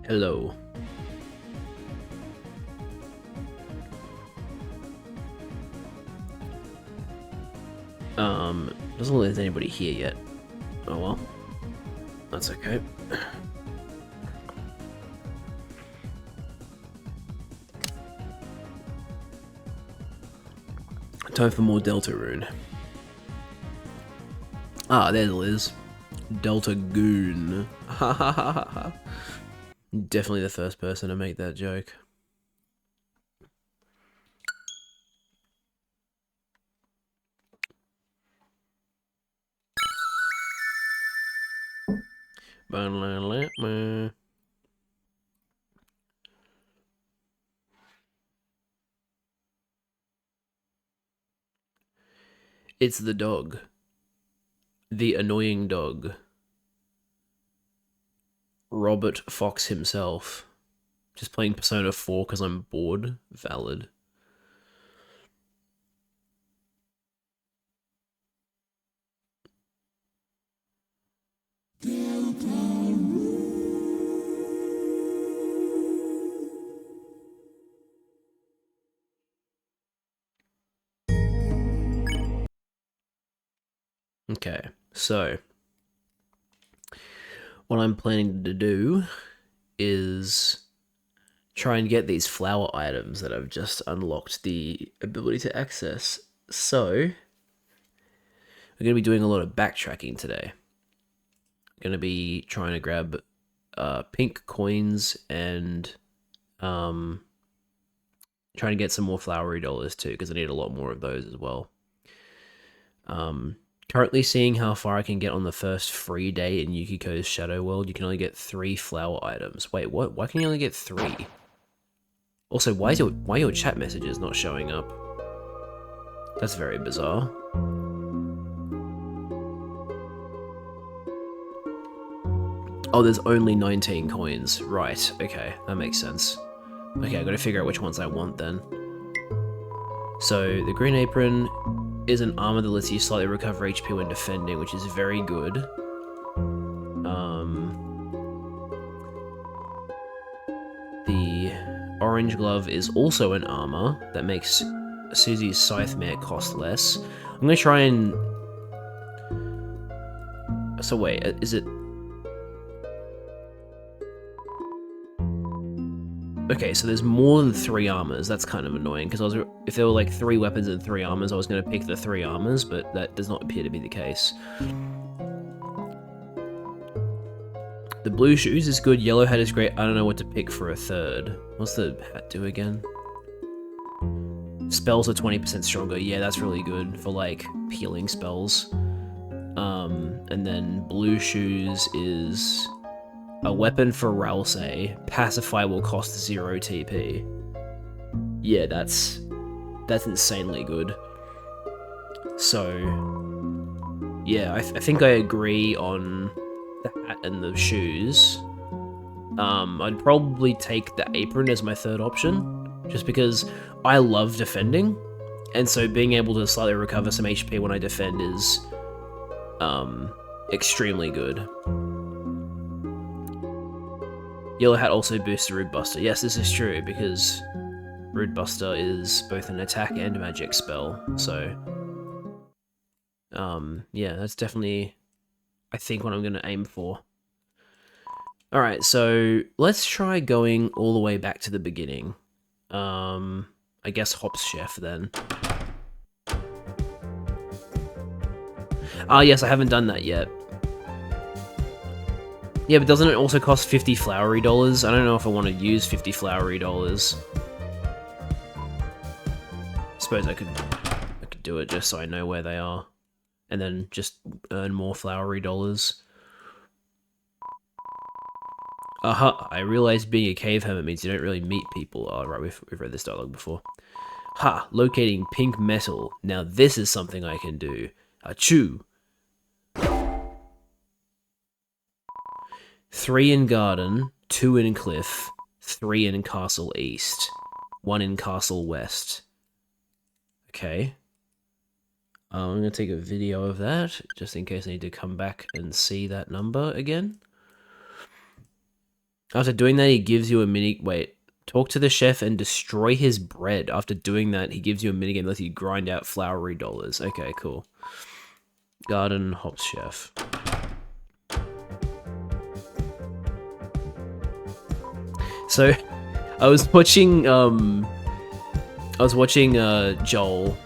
Hello. Doesn't look like there's anybody here yet. Oh well. That's okay. Time for more Deltarune. Ah, there's Liz. Deltarune. Ha ha ha ha ha. Definitely the first person to make that joke. It's the dog. The annoying dog. Robert Fox himself. Just playing Persona 4 because I'm bored. Valid. Okay, so what I'm planning to do is try and get these flower items that I've just unlocked the ability to access. So, we're going to be doing a lot of backtracking today. Going to be trying to grab pink coins and trying to get some more flowery dollars too, because I need a lot more of those as well. Currently seeing how far I can get on the first free day in Yukiko's Shadow World. You can only get 3 flower items. Wait, what? Why can you only get 3? Also, why are your chat messages not showing up? That's very bizarre. Oh, there's only 19 coins. Right, okay, that makes sense. Okay, I gotta figure out which ones I want then. So, the Green Apron is an armor that lets you slightly recover HP when defending, which is very good. The Orange Glove is also an armor that makes Susie's Scythe Mare cost less. I'm gonna try and... So wait, is it... Okay, so there's more than 3 armors. That's kind of annoying, because if there were like 3 weapons and 3 armors, I was going to pick the 3 armors, but that does not appear to be the case. The blue shoes is good, yellow hat is great. I don't know what to pick for a third. What's the hat do again? Spells are 20% stronger. Yeah, that's really good for like healing spells. And then blue shoes is a weapon for Ralsei. Pacify will cost 0 TP. Yeah, that's insanely good. So, yeah, I think I agree on the hat and the shoes. I'd probably take the apron as my third option, just because I love defending, and so being able to slightly recover some HP when I defend is extremely good. Yellow hat also boosts Rude Buster. Yes, this is true, because Rude Buster is both an attack and magic spell, so yeah, that's definitely, I think, what I'm going to aim for. Alright, so let's try going all the way back to the beginning. I guess Hops Chef then. Ah, yes, I haven't done that yet. Yeah, but doesn't it also cost 50 flowery dollars? I don't know if I want to use 50 flowery dollars. Suppose I could do it just so I know where they are, and then just earn more flowery dollars. Aha, I realized being a cave hermit means you don't really meet people. Oh, right, we've read this dialogue before. Ha, locating pink metal. Now this is something I can do. Achoo! 3 in garden, 2 in cliff, 3 in castle east, 1 in castle west. Okay. I'm going to take a video of that, just in case I need to come back and see that number again. After doing that, he gives you a mini... Wait. Talk to the chef and destroy his bread. After doing that, he gives you a minigame that lets you grind out flowery dollars. Okay, cool. Garden Hops Chef. So, I was watching Joel,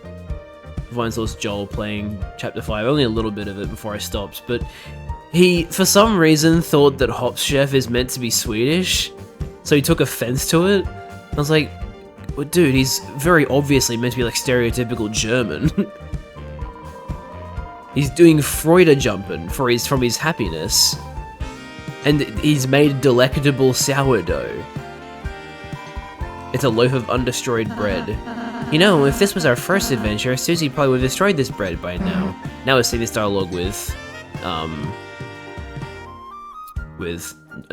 Vine Source Joel playing Chapter 5, only a little bit of it before I stopped, but he, for some reason, thought that Hops Chef is meant to be Swedish. So he took offense to it. I was like, well, dude, he's very obviously meant to be like stereotypical German. He's doing Freude jumping from his happiness. And he's made delectable sourdough. It's a loaf of undestroyed bread. You know, if this was our first adventure, Susie probably would have destroyed this bread by now. Now let's see this dialogue with a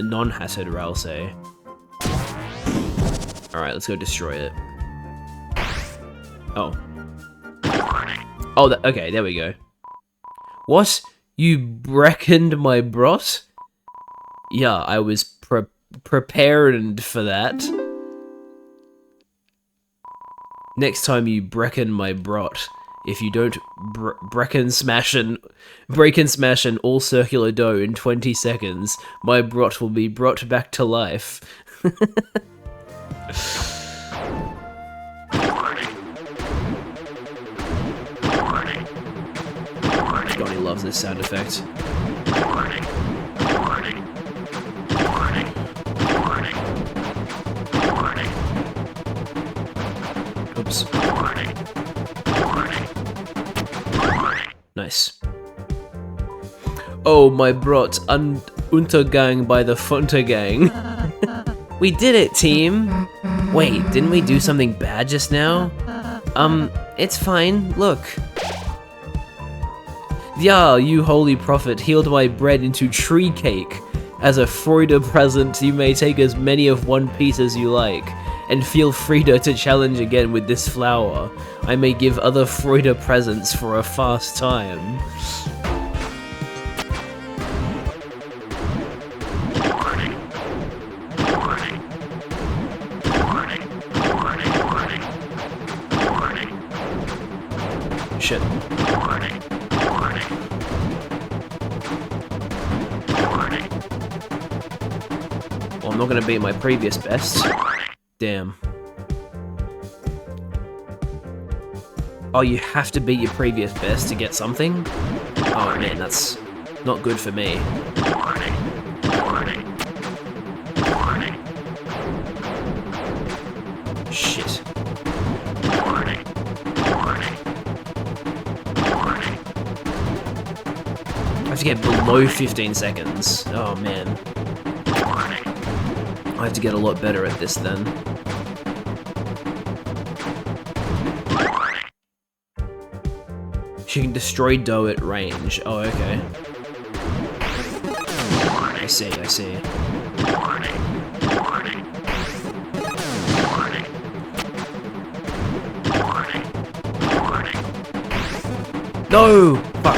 non-Hassad Ralsei. Alright, let's go destroy it. Oh. Oh, okay, there we go. What? You breckened my brot? Yeah, I was prepared for that. Next time you brecken my brot, if you don't break and smash an all circular dough in 20 seconds, my brot will be brought back to life. Johnny loves this sound effect. Oops. Nice. Oh, my brot, Untergang by the Funtergang. We did it, team! Wait, didn't we do something bad just now? It's fine, look. Yeah, you holy prophet healed my bread into tree cake. As a Freude present, you may take as many of one piece as you like, and feel free to challenge again with this flour. I may give other Freude presents for a fast time. Shit. Well, I'm not gonna beat my previous best. Damn. Oh, you have to beat your previous best to get something? Oh man, that's not good for me. Shit. I have to get below 15 seconds. Oh man. I have to get a lot better at this then. She can destroy dough at range. Oh, okay. I see, I see. No! Fuck.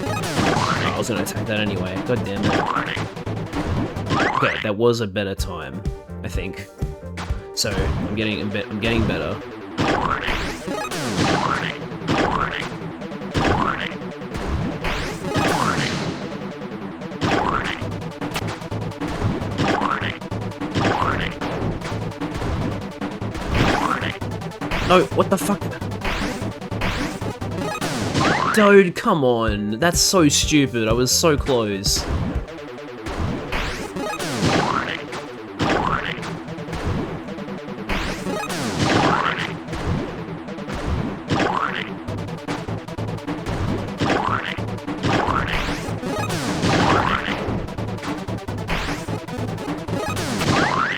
Oh, I was gonna attack that anyway. God damn it. Okay, that was a better time, I think. So, I'm getting better. No, what the fuck? Dude, come on. That's so stupid. I was so close.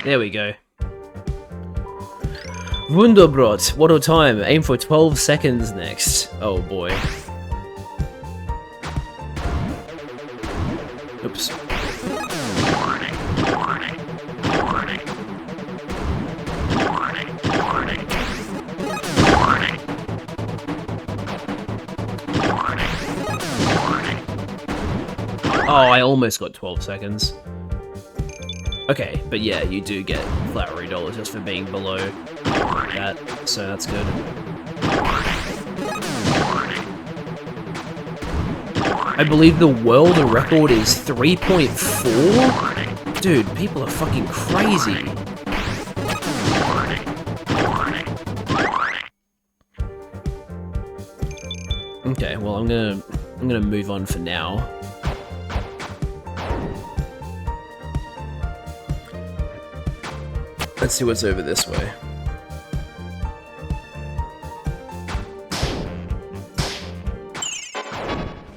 There we go. Wunderbrot, what a time. Aim for 12 seconds next. Oh boy. Oops. Oh, I almost got 12 seconds. Okay, but yeah, you do get flowery dollars just for being below that, so that's good. I believe the world record is 3.4? Dude, people are fucking crazy. Okay, well I'm gonna move on for now. Let's see what's over this way.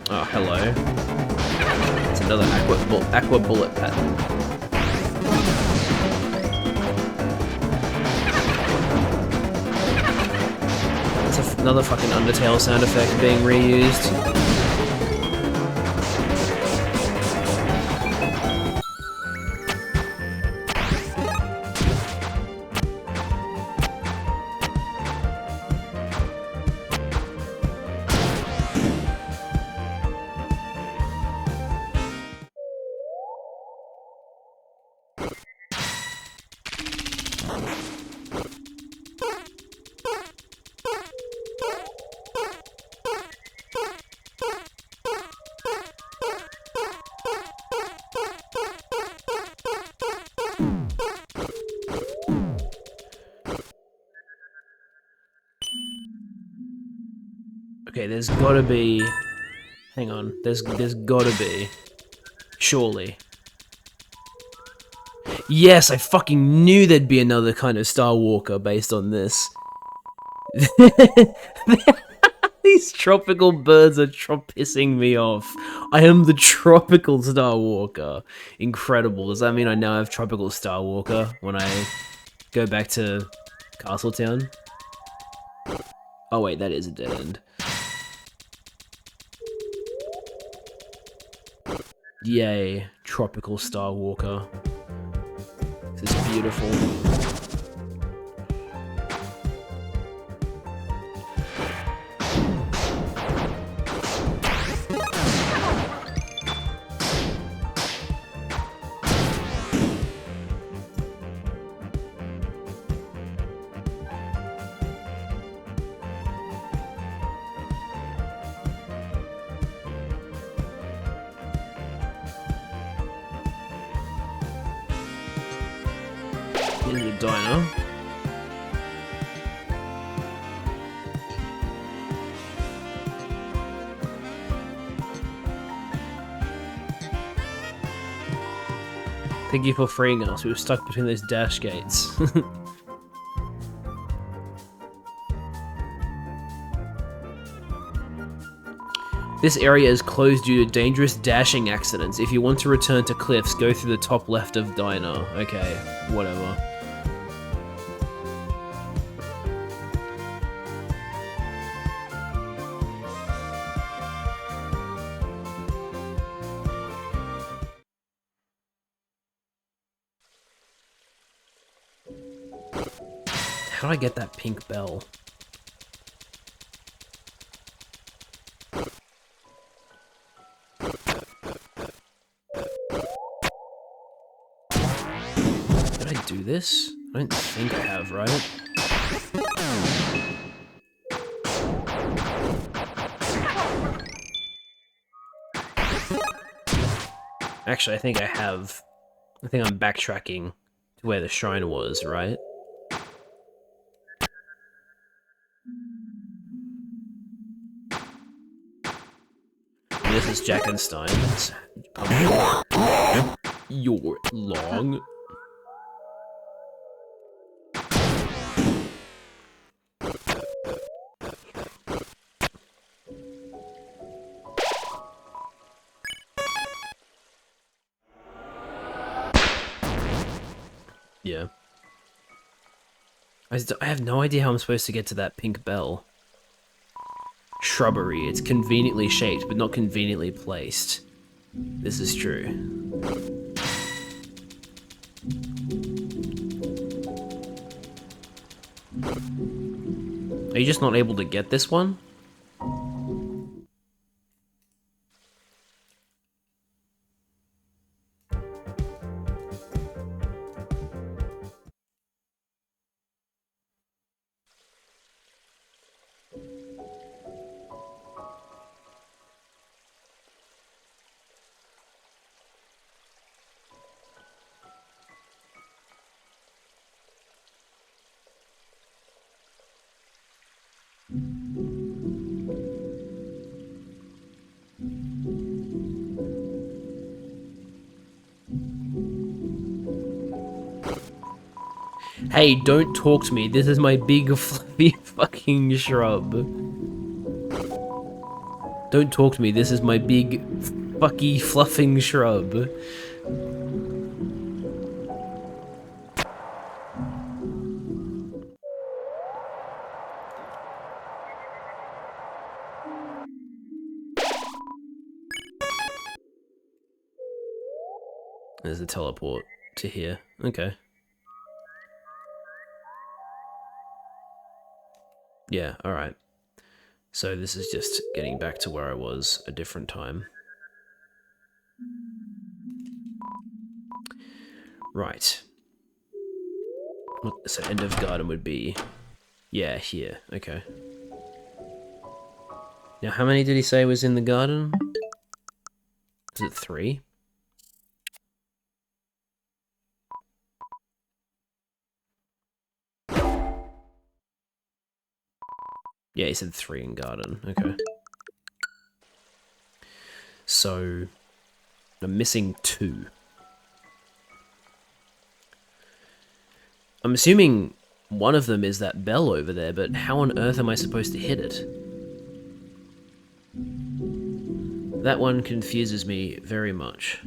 Oh, hello. It's another aqua bullet pattern. It's another fucking Undertale sound effect being reused. Okay, there's gotta be... Hang on, there's gotta be... Surely. Yes, I fucking knew there'd be another kind of Star Walker based on this. These tropical birds are pissing me off. I am the tropical Star Walker. Incredible. Does that mean I now have tropical Star Walker when I go back to Castletown? Oh wait, that is a dead end. Yay, tropical Star Walker. This is beautiful. In the diner. Thank you for freeing us. We were stuck between those dash gates. This area is closed due to dangerous dashing accidents. If you want to return to Cliffs, go through the top left of Diner. Okay, whatever. How do I get that pink bell? Did I do this? I don't think I have, right? Actually, I think I have. I think I'm backtracking to where the shrine was, right? This is Jackenstein's. You're long. Yeah. I have no idea how I'm supposed to get to that pink bell. Shrubbery. It's conveniently shaped, but not conveniently placed. This is true. Are you just not able to get this one? Hey, don't talk to me. This is my big fluffy fucking shrub. Don't talk to me. This is my big fucky fluffing shrub. There's a teleport to here. Okay. Yeah, alright. So this is just getting back to where I was a different time. Right. So end of garden would be... Yeah, here. Okay. Now, how many did he say was in the garden? Is it 3? Yeah, he said 3 in garden. Okay. So, I'm missing 2. I'm assuming one of them is that bell over there, but how on earth am I supposed to hit it? That one confuses me very much.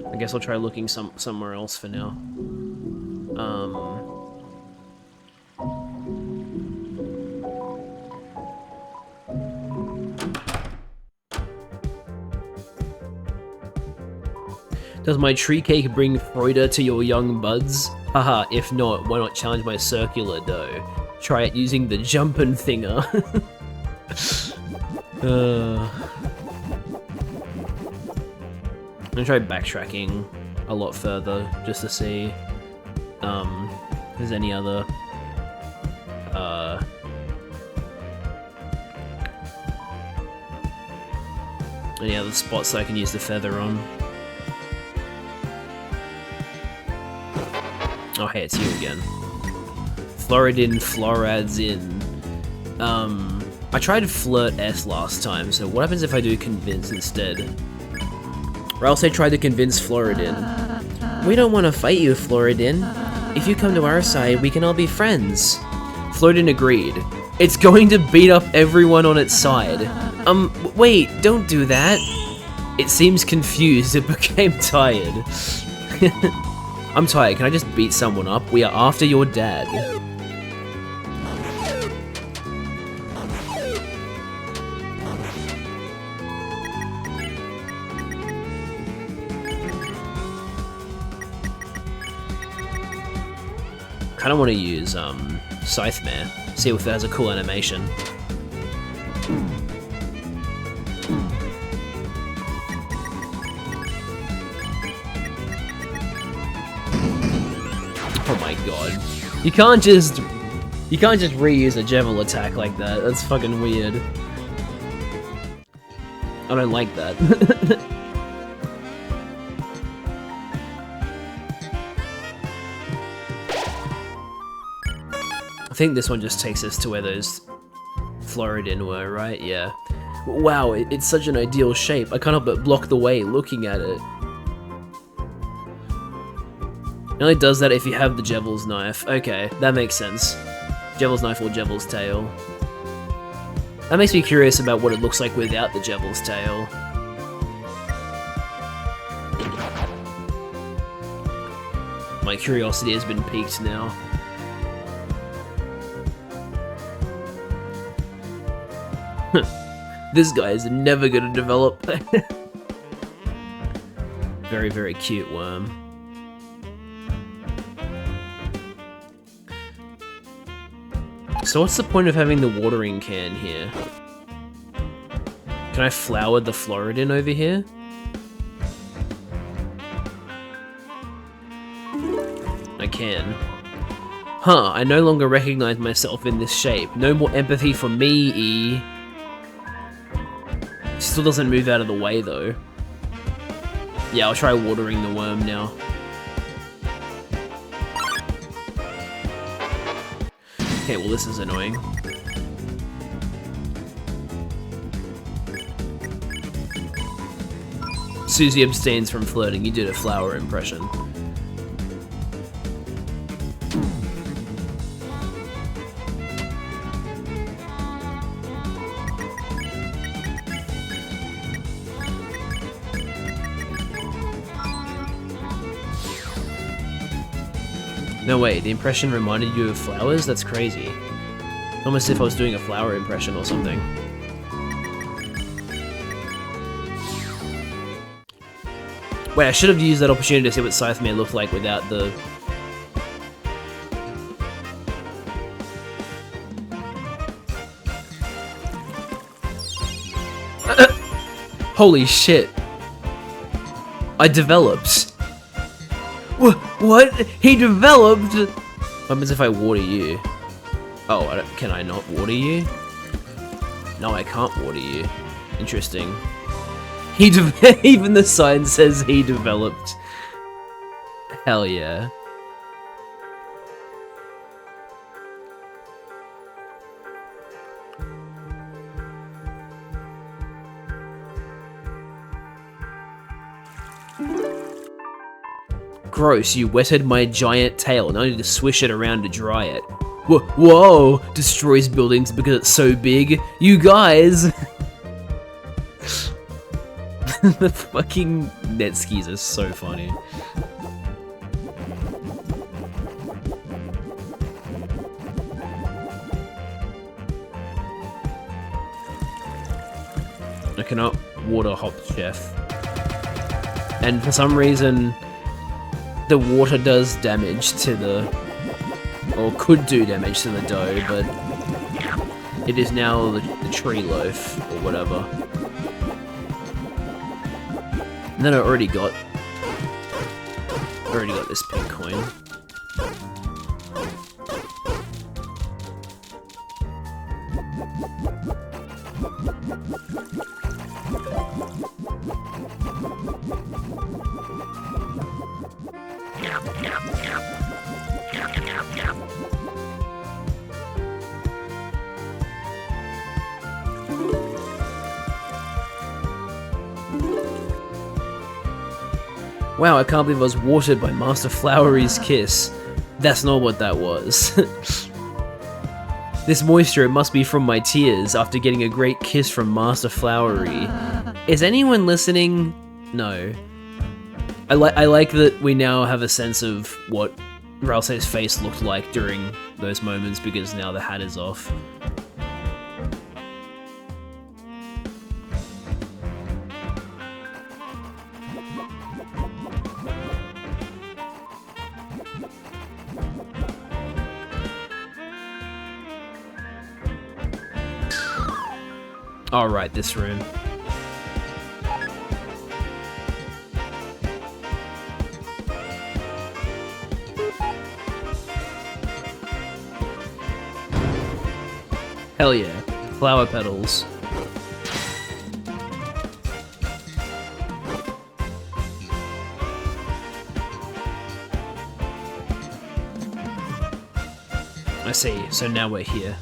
I guess I'll try looking somewhere else for now. Does my tree cake bring Freuda to your young buds? Haha, if not, why not challenge my circular dough? Try it using the jumpin' thinger. I'm gonna try backtracking a lot further just to see if there's any other spots that I can use the feather on. Oh hey, it's you again. Floridin, Florads in. I tried Flirt S last time, so what happens if I do Convince instead? Or else I tried to convince Floridin. We don't want to fight you, Floridin. If you come to our side, we can all be friends. Floridin agreed. It's going to beat up everyone on its side. Wait, don't do that. It seems confused, it became tired. I'm tired, can I just beat someone up? We are after your dad. Kinda wanna use, Scythemare. See if that has a cool animation. Oh my god. You can't just reuse a Jevil attack like that. That's fucking weird. I don't like that. I think this one just takes us to where those Floridin were, right? Yeah. Wow, it's such an ideal shape. I can't help but block the way looking at it. It only does that if you have the Jevil's Knife. Okay, that makes sense. Jevil's Knife or Jevil's Tail. That makes me curious about what it looks like without the Jevil's Tail. My curiosity has been piqued now. This guy is never gonna develop. Very, very cute worm. So what's the point of having the watering can here? Can I flower the Floridin over here? I can. Huh, I no longer recognize myself in this shape. No more empathy for me, E. Still doesn't move out of the way, though. Yeah, I'll try watering the worm now. Okay, well this is annoying. Susie abstains from flirting. You did a flower impression. No way, the impression reminded you of flowers? That's crazy. Almost if I was doing a flower impression or something. Wait, I should have used that opportunity to see what Scythemare looked like without the... Holy shit. I developed. What? He developed? What happens if I water you? Oh, can I not water you? No, I can't water you. Interesting. Even the sign says he developed. Hell yeah. Gross, you wetted my giant tail, and I need to swish it around to dry it. Whoa! Destroys buildings because it's so big. You guys! The fucking net skis are so funny. I cannot water hop chef. And for some reason, the water does damage to the... or could do damage to the dough, but it is now the tree loaf, or whatever. And then I already got this pink coin. Wow, I can't believe I was watered by Master Flowery's kiss. That's not what that was. This moisture must be from my tears after getting a great kiss from Master Flowery. Is anyone listening? No. I like that we now have a sense of what Ralsei's face looked like during those moments because now the hat is off. Alright, this room. Hell yeah. Flower petals. I see, so now we're here.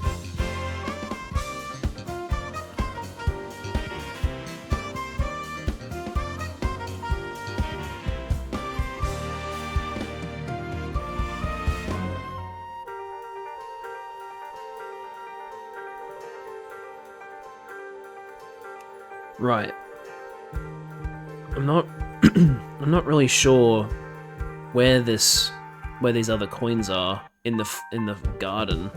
Right. I'm not really sure where these other coins are in the garden.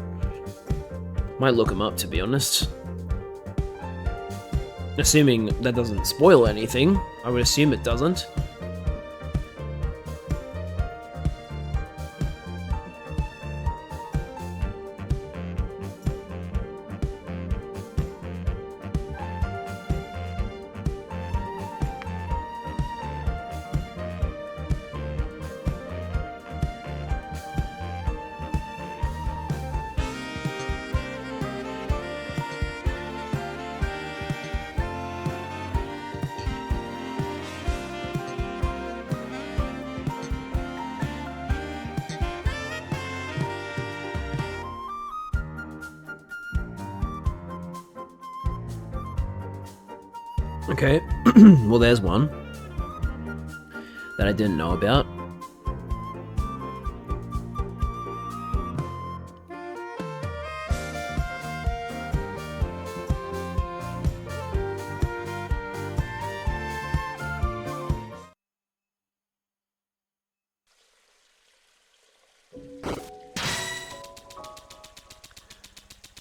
Might look them up, to be honest. Assuming that doesn't spoil anything. I would assume it doesn't. Okay, well there's one that I didn't know about.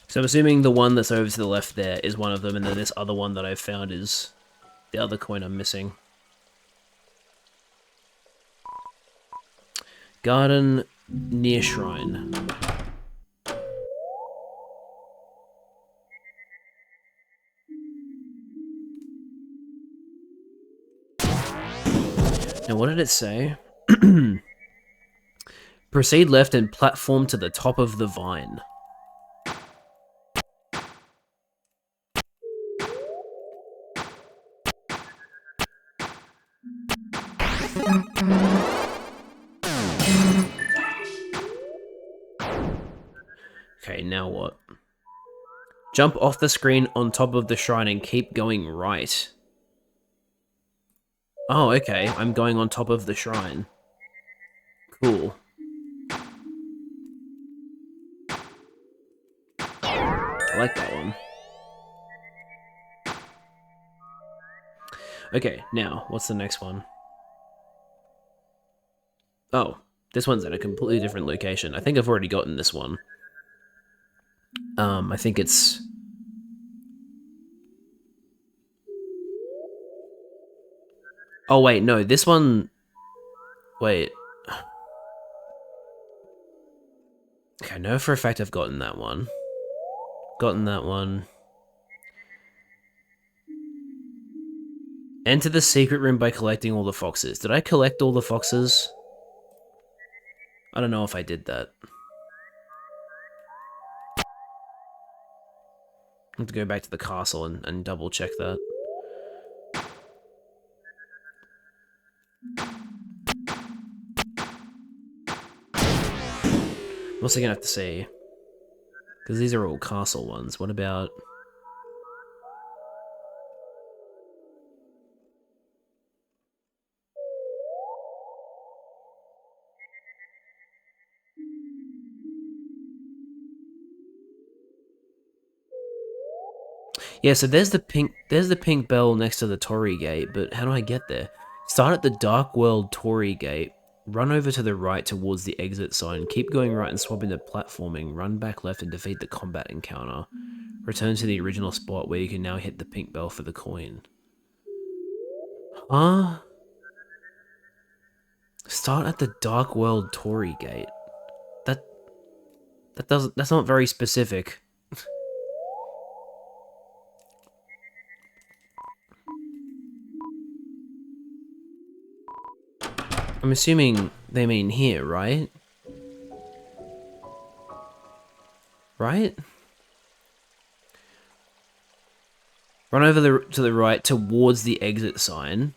So I'm assuming the one that's over to the left there is one of them, and then this other one that I've found is the other coin I'm missing. Garden near shrine. Now what did it say? Proceed left and platform to the top of the vine. Okay, now what? Jump off the screen on top of the shrine and keep going right. Oh, okay. I'm going on top of the shrine. Cool. I like that one. Okay, now, what's the next one? Oh, this one's at a completely different location. I think I've already gotten this one. I think it's... Oh, wait, no, this one... Wait. Okay, I know for a fact I've gotten that one. Gotten that one. Enter the secret room by collecting all the foxes. Did I collect all the foxes? I don't know if I did that. I have to go back to the castle and double check that. What's I gonna have to see? Because these are all castle ones. What about... Yeah, so there's the pink bell next to the Torii Gate, but how do I get there? Start at the Dark World Torii Gate, run over to the right towards the exit sign, keep going right and swap into platforming, run back left and defeat the combat encounter. Return to the original spot where you can now hit the pink bell for the coin. Huh? Start at the Dark World Torii Gate. That's not very specific. I'm assuming they mean here, right? Right? Run over to the right towards the exit sign,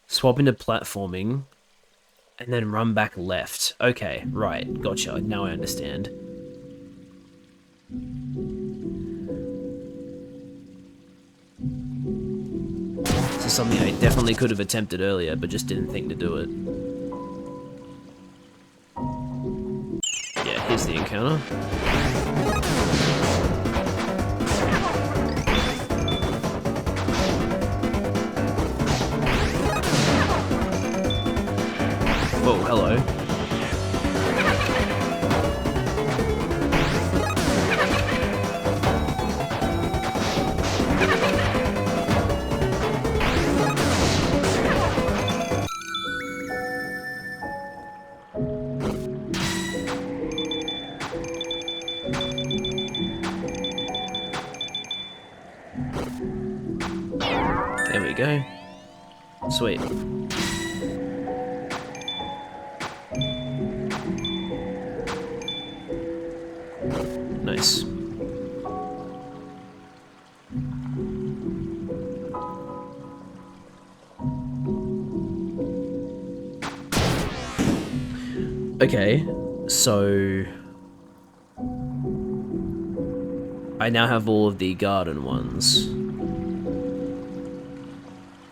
swap into platforming, and then run back left. Okay, right, gotcha. Now I understand. This is something I definitely could have attempted earlier, but just didn't think to do it. Yeah, here's the encounter. Whoa, hello. There we go. Sweet. Nice. Okay, so I now have all of the garden ones.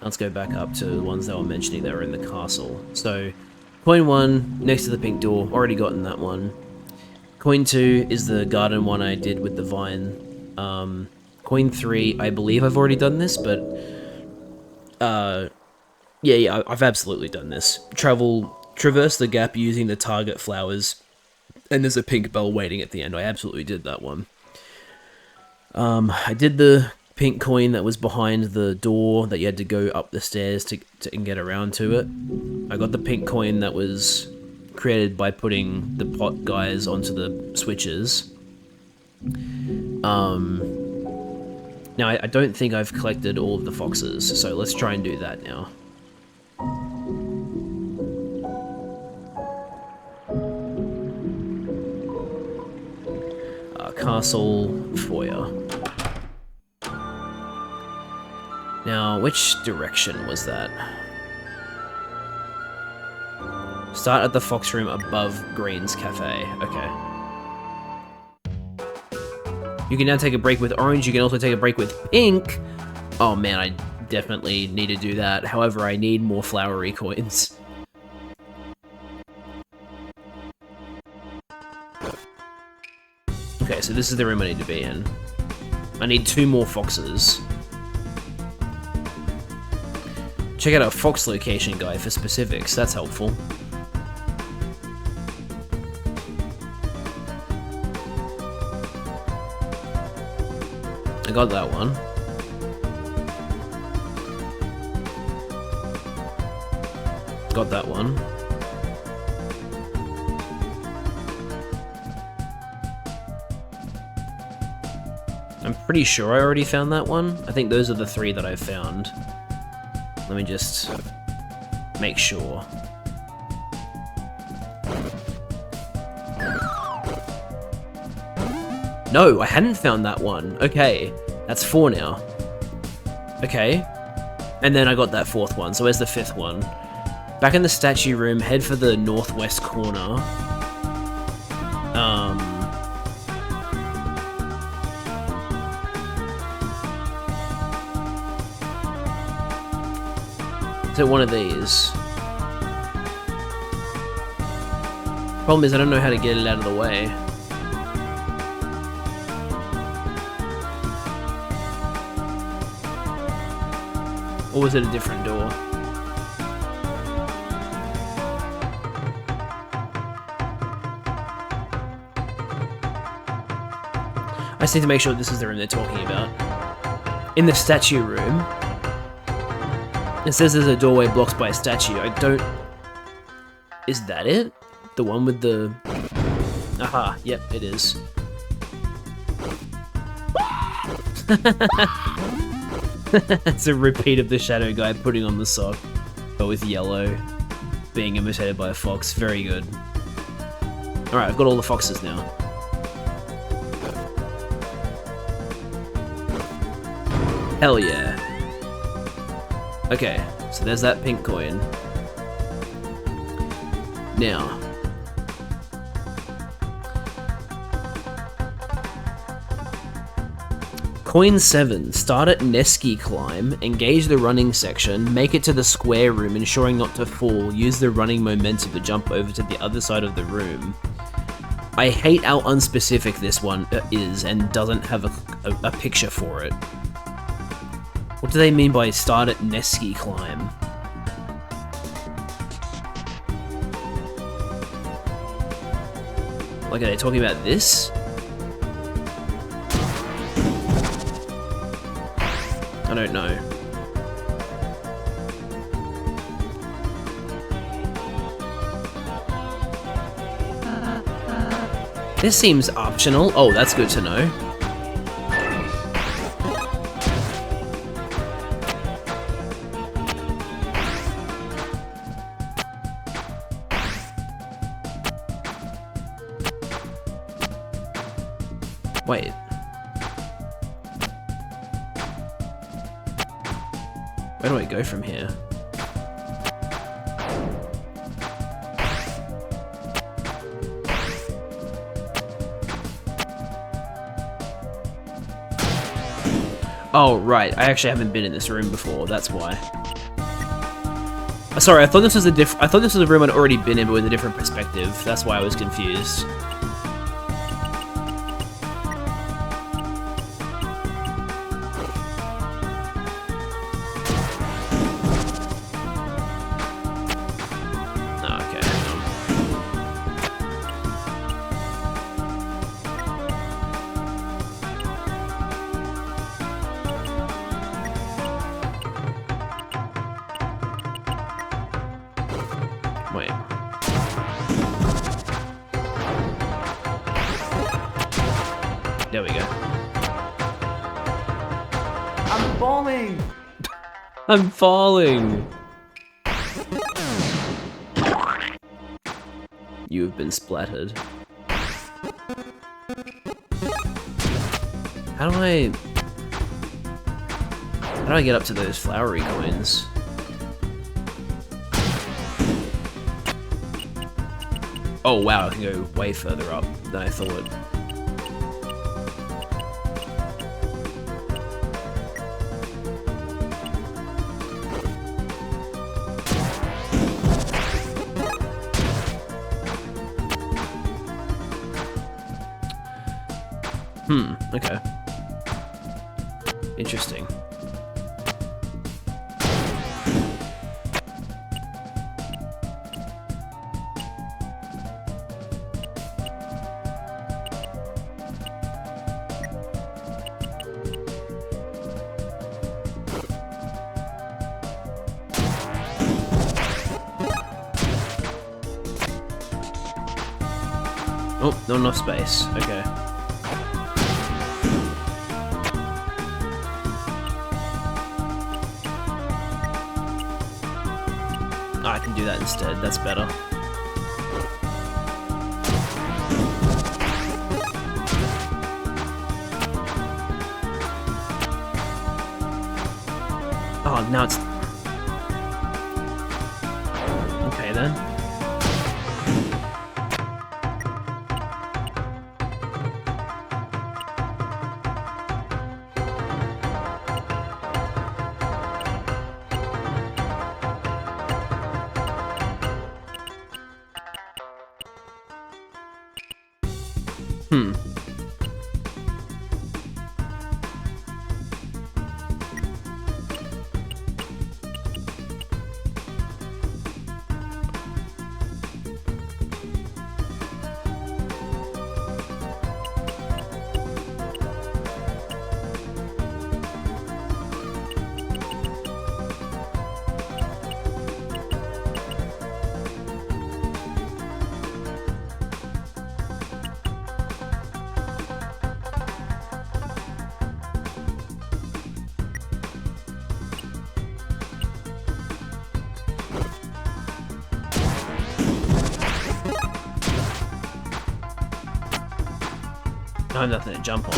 let's go back up to the ones they were mentioning that were in the castle. So, coin 1, next to the pink door, already gotten that one. Coin 2 is the garden one I did with the vine. Coin 3, I believe I've already done this, but... yeah, I've absolutely done this. Traverse the gap using the target flowers, and there's a pink bell waiting at the end. I absolutely did that one. I did the pink coin that was behind the door that you had to go up the stairs to get around to it. I got the pink coin that was created by putting the pot guys onto the switches. Now, I don't think I've collected all of the foxes, so let's try and do that now. Castle foyer. Now, which direction was that? Start at the fox room above Green's Cafe. Okay. You can now take a break with orange. You can also take a break with pink. Oh man, I definitely need to do that. However, I need more flowery coins. Okay, so this is the room I need to be in. I need 2 more foxes. Check out our fox location guide for specifics, that's helpful. I got that one. Got that one. I'm pretty sure I already found that one. I think those are the 3 that I've found. Let me just make sure. No, I hadn't found that one. Okay, that's 4 now. Okay, and then I got that 4th one, so where's the 5th one? Back in the statue room, head for the northwest corner. To one of these. Problem is I don't know how to get it out of the way. Or was it a different door? I just need to make sure this is the room they're talking about. In the statue room, it says there's a doorway blocked by a statue. I don't... Is that it? The one with the... Aha, yep, it is. It's a repeat of the shadow guy putting on the sock, but with yellow, being imitated by a fox. Very good. Alright, I've got all the foxes now. Hell yeah. Okay, so there's that pink coin. Now, Coin 7. Start at Neski Climb, engage the running section, make it to the square room, ensuring not to fall, use the running momentum to jump over to the other side of the room. I hate how unspecific this one is and doesn't have a picture for it. What do they mean by start at Neski Climb? Like, are they talking about this? I don't know. This seems optional. Oh, that's good to know. Wait. Where do I go from here? Oh, right. I actually haven't been in this room before, that's why. Sorry, I thought this was I thought this was a room I'd already been in, but with a different perspective. That's why I was confused. Wait. There we go. I'm falling! I'm falling! You have been splattered. How do I get up to those flowery coins? Oh wow, I can go way further up than I thought. Okay. Interesting. Oh, not enough space. Okay. Oh, I can do that instead. That's better. Oh, now it's... Okay, then. I have nothing to jump on.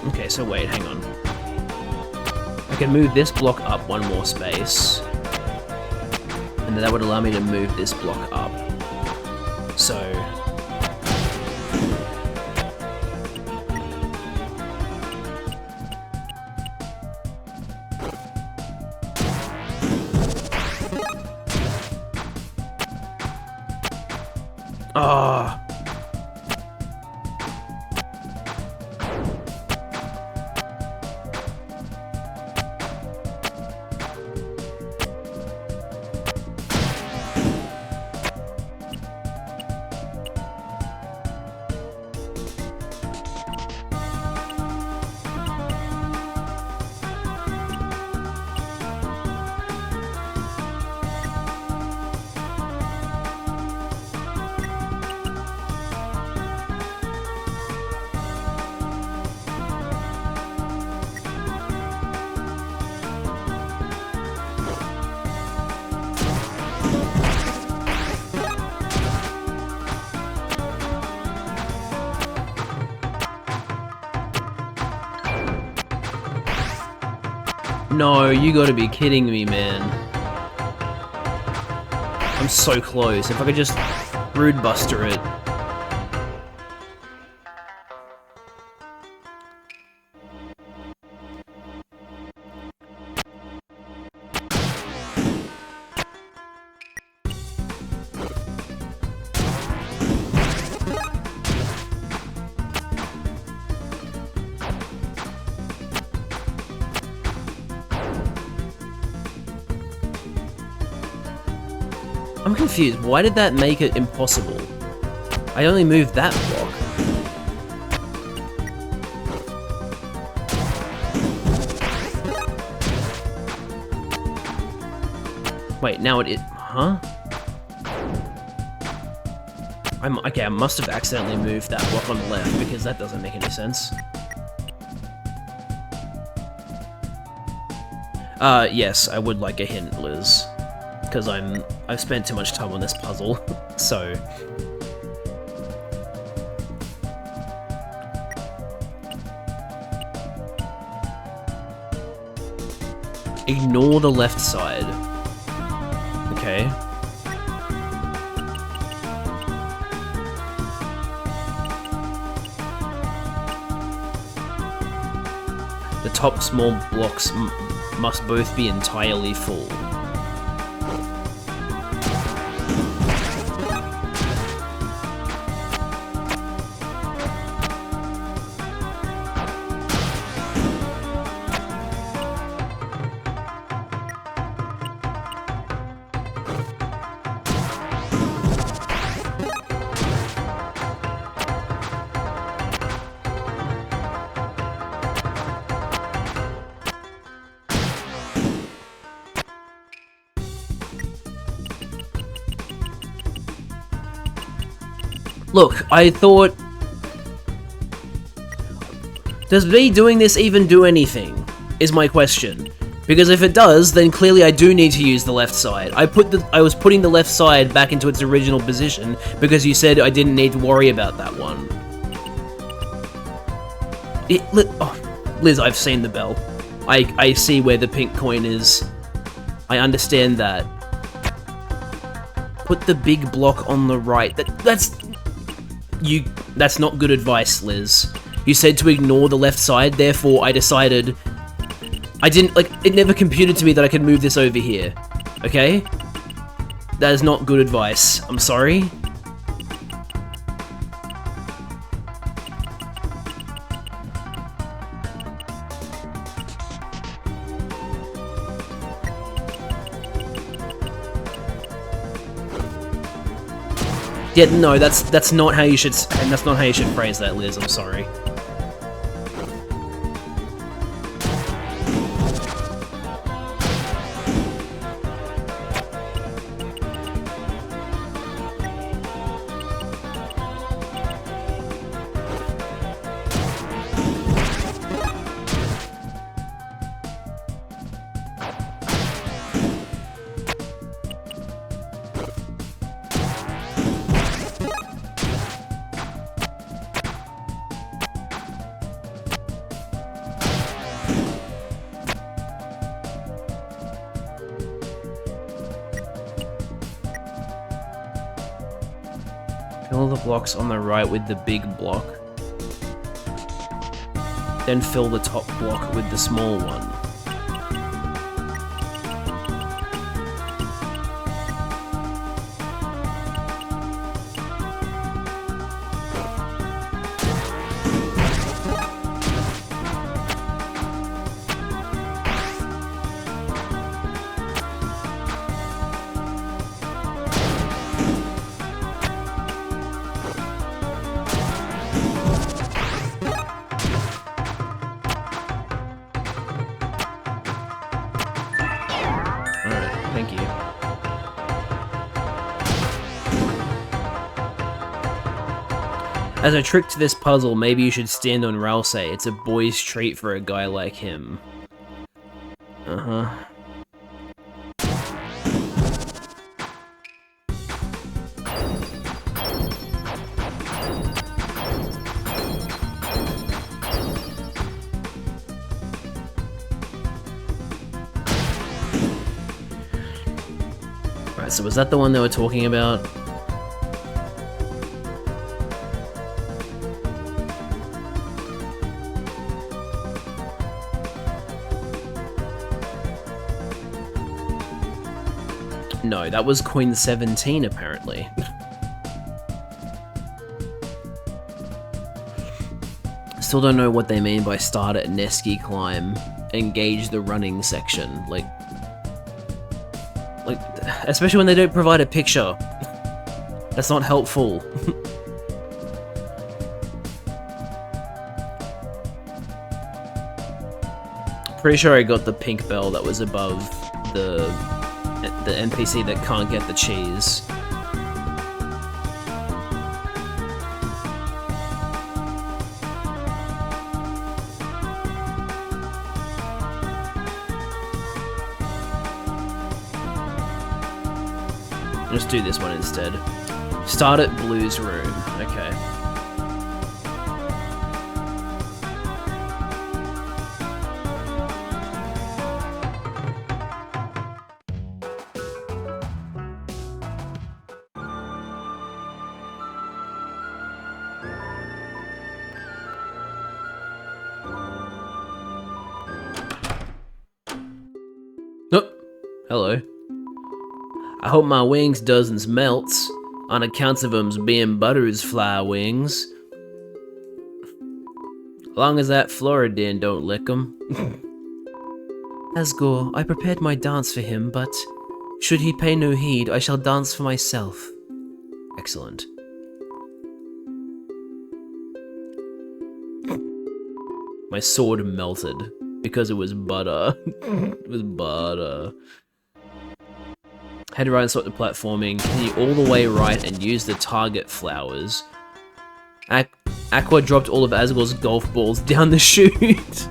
Okay, so wait, hang on. I can move this block up one more space. And then that would allow me to move this block up. So... Ah. No, you gotta be kidding me, man. I'm so close. If I could just Rude Buster it. I'm confused. Why did that make it impossible? I only moved that block. Wait, now it... Huh? Okay, I must have accidentally moved that block on the left, because that doesn't make any sense. Yes, I would like a hint, Liz. Because I've spent too much time on this puzzle, so... Ignore the left side. Okay. The top small blocks must both be entirely full. Look, I thought... Does me doing this even do anything? Is my question. Because if it does, then clearly I do need to use the left side. I was putting the left side back into its original position because you said I didn't need to worry about that one. Liz, I've seen the bell. I see where the pink coin is. I understand that. Put the big block on the right. That's not good advice, Liz. You said to ignore the left side, therefore I decided... it never computed to me that I could move this over here. Okay? That is not good advice. I'm sorry. Yeah, no, that's not how you should, and that's not how you should phrase that, Liz. I'm sorry. Fill the blocks on the right with the big block. Then fill the top block with the small one. Thank you. As a trick to this puzzle, maybe you should stand on Ralsei. It's a boy's treat for a guy like him. Uh-huh. Alright, so was that the one they were talking about? No, that was Coin 17 apparently. Still don't know what they mean by start at Neski climb, engage the running section. Like, especially when they don't provide a picture. That's not helpful. Pretty sure I got the pink bell that was above the NPC that can't get the cheese. Let's do this one instead. Start at Blue's room. Okay. Oh, hello. I hope my wings doesn't melt, on accounts of 'em's being Butter's fly wings. Long as that Floridin don't lick 'em. Asgore, I prepared my dance for him, but should he pay no heed, I shall dance for myself. Excellent. My sword melted because it was butter. It was butter. Head right and stop the platforming, continue all the way right and use the target flowers. Aqua dropped all of Asgore's golf balls down the chute.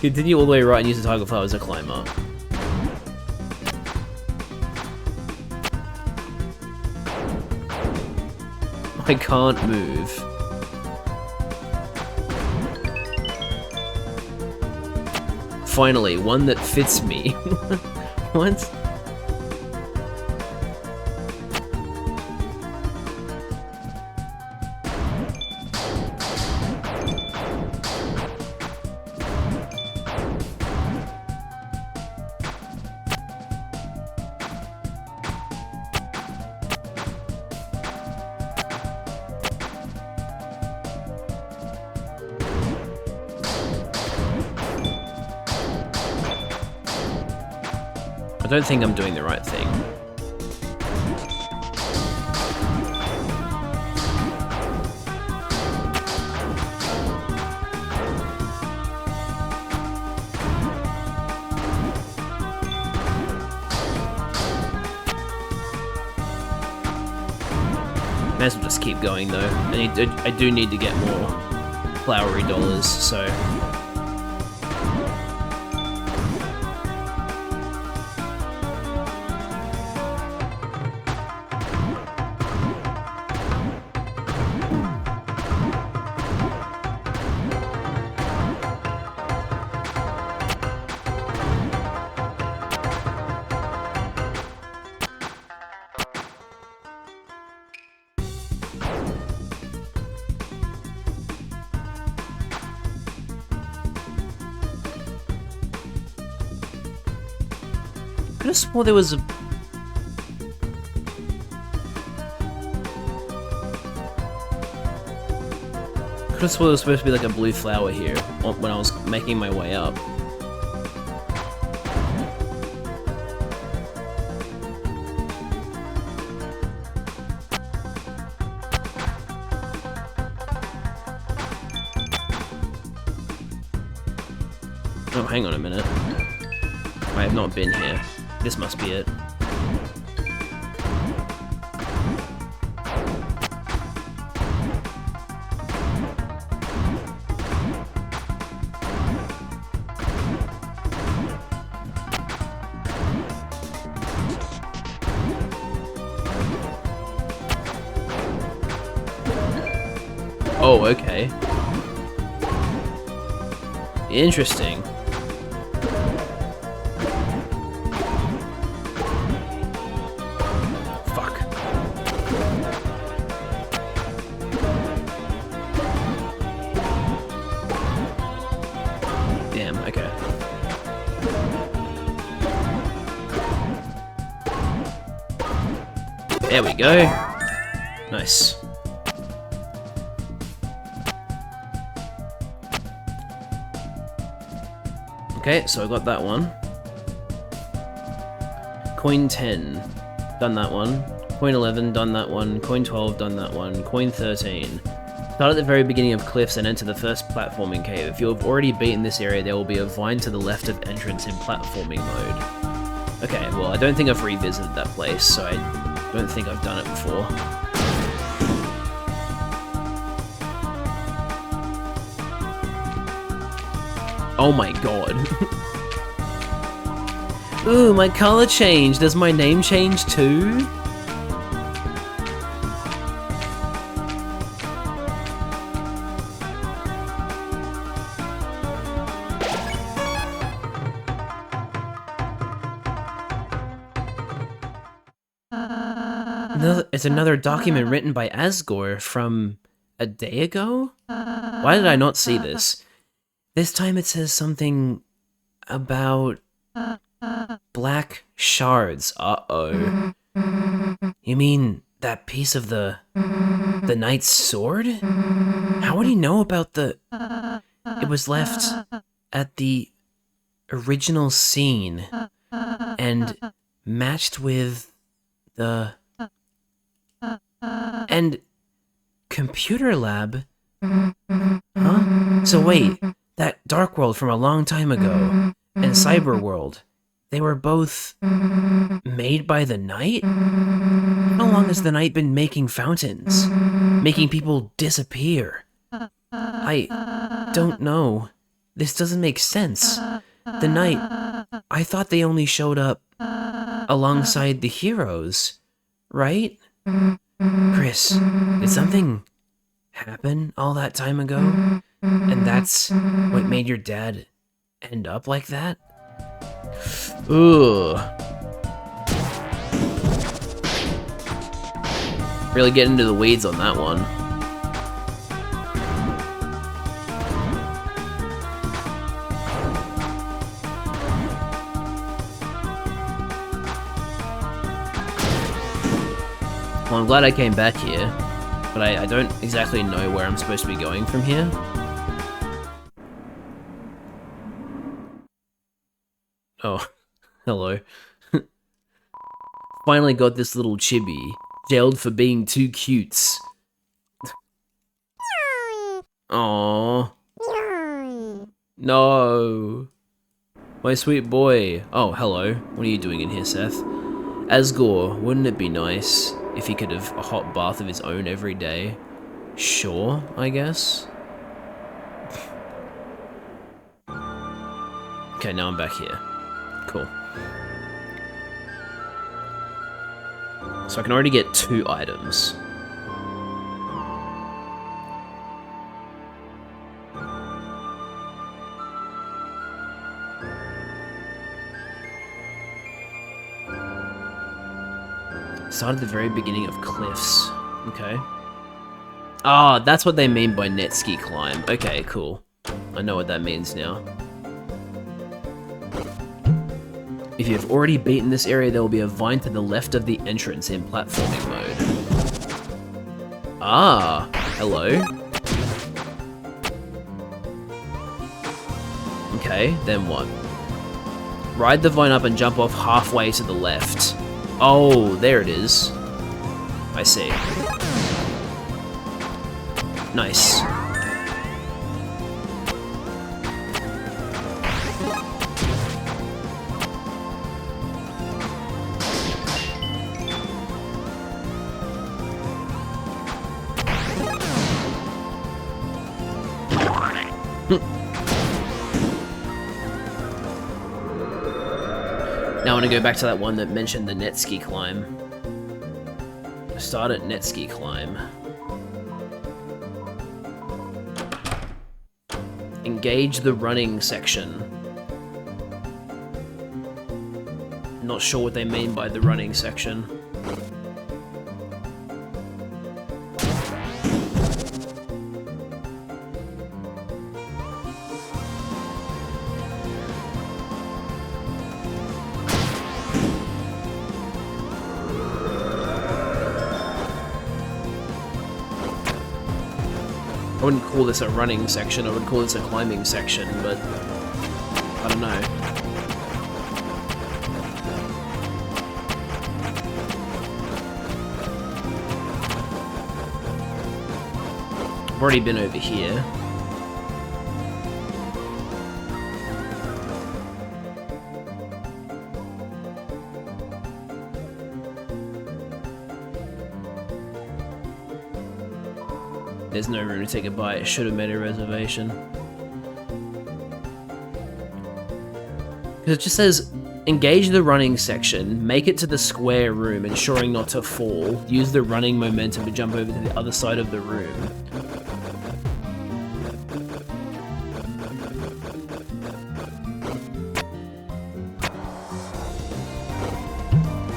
Continue all the way right and use the target flowers to climb up. I can't move. Finally, one that fits me. What? I don't think I'm doing the right thing. May as well just keep going though. I do need to get more flowery dollars, so... I could have swore there was a... could have swore there was supposed to be like a blue flower here when I was making my way up. Oh, hang on a minute. I have not been here. This must be it. Oh, okay. Interesting. There we go. Nice. Okay, so I got that one. Coin 10, done that one. Coin 11, done that one. Coin 12, done that one. Coin 13. Start at the very beginning of cliffs and enter the first platforming cave. If you have already beaten this area, there will be a vine to the left of entrance in platforming mode. Okay, well, I don't think I've revisited that place, so I don't think I've done it before. Oh my god. Ooh, my color changed. Does my name change too? It's another document written by Asgore from a day ago? Why did I not see this? This time it says something about black shards. Uh-oh. You mean that piece of the knight's sword? How would he know about the... It was left at the original scene and matched with the... And computer lab? Huh? So wait, that Dark World from a long time ago and Cyber World, they were both made by the Knight? How long has the Knight been making fountains? Making people disappear? I don't know. This doesn't make sense. The Knight, I thought they only showed up alongside the heroes, right? Chris, did something happen all that time ago? And that's what made your dad end up like that? Ooh. Really get into the weeds on that one. Well, I'm glad I came back here, but I don't exactly know where I'm supposed to be going from here. Oh, hello. Finally got this little chibi, jailed for being too cutes. Aww. No. My sweet boy. Oh, hello. What are you doing in here, Seth? Asgore, wouldn't it be nice if he could have a hot bath of his own every day? Sure, I guess. Okay, now I'm back here. Cool. So I can already get 2 items. Start at the very beginning of cliffs. Okay. Ah, that's what they mean by net ski climb. Okay, cool. I know what that means now. If you have already beaten this area, there will be a vine to the left of the entrance in platforming mode. Ah, hello. Okay, then what? Ride the vine up and jump off halfway to the left. Oh, there it is. I see. Nice. Now I want to go back to that one that mentioned the net ski climb. Start at net ski climb. Engage the running section. Not sure what they mean by the running section. wouldn't call this a running section, I would call this a climbing section, but I don't know. I've already been over here. There's no room to take a bite. Should have made a reservation. Because it just says, engage the running section, make it to the square room, ensuring not to fall. Use the running momentum to jump over to the other side of the room.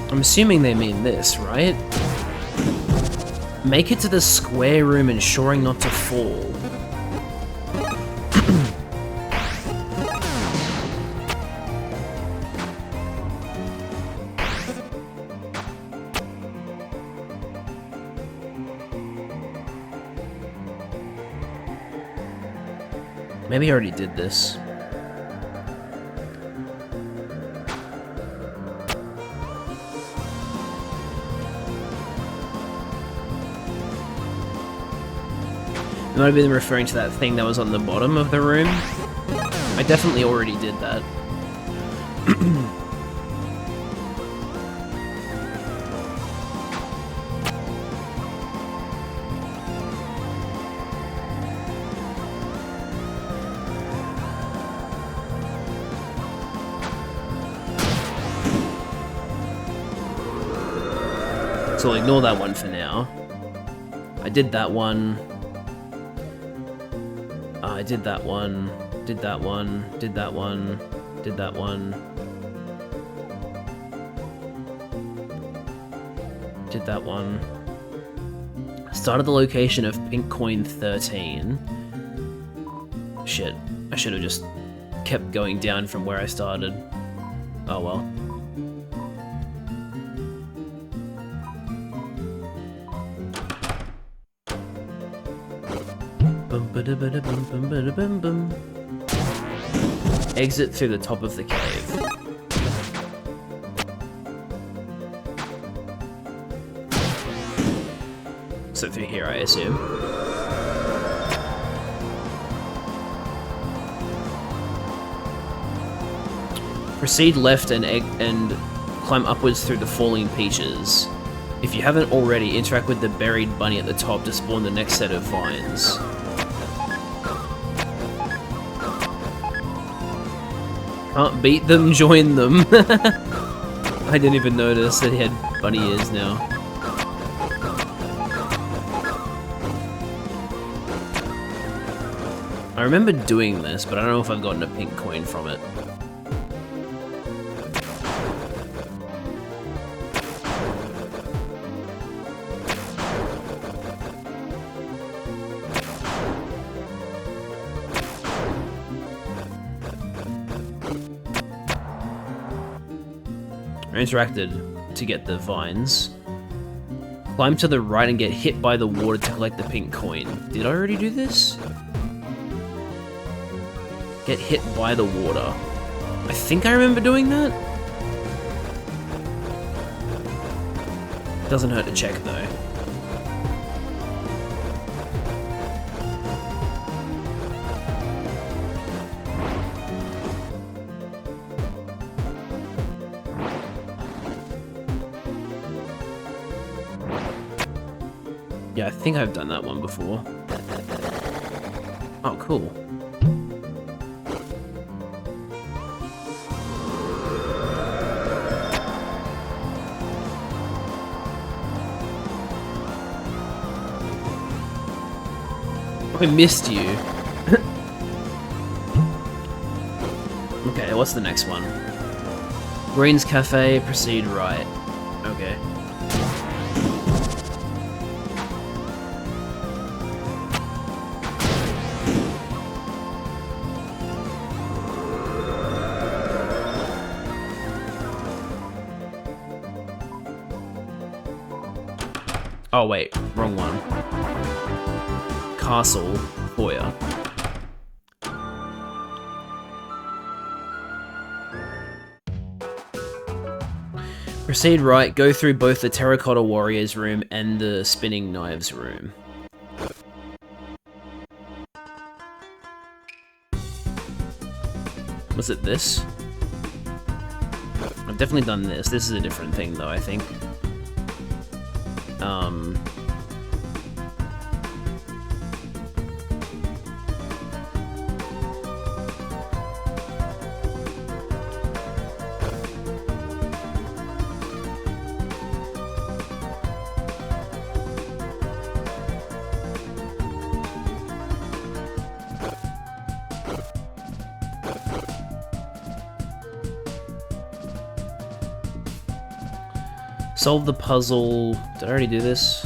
I'm assuming they mean this, right? Make it to the square room, ensuring not to fall. Maybe I already did this. It might have been referring to that thing that was on the bottom of the room. I definitely already did that. So I'll ignore that one for now. I did that one. I did that one, did that one, did that one, did that one. Did that one. Started the location of pink coin 13. Shit, I should have just kept going down from where I started. Oh well. Exit through the top of the cave. So through here, I assume. Proceed left and climb upwards through the falling peaches. If you haven't already, interact with the buried bunny at the top to spawn the next set of vines. Can't beat them, join them. I didn't even notice that he had bunny ears now. I remember doing this, but I don't know if I've gotten a pink coin from it. I interacted to get the vines. Climb to the right and get hit by the water to collect the pink coin. Did I already do this? Get hit by the water. I think I remember doing that. Doesn't hurt to check though. Yeah, I think I've done that one before. Oh, cool. I missed you. Okay, what's the next one? Green's Cafe, proceed right. Okay. Oh wait, wrong one. Castle, for ya. Proceed right, go through both the Terracotta Warriors room and the Spinning Knives room. Was it this? I've definitely done this. This is a different thing though, I think. Solve the puzzle. Did I already do this?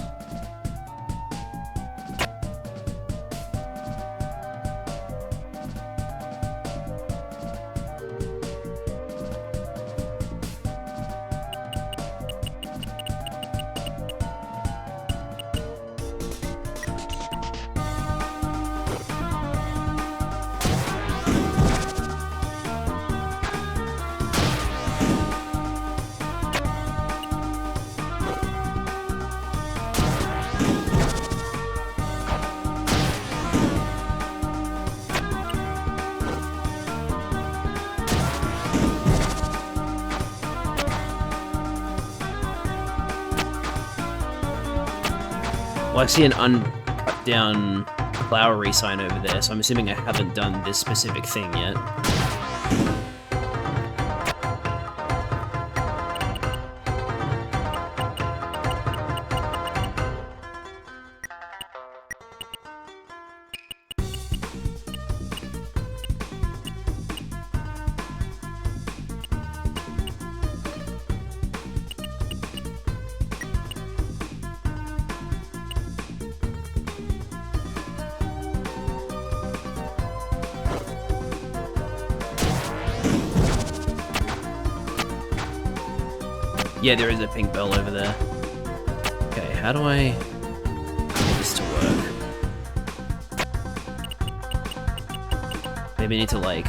Well, I see an uncut down flowery sign over there, so I'm assuming I haven't done this specific thing yet. Yeah, there is a pink bell over there. Okay, how do I get this to work? Maybe I need to, like...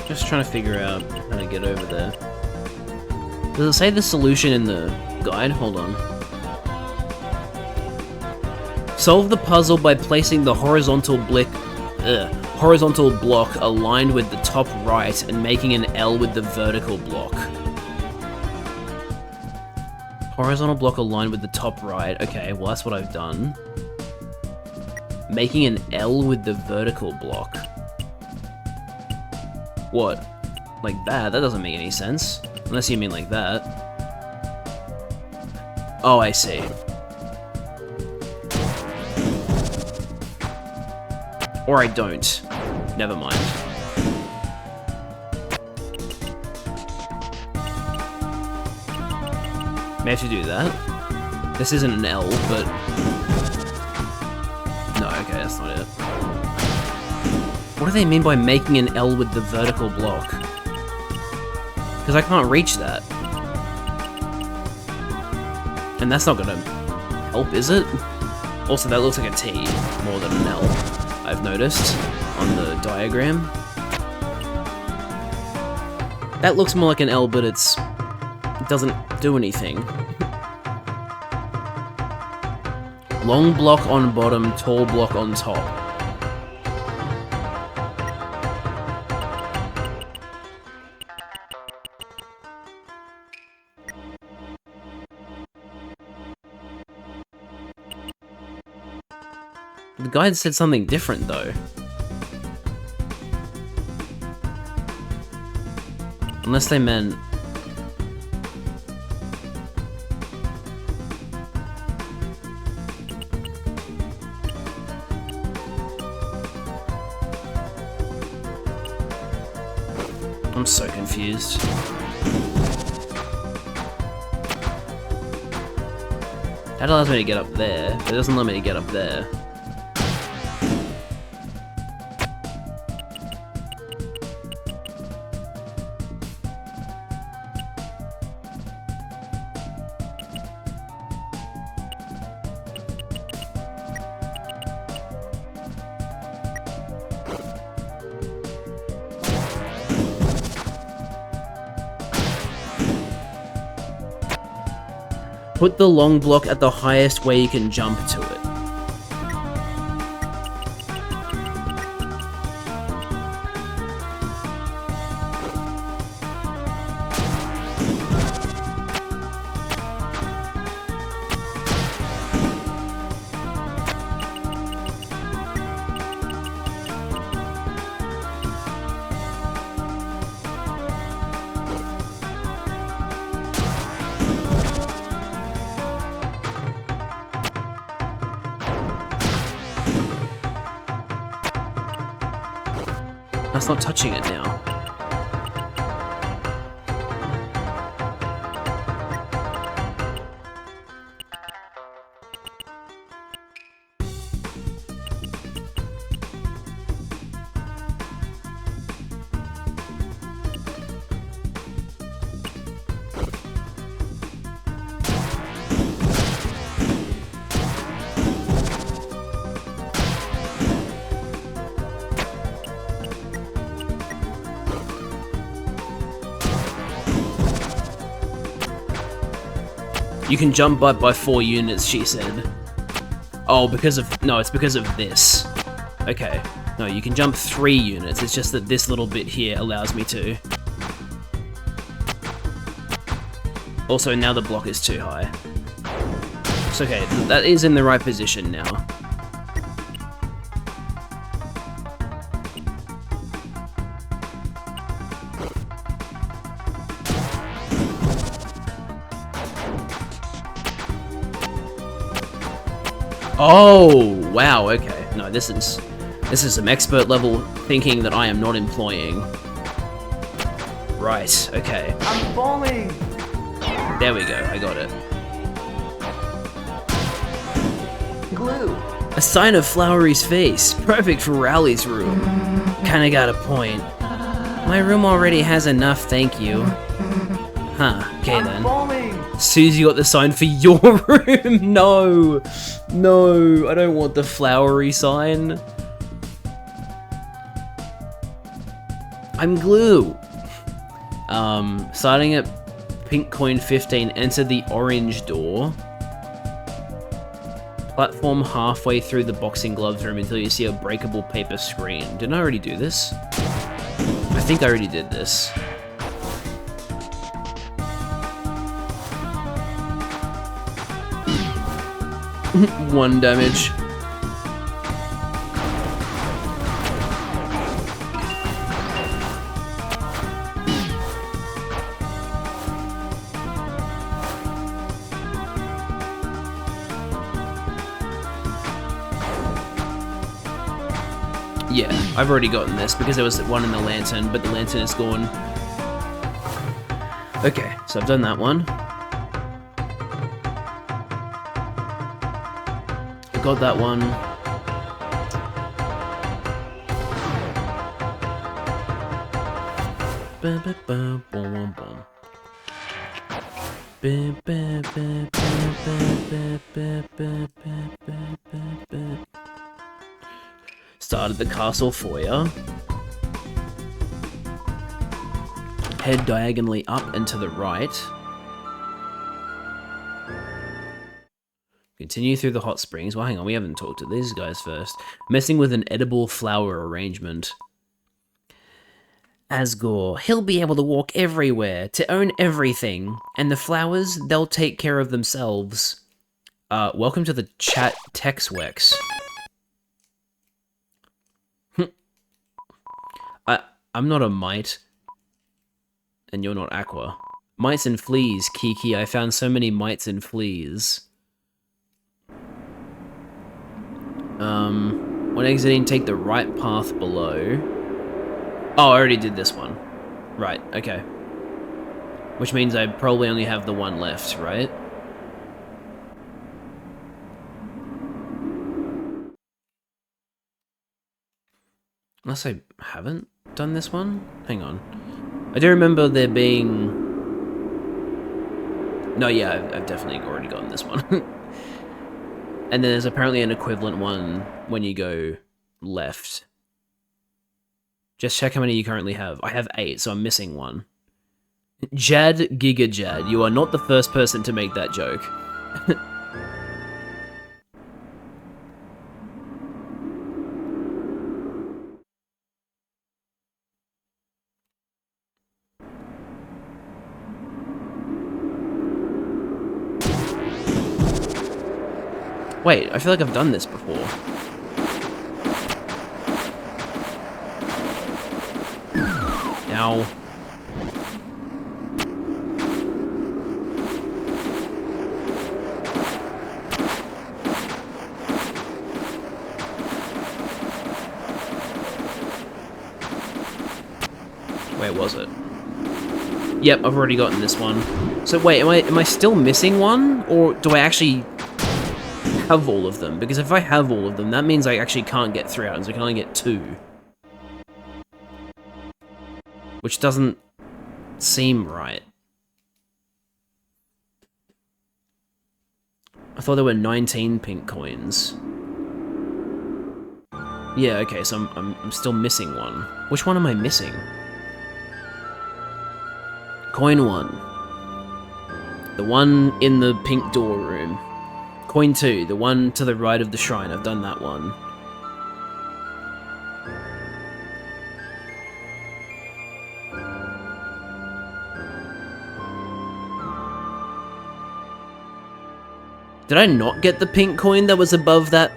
Just trying to figure out how to get over there. Does it say the solution in the guide? Hold on. Solve the puzzle by placing the horizontal block aligned with the top right and making an L with the vertical block. Horizontal block aligned with the top right. Okay, well that's what I've done. Making an L with the vertical block. What? Like that? That doesn't make any sense. Unless you mean like that. Oh, I see. Or I don't. Never mind. May have to do that. This isn't an L, but... No, okay, that's not it. What do they mean by making an L with the vertical block? Because I can't reach that. And that's not gonna help, is it? Also, that looks like a T more than an L, I've noticed on the diagram. That looks more like an L, but it doesn't do anything. Long block on bottom, tall block on top. The guide said something different, though. Unless they meant... I'm so confused. That allows me to get up there, but it doesn't let me to get up there. Put the long block at the highest where you can jump to it. That's not touching it now. You can jump up by 4 units, she said. Oh, because of... No, it's because of this. Okay. No, you can jump 3 units. It's just that this little bit here allows me to. Also, now the block is too high. It's okay. That is in the right position now. Oh, wow, okay. No, this is some expert level thinking that I am not employing. Right, okay. I'm falling! There we go, I got it. Glue! A sign of Flowery's face. Perfect for Rowley's room. Kinda got a point. My room already has enough, thank you. Huh, okay then. I'm falling! Susie got the sign for your room! No! No, I don't want the flowery sign. I'm glue. Starting at pink coin 15, enter the orange door. Platform halfway through the boxing gloves room until you see a breakable paper screen. Didn't I already do this? I think I already did this. 1 damage. Yeah, I've already gotten this because there was one in the lantern, but the lantern is gone. Okay, so I've done that one. Got that one. Started the castle foyer. Head diagonally up and to the right. Continue through the hot springs. Well, hang on, we haven't talked to these guys first. Messing with an edible flower arrangement. Asgore, he'll be able to walk everywhere, to own everything. And the flowers, they'll take care of themselves. Welcome to the chat, Texwex. I'm not a mite. And you're not Aqua. Mites and fleas, Kiki. I found so many mites and fleas. When exiting, take the right path below. Oh, I already did this one. Right, okay. Which means I probably only have the one left, right? Unless I haven't done this one? Hang on. I do remember there being... No, yeah, I've definitely already gotten this one. And then there's apparently an equivalent one when you go left. Just check how many you currently have. I have 8, so I'm missing one. Jad Giga Jad, you are not the first person to make that joke. Wait, I feel like I've done this before. Ow. Where was it? Yep, I've already gotten this one. So wait, am I still missing one? Or do I actually have all of them? Because if I have all of them, that means I actually can't get 3 items. I can only get 2. Which doesn't seem right. I thought there were 19 pink coins. Yeah, okay, so I'm still missing one. Which one am I missing? Coin 1. The one in the pink door room. Coin 2, the one to the right of the shrine. I've done that one. Did I not get the pink coin that was above that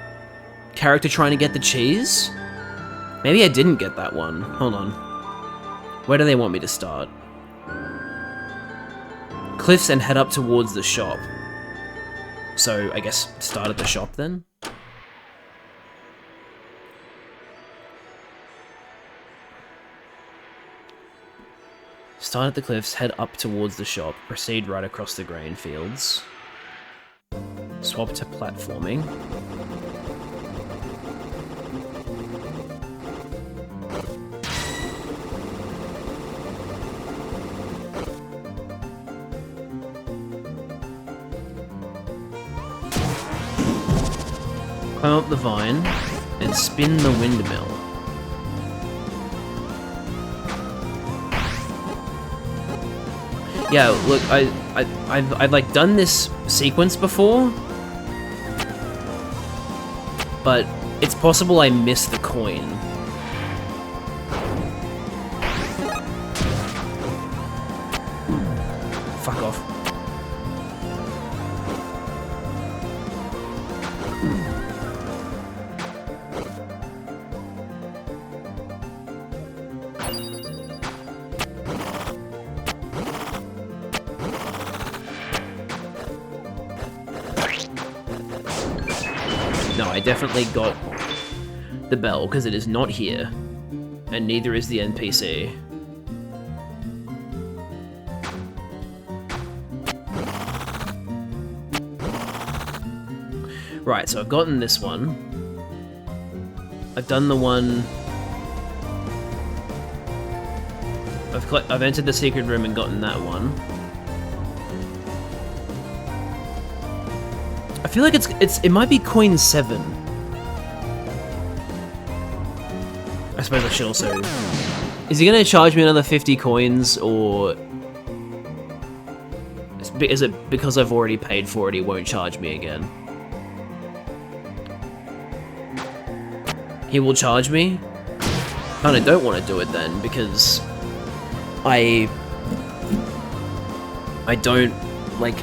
character trying to get the cheese? Maybe I didn't get that one. Hold on. Where do they want me to start? Cliffs and head up towards the shop. So, I guess start at the shop then? Start at the cliffs, head up towards the shop, proceed right across the grain fields. Swap to platforming. Climb up the vine and spin the windmill. Yeah, look, I've like done this sequence before, but it's possible I missed the coin. Fuck off. No, I definitely got the bell, because it is not here. And neither is the NPC. Right, so I've gotten this one. I've done the one... I've entered the secret room and gotten that one. I feel like it might be coin 7. I suppose I should also... Is he gonna charge me another 50 coins, or... Is it because I've already paid for it, he won't charge me again? He will charge me? Kinda don't want to do it then, because... I don't, like...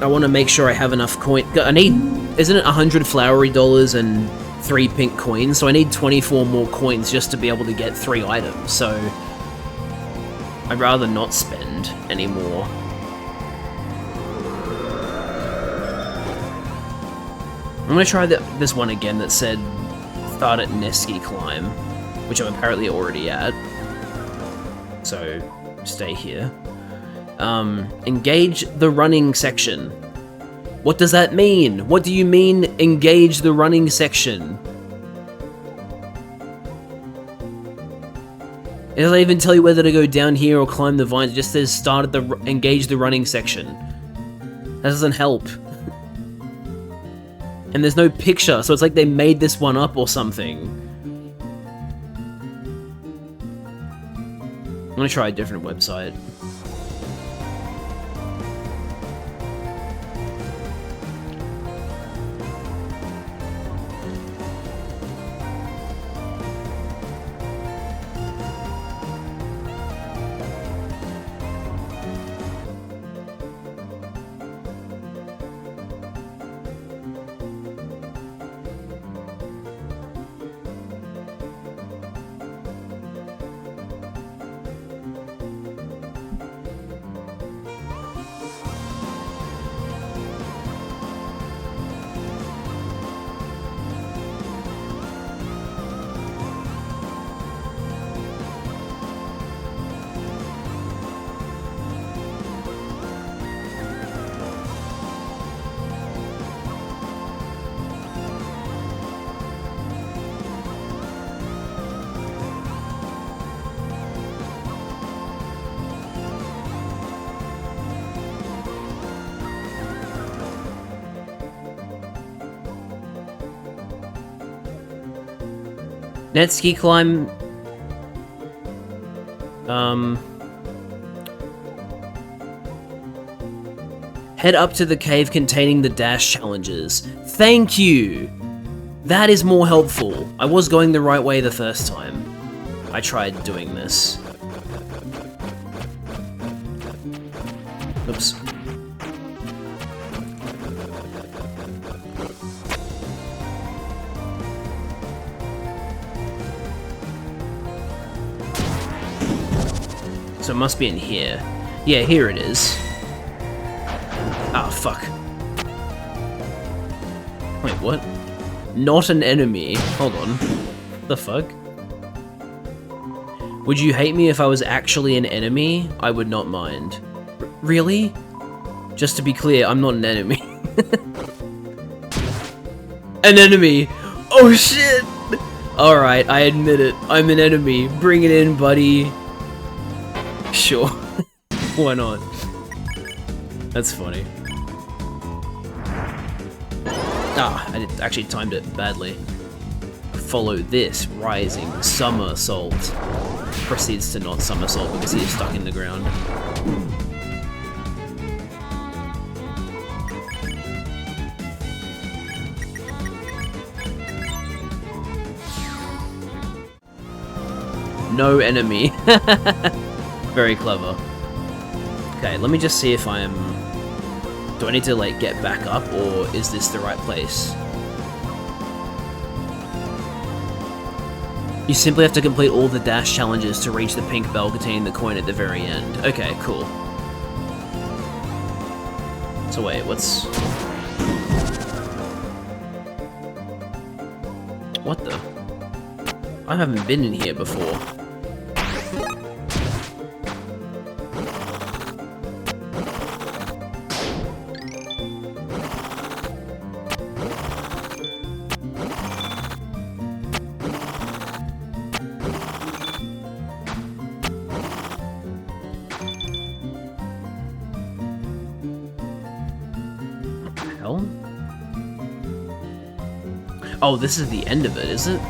I want to make sure I have enough coin. I need, isn't it 100 flowery dollars and 3 pink coins? So I need 24 more coins just to be able to get 3 items. So I'd rather not spend anymore. I'm gonna try this one again that said start at Neski Climb, which I'm apparently already at. So, stay here. Engage the running section. What does that mean? What do you mean, engage the running section? It doesn't even tell you whether to go down here or climb the vines. It just says start at the engage the running section. That doesn't help. And there's no picture, so it's like they made this one up or something. I'm gonna try a different website. Netski climb. Head up to the cave containing the dash challenges. Thank you! That is more helpful. I was going the right way the first time. I tried doing this. Oops. So it must be in here. Yeah, here it is. Ah, fuck. Wait, what? Not an enemy. Hold on. The fuck? Would you hate me if I was actually an enemy? I would not mind. Really? Just to be clear, I'm not an enemy. An enemy! Oh shit! Alright, I admit it. I'm an enemy. Bring it in, buddy. Sure. Why not? That's funny. Ah, I actually timed it badly. Follow this rising somersault. Proceeds to not somersault because he is stuck in the ground. No enemy. Very clever. Okay, let me just see if I am... Do I need to, like, get back up, or is this the right place? You simply have to complete all the dash challenges to reach the pink bell containing the coin at the very end. Okay, cool. So wait, what's... What the? I haven't been in here before. Oh, this is the end of it, is it?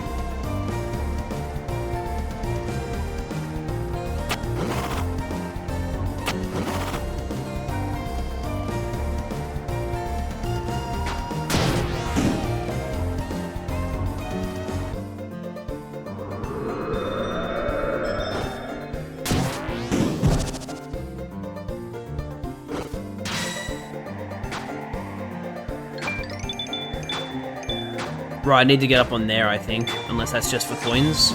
Right, I need to get up on there, I think. Unless that's just for coins.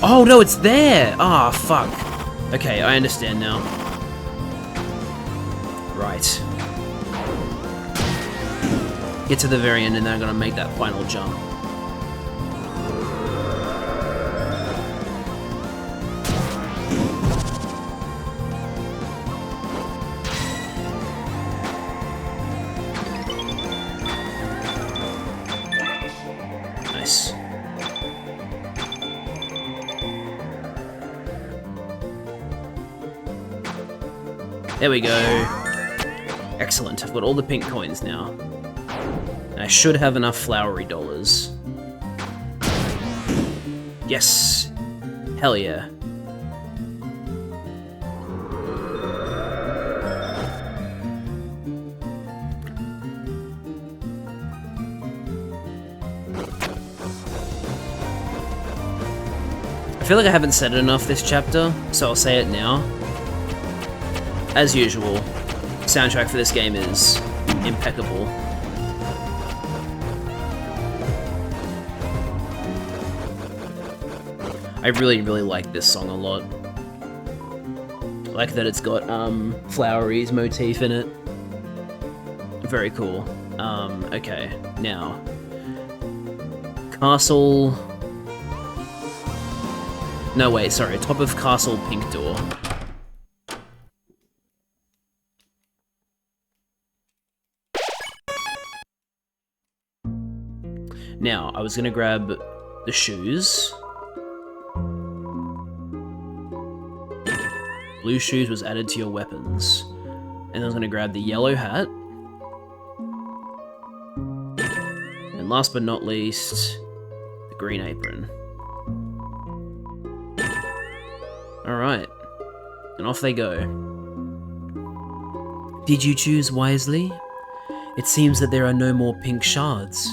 Oh, no, it's there! Ah, fuck. Okay, I understand now. Right. Get to the very end and then I'm gonna make that final jump. Nice. There we go. Excellent. I've got all the pink coins now. And I should have enough flowery dollars. Yes. Hell yeah. I feel like I haven't said it enough this chapter, so I'll say it now. As usual, soundtrack for this game is impeccable. I really like this song a lot. I like that it's got Flowery's motif in it. Very cool. Okay, now Castle. No, wait, sorry. Top of Castle Pink Door. Now, I was gonna grab the shoes. Blue shoes was added to your weapons. And I was gonna grab the yellow hat. And last but not least, the green apron. Alright. And off they go. Did you choose wisely? It seems that there are no more pink shards.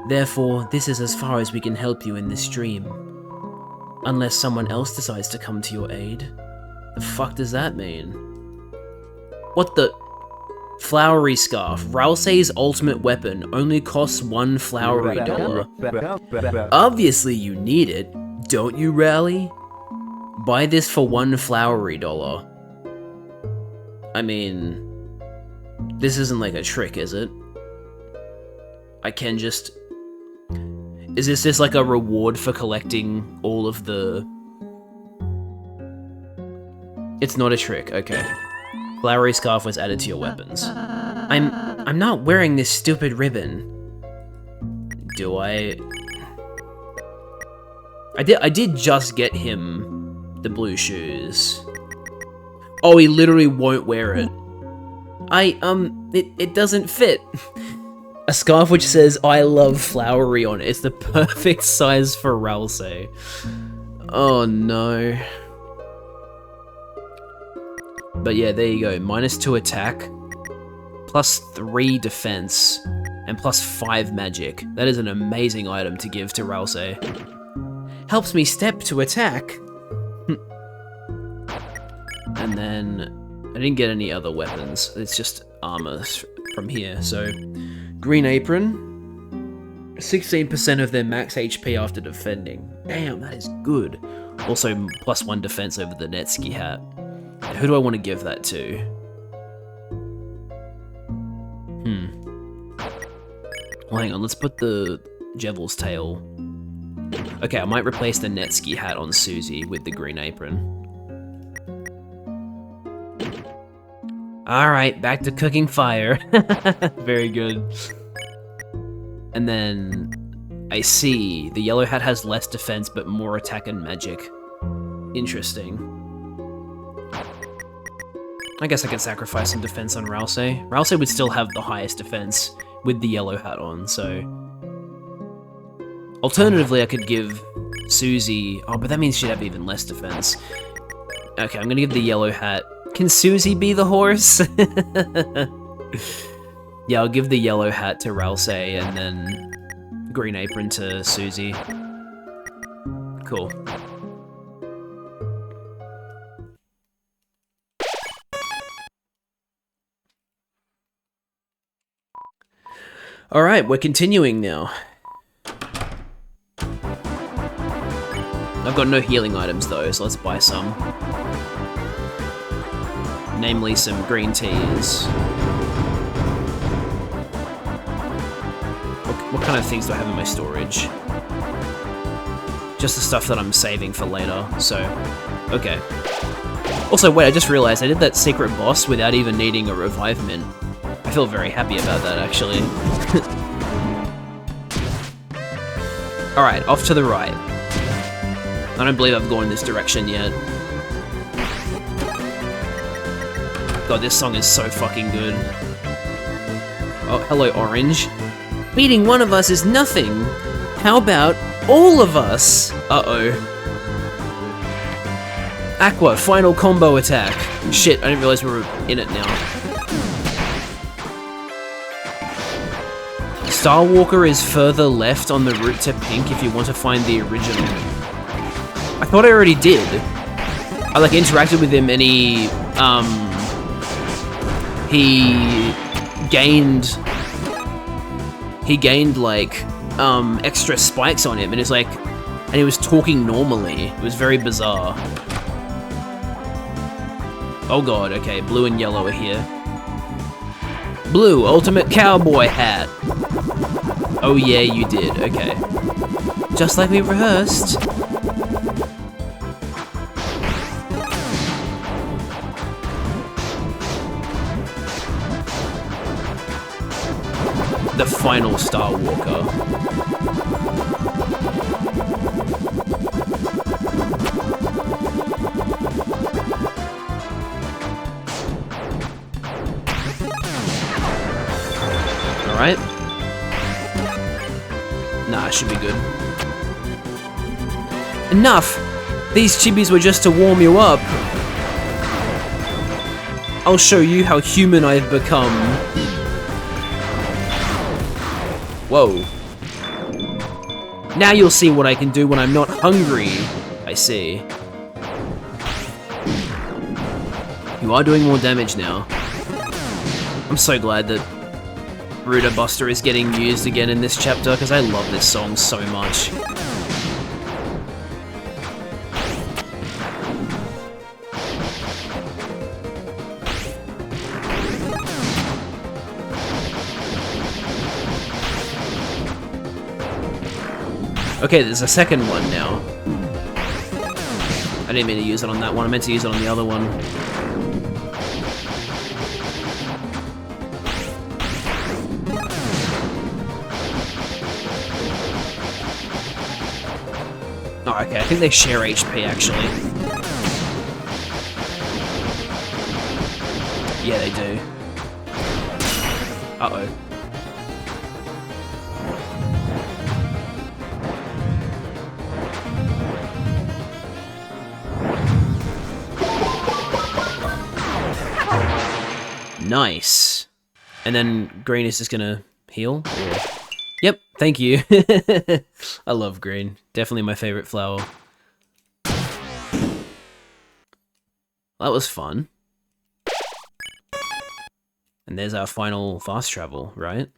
Therefore, this is as far as we can help you in this dream. Unless someone else decides to come to your aid. The fuck does that mean? What the? Flowery Scarf. Ralsei's ultimate weapon only costs one flowery dollar. Obviously you need it, don't you, Rally? Buy this for one flowery dollar. I mean, this isn't like a trick, is it? I can just... Is this just like a reward for collecting all of the... It's not a trick, okay. Flowery Scarf was added to your weapons. I'm not wearing this stupid ribbon. Do I? I did just get him the blue shoes. Oh, he literally won't wear it. It doesn't fit. A scarf which says I love flowery on it. It's the perfect size for Ralsei. Oh no. But yeah, there you go. -2 attack, +3 defense, and +5 magic. That is an amazing item to give to Ralsei. Helps me step to attack. And then I didn't get any other weapons. It's just armor from here. So green apron, 16% of their max HP after defending. Damn, that is good. Also +1 defense over the Netsuki hat. Who do I want to give that to? Well, hang on, let's put the Jevel's tail. Okay, I might replace the Netsuki hat on Susie with the green apron. Alright, back to cooking fire. Very good. And then I see the yellow hat has less defense but more attack and magic. Interesting. I guess I could sacrifice some defense on Ralsei. Ralsei would still have the highest defense with the yellow hat on, so... Alternatively, I could give Susie... Oh, but that means she'd have even less defense. Okay, I'm gonna give the yellow hat... Can Susie be the horse? Yeah, I'll give the yellow hat to Ralsei and then green apron to Susie. Cool. Alright, we're continuing now. I've got no healing items though, so let's buy some. Namely some green teas. What kind of things do I have in my storage? Just the stuff that I'm saving for later, so... Okay. Also, wait, I just realized I did that secret boss without even needing a revive mint. I feel very happy about that, actually. Alright, off to the right. I don't believe I've gone in this direction yet. God, this song is so fucking good. Oh, hello, Orange. Beating one of us is nothing. How about all of us? Uh-oh. Aqua, final combo attack. Shit, I didn't realize we were in it now. Starwalker is further left on the route to pink if you want to find the original. I thought I already did. I like interacted with him and he gained like extra spikes on him and it's like, and he was talking normally. It was very bizarre. Oh god, okay, blue and yellow are here. Blue, ultimate cowboy hat. Oh yeah, you did, okay. Just like we rehearsed. The final Starwalker. Alright. Nah, it should be good. Enough! These chibis were just to warm you up. I'll show you how human I've become. Whoa. Now you'll see what I can do when I'm not hungry. I see. You are doing more damage now. I'm so glad that Ruta Buster is getting used again in this chapter, because I love this song so much. Okay, there's a second one now. I didn't mean to use it on that one, I meant to use it on the other one. Oh, okay, I think they share HP, actually. Yeah, they do. Uh-oh. Nice. And then green is just gonna heal? Or... Yep, thank you. I love green. Definitely my favorite flower. That was fun. And there's our final fast travel, right?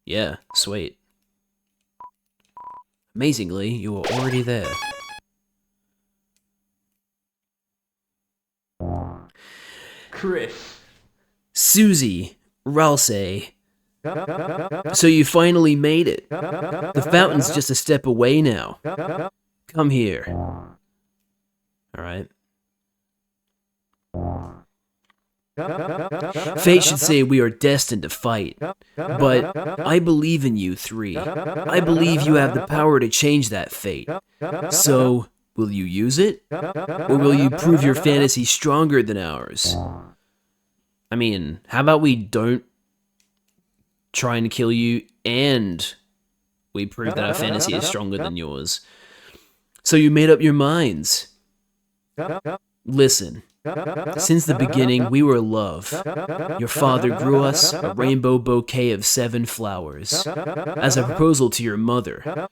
Yeah, sweet. Amazingly, you were already there. Chris. Susie, Ralsei. So you finally made it. The fountain's just a step away now. Come here. Alright. Fate should say we are destined to fight, but I believe in you three. I believe you have the power to change that fate. So, will you use it? Or will you prove your fantasy stronger than ours? I mean, how about we don't try and kill you and we prove that our fantasy is stronger than yours? So you made up your minds. Listen, since the beginning we were love. Your father grew us a rainbow bouquet of 7 flowers as a proposal to your mother.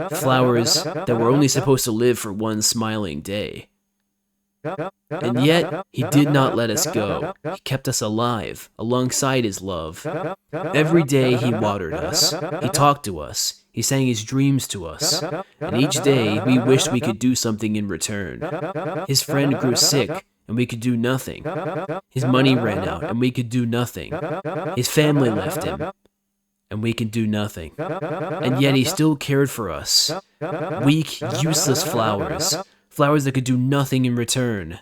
Flowers that were only supposed to live for one smiling day. And yet, he did not let us go. He kept us alive, alongside his love. Every day he watered us. He talked to us. He sang his dreams to us. And each day, we wished we could do something in return. His friend grew sick, and we could do nothing. His money ran out, and we could do nothing. His family left him, and we could do nothing. And yet he still cared for us. Weak, useless flowers. Flowers that could do nothing in return.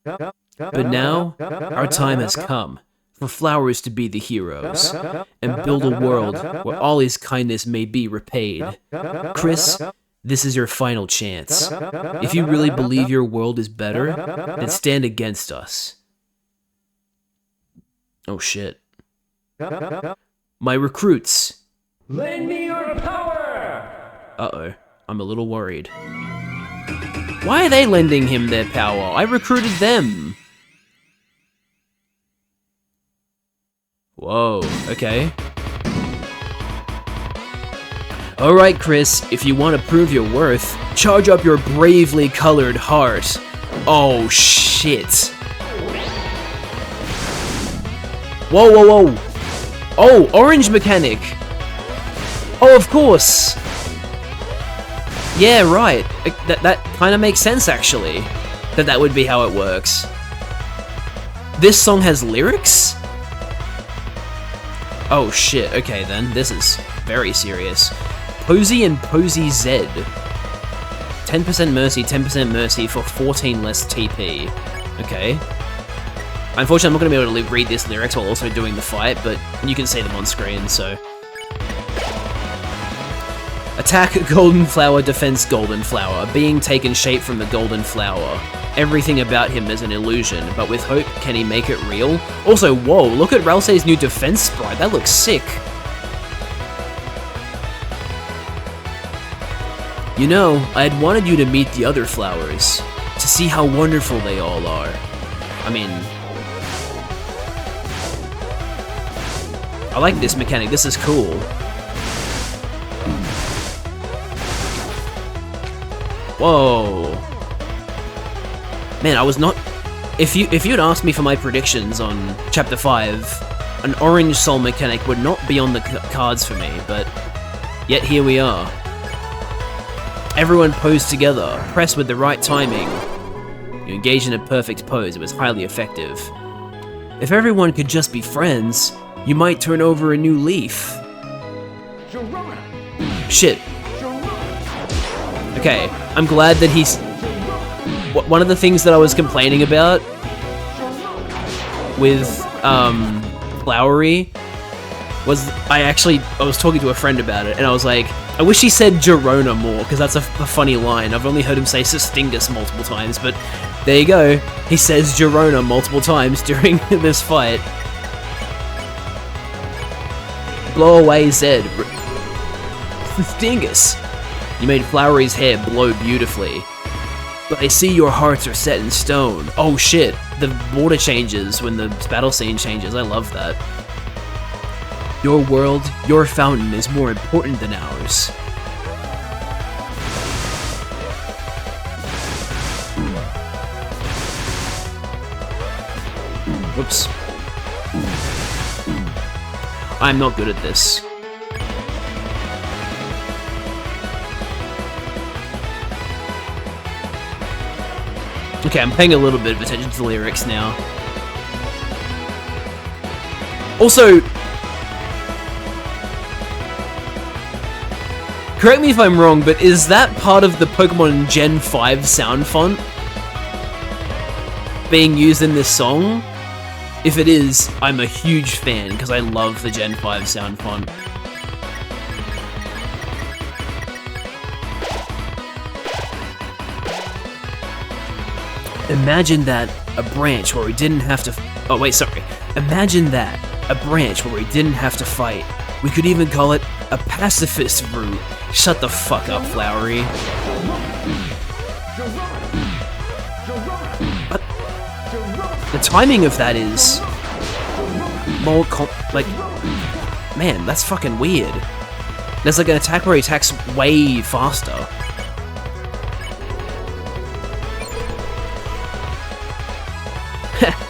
But now, our time has come. for flowers to be the heroes, and build a world where all his kindness may be repaid. Chris, this is your final chance. If you really believe your world is better, then stand against us. Oh shit. My recruits. Lend me your power! Uh-oh, I'm a little worried. Why are they lending him their power? I recruited them. Whoa, okay. Alright, Chris, if you want to prove your worth, charge up your bravely colored heart. Oh, shit. Whoa, whoa, whoa. Oh, orange mechanic. Oh, of course. Yeah, right. That kind of makes sense, actually. That would be how it works. This song has lyrics? Oh shit, okay then. This is very serious. Posey and Posey Z. 10% mercy for 14 less TP. Okay. Unfortunately, I'm not going to be able to read this lyrics while also doing the fight, but you can see them on screen, so... Attack Golden Flower, defense Golden Flower. Being taken shape from the Golden Flower. Everything about him is an illusion, but with hope, can he make it real? Also, whoa, look at Ralsei's new defense sprite, that looks sick. You know, I had wanted you to meet the other flowers, to see how wonderful they all are. I mean... I like this mechanic, this is cool. Whoa. Man, I was not... If you'd asked me for my predictions on Chapter 5, an orange soul mechanic would not be on the cards for me, but yet here we are. Everyone posed together, pressed with the right timing. You engaged in a perfect pose, it was highly effective. If everyone could just be friends, you might turn over a new leaf. Shit. Okay, I'm glad that he's... One of the things that I was complaining about with, Flowery was I was talking to a friend about it, and I was like, I wish he said Girona more, because that's a funny line. I've only heard him say Sestingus multiple times, but there you go. He says Girona multiple times during this fight. Blow away Zed. Sestingus. You made Flowery's hair blow beautifully. But I see your hearts are set in stone. Oh shit, the water changes when the battle scene changes, I love that. Your world, your fountain is more important than ours. Whoops. I'm not good at this. Okay, I'm paying a little bit of attention to the lyrics now. Also, correct me if I'm wrong, but is that part of the Pokemon Gen 5 sound font being used in this song? If it is, I'm a huge fan, because I love the Gen 5 sound font. Imagine that, a branch where we didn't have to... Oh, wait, sorry. Imagine that, a branch where we didn't have to fight. We could even call it a pacifist route. Shut the fuck up, Flowery. But the timing of that is... more like... Man, that's fucking weird. There's like an attack where he attacks way faster.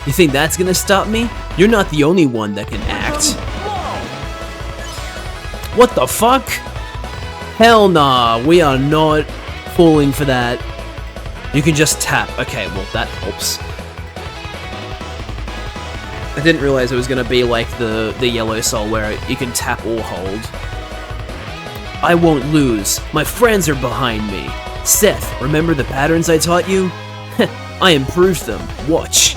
You think that's gonna stop me? You're not the only one that can act. What the fuck? Hell nah, we are not falling for that. You can just tap. Okay, well that helps. I didn't realize it was gonna be like the Yellow Soul where you can tap or hold. I won't lose. My friends are behind me. Seth, remember the patterns I taught you? I improved them. Watch.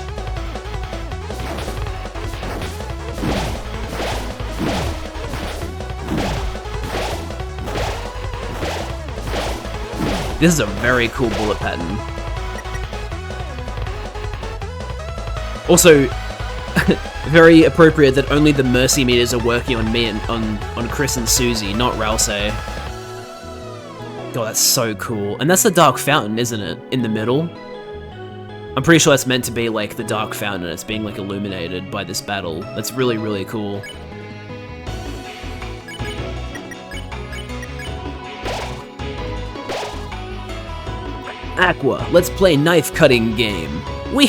This is a very cool bullet pattern. Also, very appropriate that only the mercy meters are working on me and on Chris and Susie, not Rousey. God, that's so cool. And that's the Dark Fountain, isn't it? In the middle? I'm pretty sure that's meant to be like the Dark Fountain. It's being like illuminated by this battle. That's really, really cool. Aqua, let's play knife cutting game. Wee,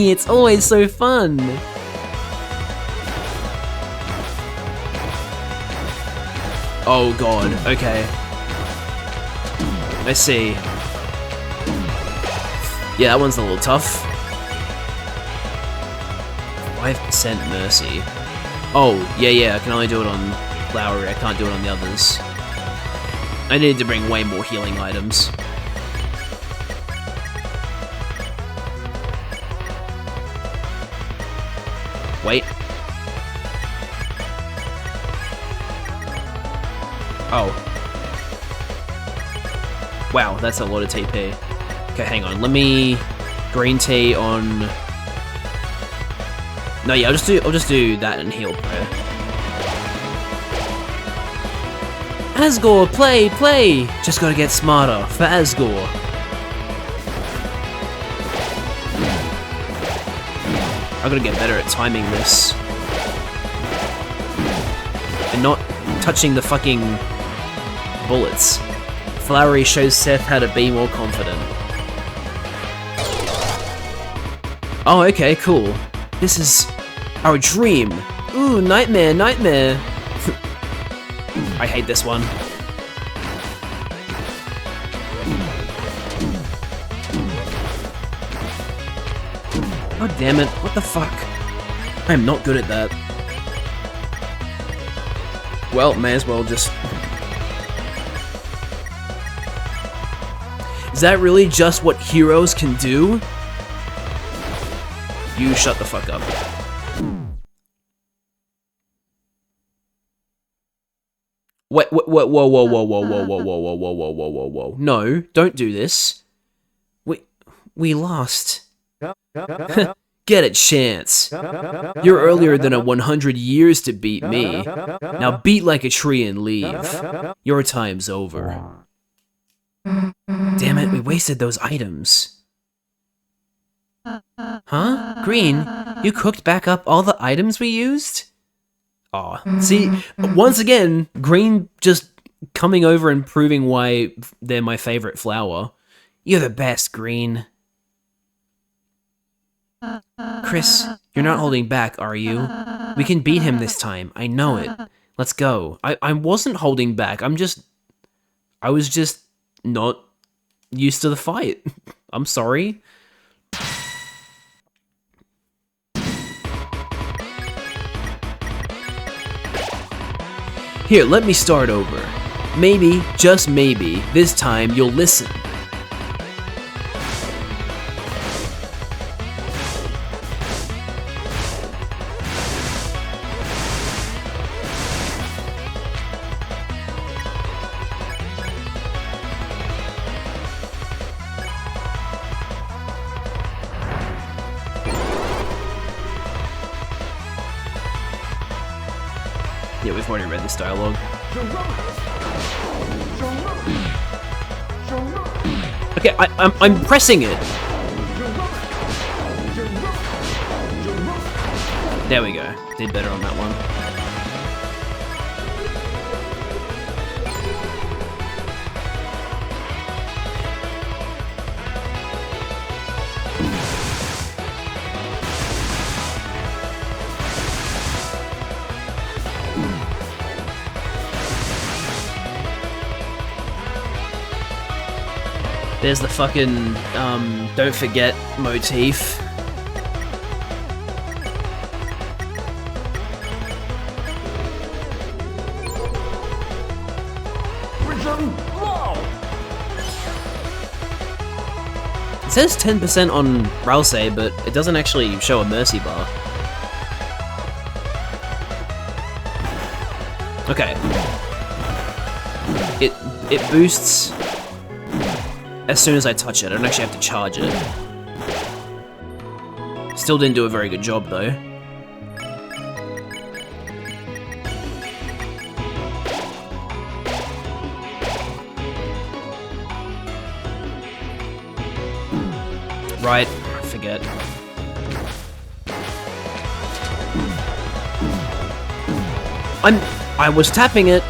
it's always so fun. Oh god, okay. I see. Yeah, that one's a little tough. 5% mercy. Oh, yeah, I can only do it on Flowery, I can't do it on the others. I need to bring way more healing items. Wait. Oh. Wow, that's a lot of TP. Okay, hang on. Let me green tea on. No, yeah, I'll just do that and heal prayer. Asgore, play! Just gotta get smarter for Asgore. I gotta get better at timing this. And not touching the fucking bullets. Flowery shows Seth how to be more confident. Oh, okay, cool. This is our dream. Ooh, nightmare. I hate this one. God damn it, what the fuck? I'm not good at that. Well, may as well just... Is that really just what heroes can do? You shut the fuck up. Wait, whoa. No, don't do this. We lost. Get a chance. You're earlier than 100 years to beat me. Now beat like a tree and leave. Your time's over. Damn it, we wasted those items. Huh? Green, you cooked back up all the items we used? Aw, see, once again, Green just coming over and proving why they're my favorite flower. You're the best, Green. Chris, you're not holding back, are you? We can beat him this time, I know it. Let's go. I wasn't holding back, I was just not used to the fight. I'm sorry. Here, let me start over. Maybe, just maybe, this time you'll listen. Yeah, we've already read this dialogue. Okay, I'm pressing it. There we go. Did better on that one. There's the fucking, don't forget motif. It says 10% on Rousey, but it doesn't actually show a mercy bar. Okay. It boosts... as soon as I touch it. I don't actually have to charge it. Still didn't do a very good job, though. Right, I forget. I was tapping it.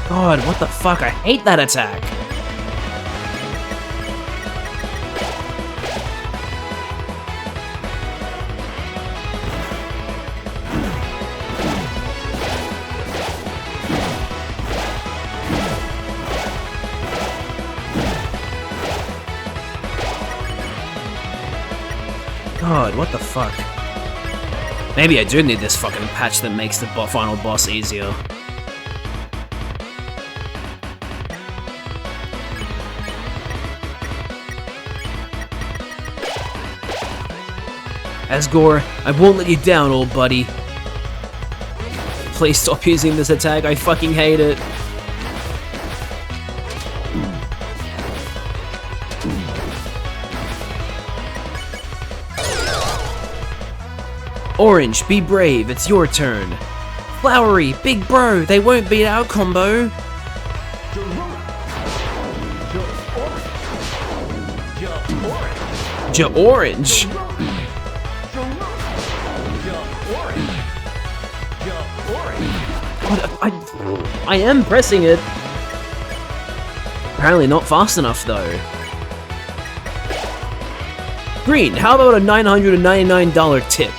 God, what the fuck? I hate that attack! God, what the fuck? Maybe I do need this fucking patch that makes the final boss easier. Asgore, I won't let you down, old buddy. Please stop using this attack, I fucking hate it. Orange, be brave, it's your turn. Flowery, big bro, they won't beat our combo. Ja-Orange? I am pressing it. Apparently not fast enough though. Green, how about a $999 tip?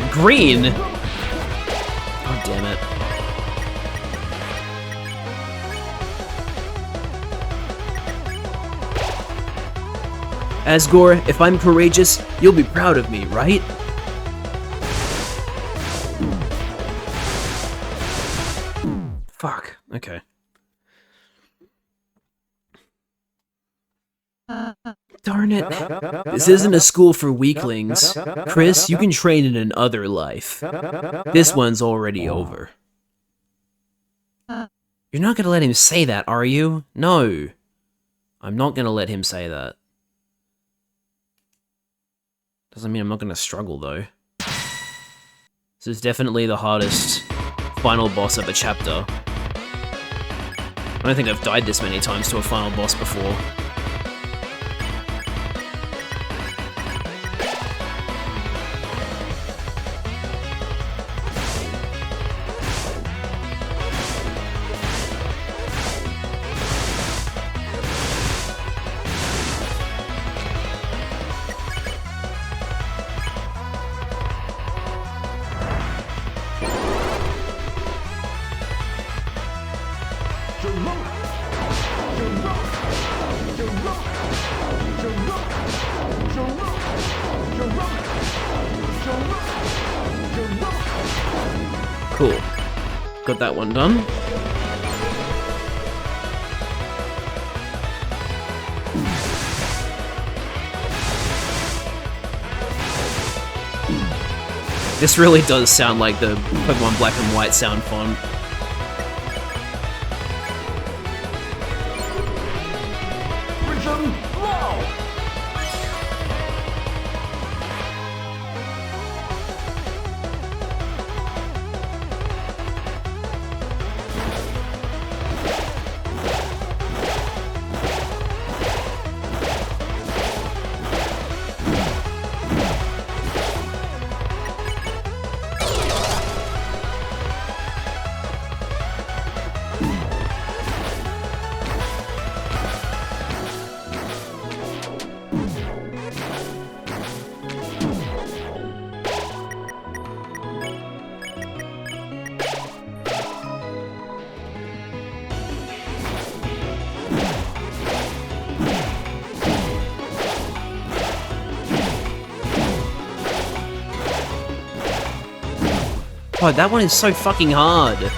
Green? Oh, damn it. Asgore, if I'm courageous, you'll be proud of me, right? Fuck. Okay. Darn it. This isn't a school for weaklings. Chris, you can train in another life. This one's already over. You're not gonna let him say that, are you? No. I'm not gonna let him say that. Doesn't mean I'm not gonna struggle, though. This is definitely the hardest final boss of a chapter. I don't think I've died this many times to a final boss before. Cool. Got that one done. This really does sound like the Pokemon Black and White sound font. God, that one is so fucking hard.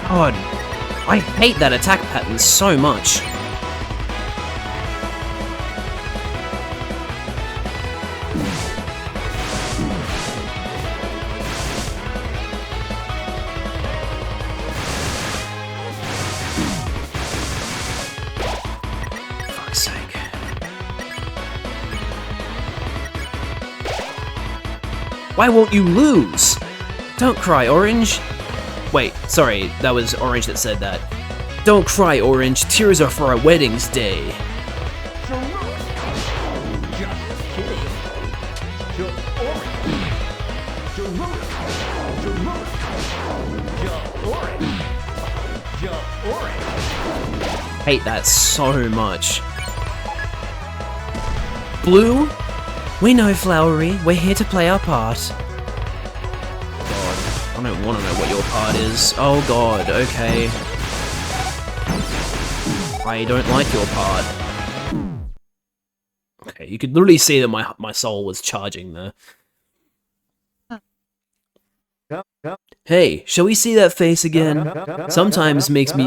God, I hate that attack pattern so much. Fuck's sake. Why won't you lose? Don't cry, Orange. Wait, sorry, that was Orange that said that. Don't cry, Orange, tears are for our wedding's day. Hate that so much. Blue? We know, Flowery, we're here to play our part. I don't want to know what your part is. Oh god, okay. I don't like your part. Okay, you could literally see that my soul was charging there. Hey, shall we see that face again? Sometimes make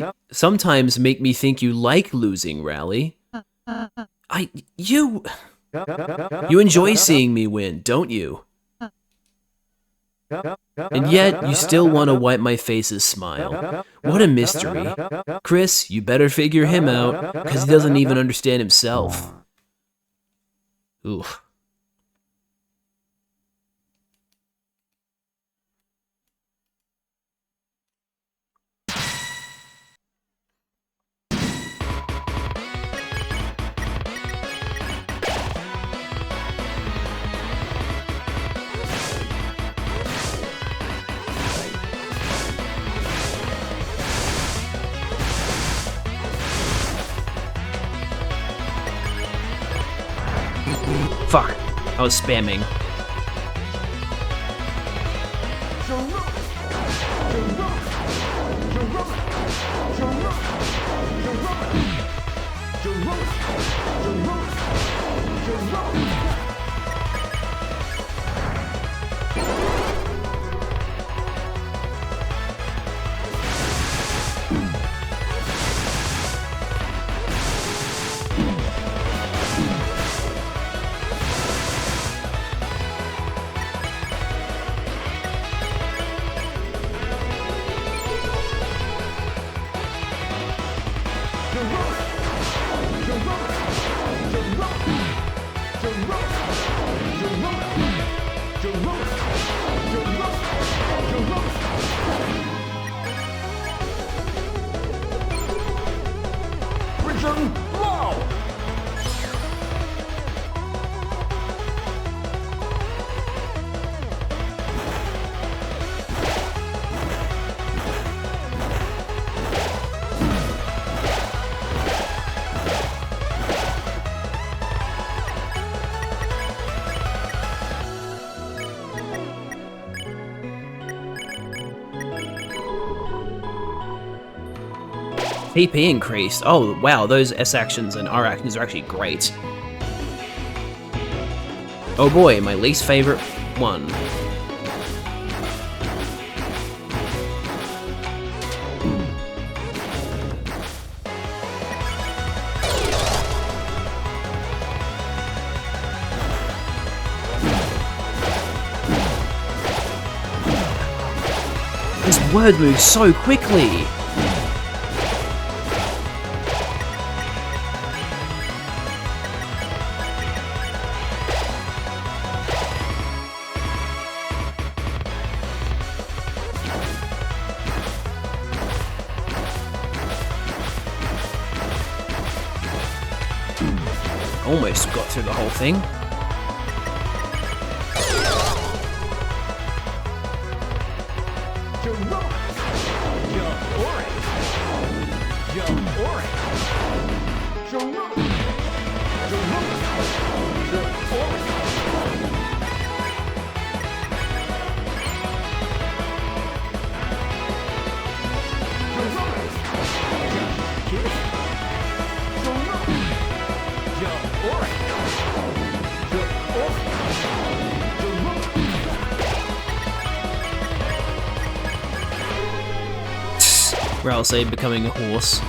me think you like losing, Rally. You enjoy seeing me win, don't you? And yet, you still want to wipe my face's smile. What a mystery. Chris, you better figure him out, because he doesn't even understand himself. Oof. Fuck, I was spamming. PP increased. Oh, wow, those S actions and R actions are actually great. Oh boy, my least favorite one. This word moves so quickly. Almost got through the whole thing. Ralsei becoming a horse.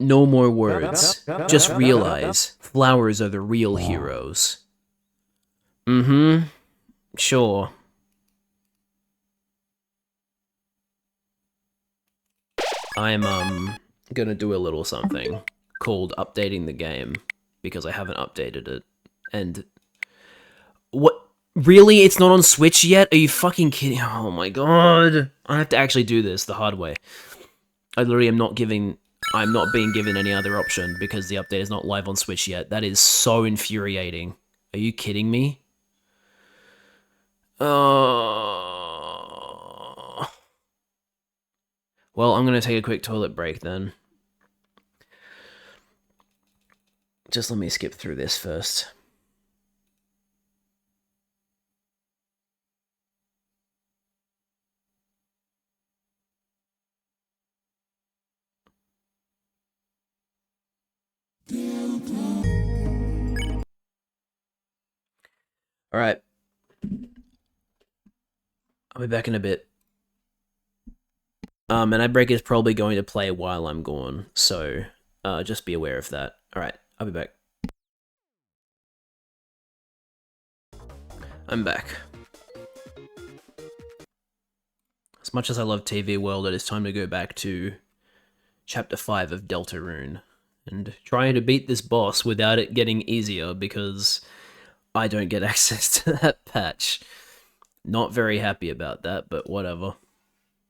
No more words. Just realize flowers are the real heroes. Mm-hmm. Sure. I'm, gonna do a little something called updating the game, because I haven't updated it. And... what? Really? It's not on Switch yet? Are you fucking kidding? Oh my god. I have to actually do this the hard way. I literally am not giving... I'm not being given any other option because the update is not live on Switch yet. That is so infuriating. Are you kidding me? Well, I'm gonna take a quick toilet break then. Just let me skip through this first. Alright. I'll be back in a bit. And break is probably going to play while I'm gone, so just be aware of that. Alright, I'll be back. I'm back. As much as I love TV World, it is time to go back to Chapter 5 of Deltarune, and trying to beat this boss without it getting easier, because I don't get access to that patch. Not very happy about that, but whatever.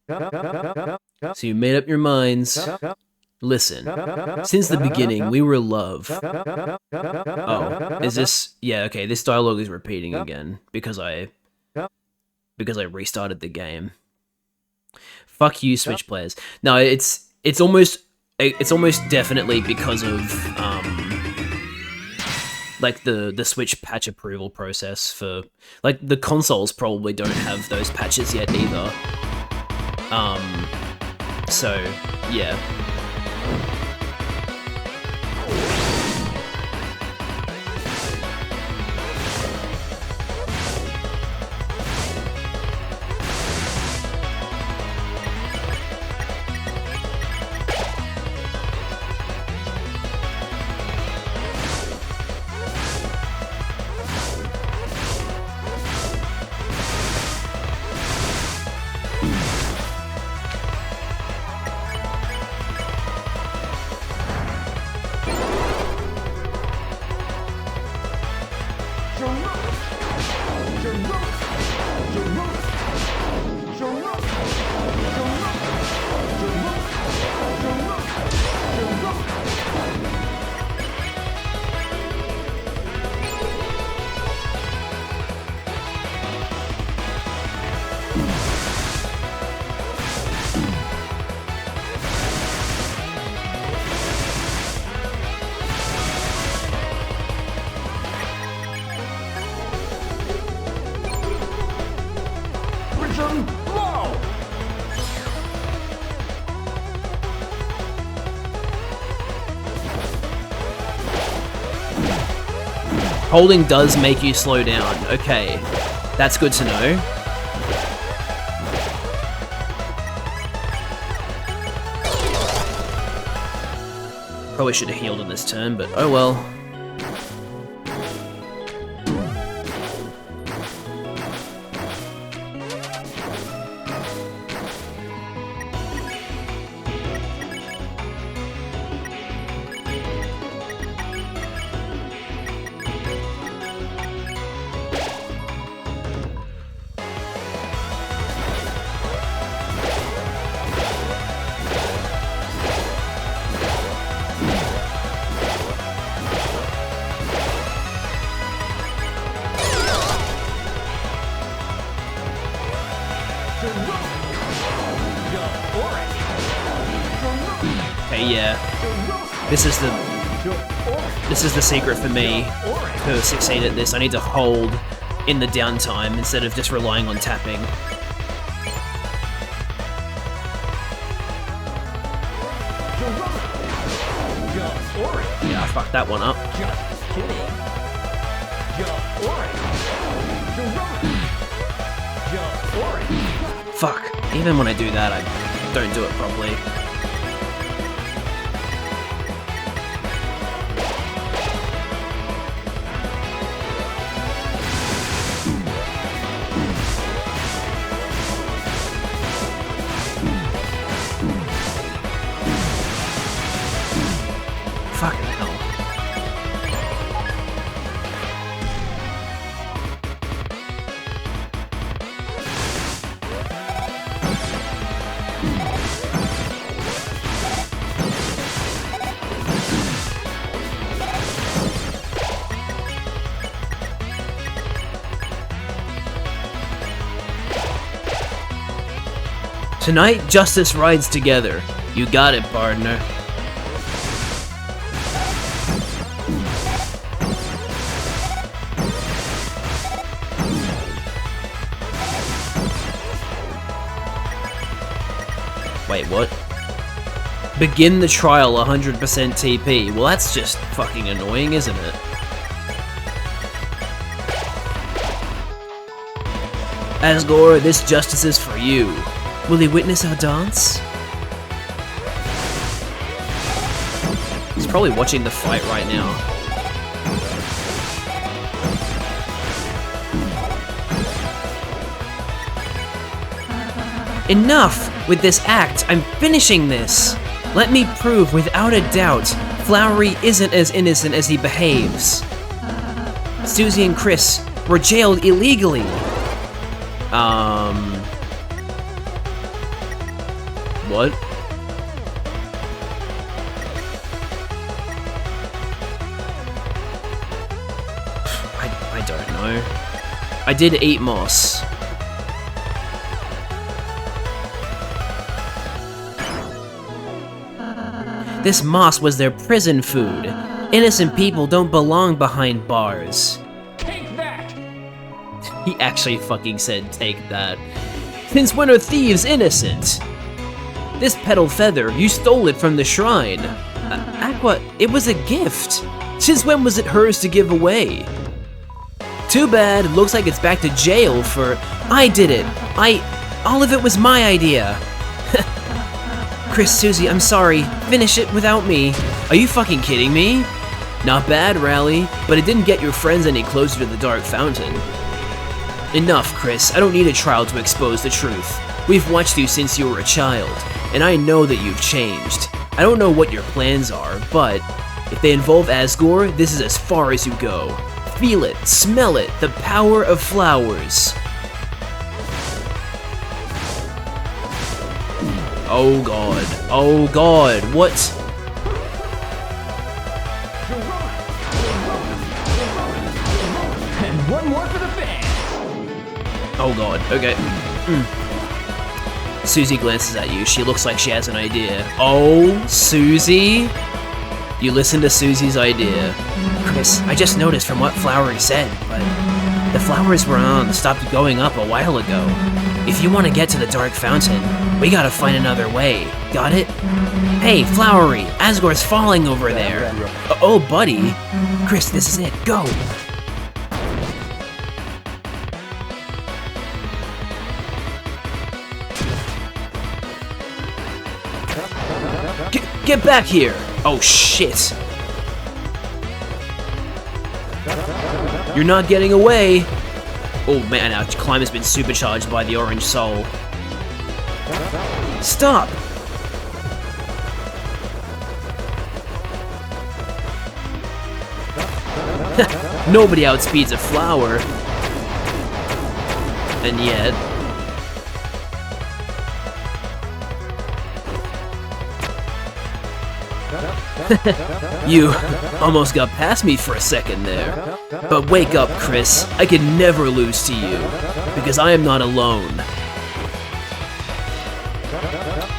So you made up your minds. Listen, since the beginning, we were love. Oh, is this... yeah, okay, this dialogue is repeating again, because I restarted the game. Fuck you, Switch players. No, it's almost definitely because of, like, the Switch patch approval process for... like, the consoles probably don't have those patches yet either. So, yeah. Holding does make you slow down. Okay, that's good to know. Probably should have healed in this turn, but oh well. Okay, yeah. This is the secret for me to succeed at this. I need to hold in the downtime instead of just relying on tapping. Yeah, I fucked that one up. Fuck. Even when I do that, I don't do it properly. Fucking hell. Tonight, justice rides together. You got it, partner. Wait, what? Begin the trial 100% TP. Well, that's just fucking annoying, isn't it? Asgore, this justice is for you. Will he witness our dance? He's probably watching the fight right now. Enough with this act. I'm finishing this. Let me prove without a doubt Flowery isn't as innocent as he behaves. Susie and Chris were jailed illegally. What? I don't know. I did eat moss. This moss was their prison food. Innocent people don't belong behind bars. Take that! He actually fucking said, take that. Since when are thieves innocent? This petal feather, you stole it from the shrine. Aqua, it was a gift. Since when was it hers to give away? Too bad, looks like it's back to jail for, I did it. All of it was my idea. Chris, Susie, I'm sorry. Finish it without me. Are you fucking kidding me? Not bad, Rally, but it didn't get your friends any closer to the Dark Fountain. Enough, Chris. I don't need a trial to expose the truth. We've watched you since you were a child, and I know that you've changed. I don't know what your plans are, but if they involve Asgore, this is as far as you go. Feel it, smell it, the power of flowers. Oh god, what? And one more for the fans. Oh god, okay. Susie glances at you. She looks like she has an idea. Oh, Susie? You listen to Susie's idea. Chris, I just noticed from what Flowery said, but the flowers were stopped going up a while ago. If you want to get to the Dark Fountain, we gotta find another way. Got it? Hey, Flowery, Asgore's falling over there. Oh, buddy. Chris, this is it. Go. Get back here! Oh shit! You're not getting away! Oh man, our climb has been supercharged by the orange soul. Stop! Nobody outspeeds a flower. And yet... You almost got past me for a second there. But wake up, Chris. I can never lose to you, because I am not alone.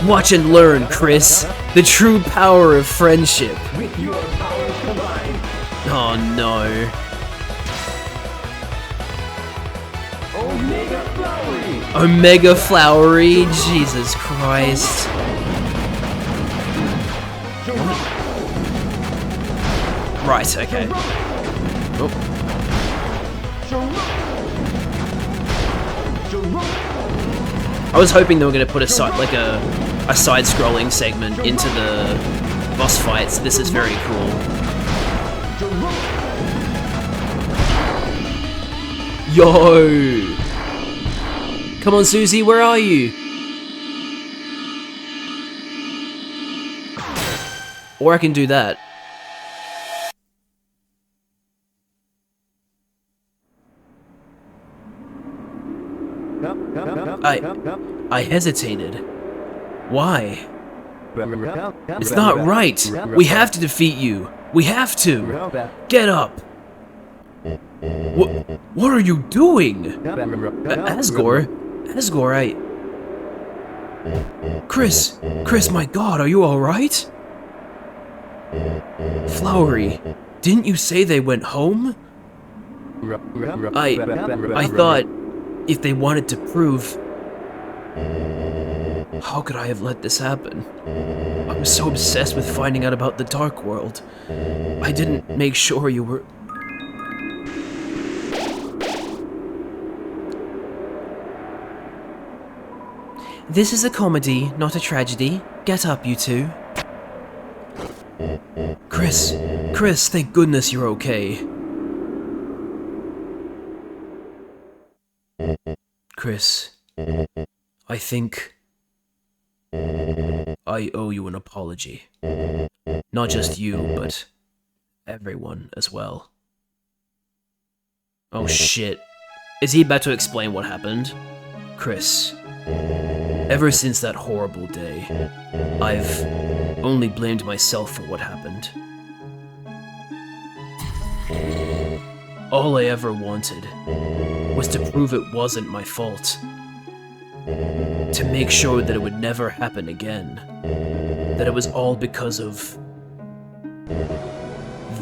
Watch and learn, Chris. The true power of friendship. With your powers combined. Oh no. Omega Flowery. Omega Flowery? Jesus Christ. Right, okay. Oh. I was hoping they were going to put a side-scrolling segment into the boss fights. This is very cool. Yo! Come on, Susie, where are you? Or I can do that. I hesitated. Why? It's not right. We have to defeat you. We have to. Get up. What are you doing? Asgore? Asgore, Chris, my god, are you alright? Flowery, didn't you say they went home? I thought if they wanted to prove... How could I have let this happen? I was so obsessed with finding out about the Dark World. I didn't make sure you were... This is a comedy, not a tragedy. Get up, you two. Chris, thank goodness you're okay. Chris, I think I owe you an apology. Not just you, but everyone as well. Oh shit. Is he about to explain what happened? Chris, ever since that horrible day, I've only blamed myself for what happened. All I ever wanted was to prove it wasn't my fault. To make sure that it would never happen again. That it was all because of...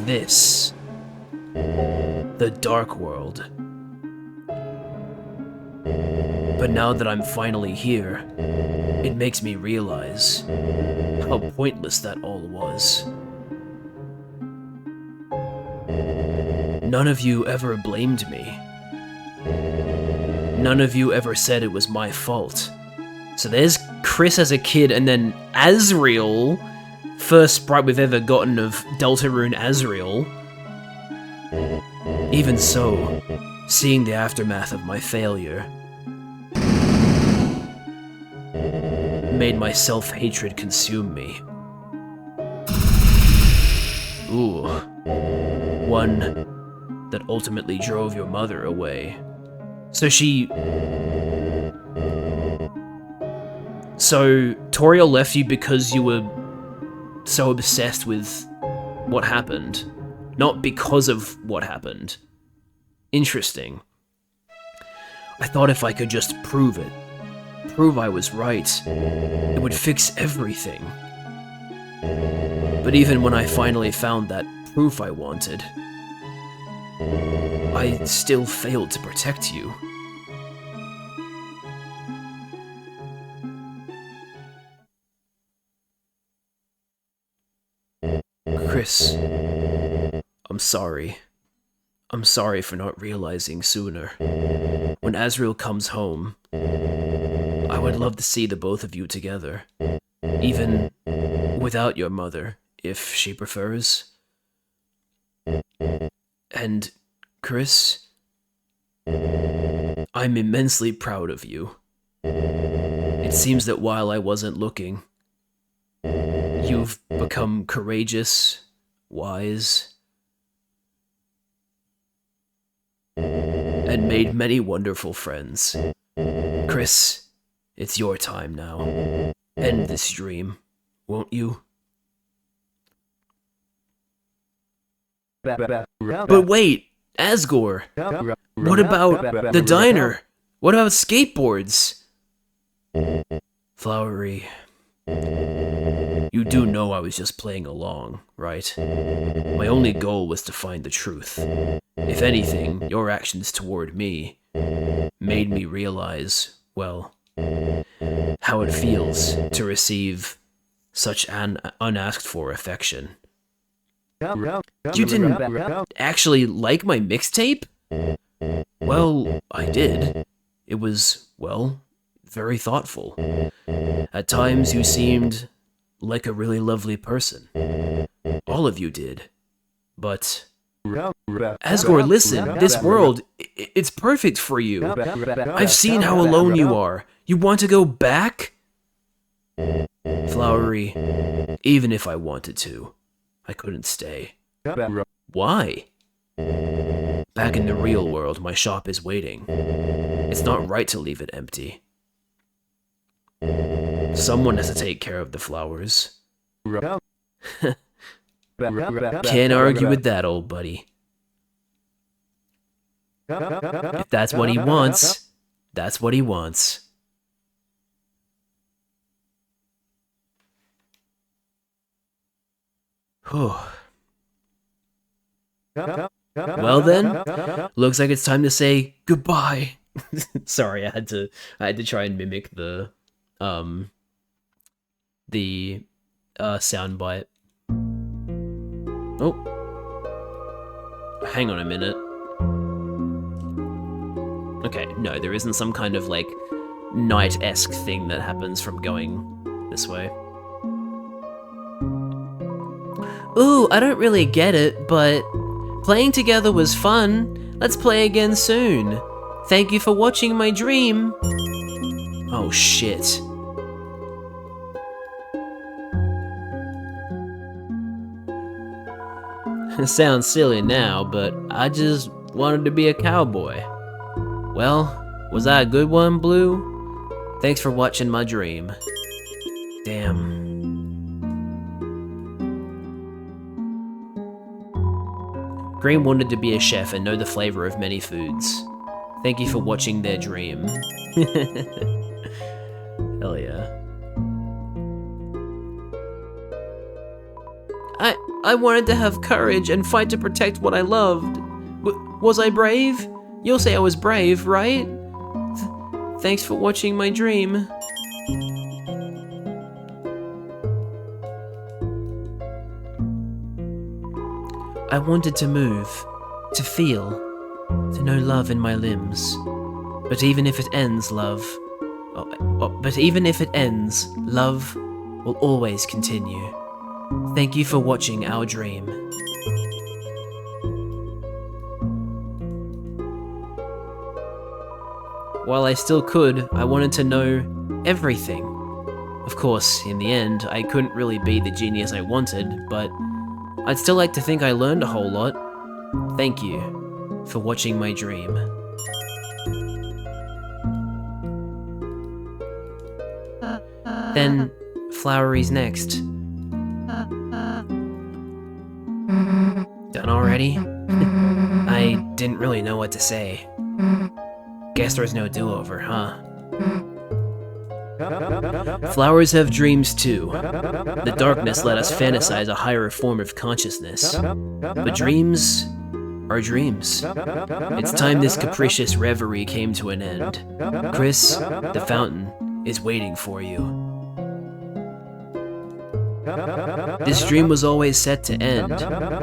this. The Dark World. But now that I'm finally here, it makes me realize how pointless that all was. None of you ever blamed me. None of you ever said it was my fault. So there's Chris as a kid, and then Azrael, first sprite we've ever gotten of Deltarune Azrael. Even so, seeing the aftermath of my failure made my self-hatred consume me. Ooh. One that ultimately drove your mother away. So Toriel left you because you were so obsessed with what happened, not because of what happened. Interesting. I thought if I could just prove I was right, it would fix everything. But even when I finally found that proof I wanted, I still failed to protect you. Chris, I'm sorry. I'm sorry for not realizing sooner. When Azrael comes home, I would love to see the both of you together. Even without your mother, if she prefers. And, Chris, I'm immensely proud of you. It seems that while I wasn't looking, you've become courageous, wise, and made many wonderful friends. Chris, it's your time now. End this dream, won't you? But wait, Asgore, what about the diner? What about skateboards? Flowery, you do know I was just playing along, right? My only goal was to find the truth. If anything, your actions toward me made me realize, well, how it feels to receive such an unasked for affection. You didn't actually like my mixtape? Well, I did. It was, well, very thoughtful. At times you seemed like a really lovely person. All of you did. But Asgore, listen, this world, it's perfect for you. I've seen how alone you are. You want to go back? Flowery, even if I wanted to, I couldn't stay. Why? Back in the real world, my shop is waiting. It's not right to leave it empty. Someone has to take care of the flowers. Can't argue with that, old buddy. If that's what he wants, that's what he wants. Whew. Well then, looks like it's time to say goodbye. Sorry, I had to try and mimic the soundbite. Oh, hang on a minute. Okay, no, there isn't some kind of like night-esque thing that happens from going this way. Ooh, I don't really get it, but playing together was fun. Let's play again soon. Thank you for watching my dream. Oh shit. It sounds silly now, but I just wanted to be a cowboy. Well, was I a good one, Blue? Thanks for watching my dream. Damn. Green wanted to be a chef and know the flavor of many foods. Thank you for watching their dream. Hell yeah. I wanted to have courage and fight to protect what I loved. Was I brave? You'll say I was brave, right? Thanks for watching my dream. I wanted to move, to feel, to know love in my limbs. But even if it ends, love will always continue. Thank you for watching our dream. While I still could, I wanted to know everything. Of course, in the end, I couldn't really be the genius I wanted, but I'd still like to think I learned a whole lot. Thank you for watching my dream. Then, Flowery's next. Done already? I didn't really know what to say. Guess there's no do-over, huh? Flowers have dreams too. The darkness let us fantasize a higher form of consciousness. But dreams are dreams. It's time this capricious reverie came to an end. Chris, the fountain is waiting for you. This dream was always set to end.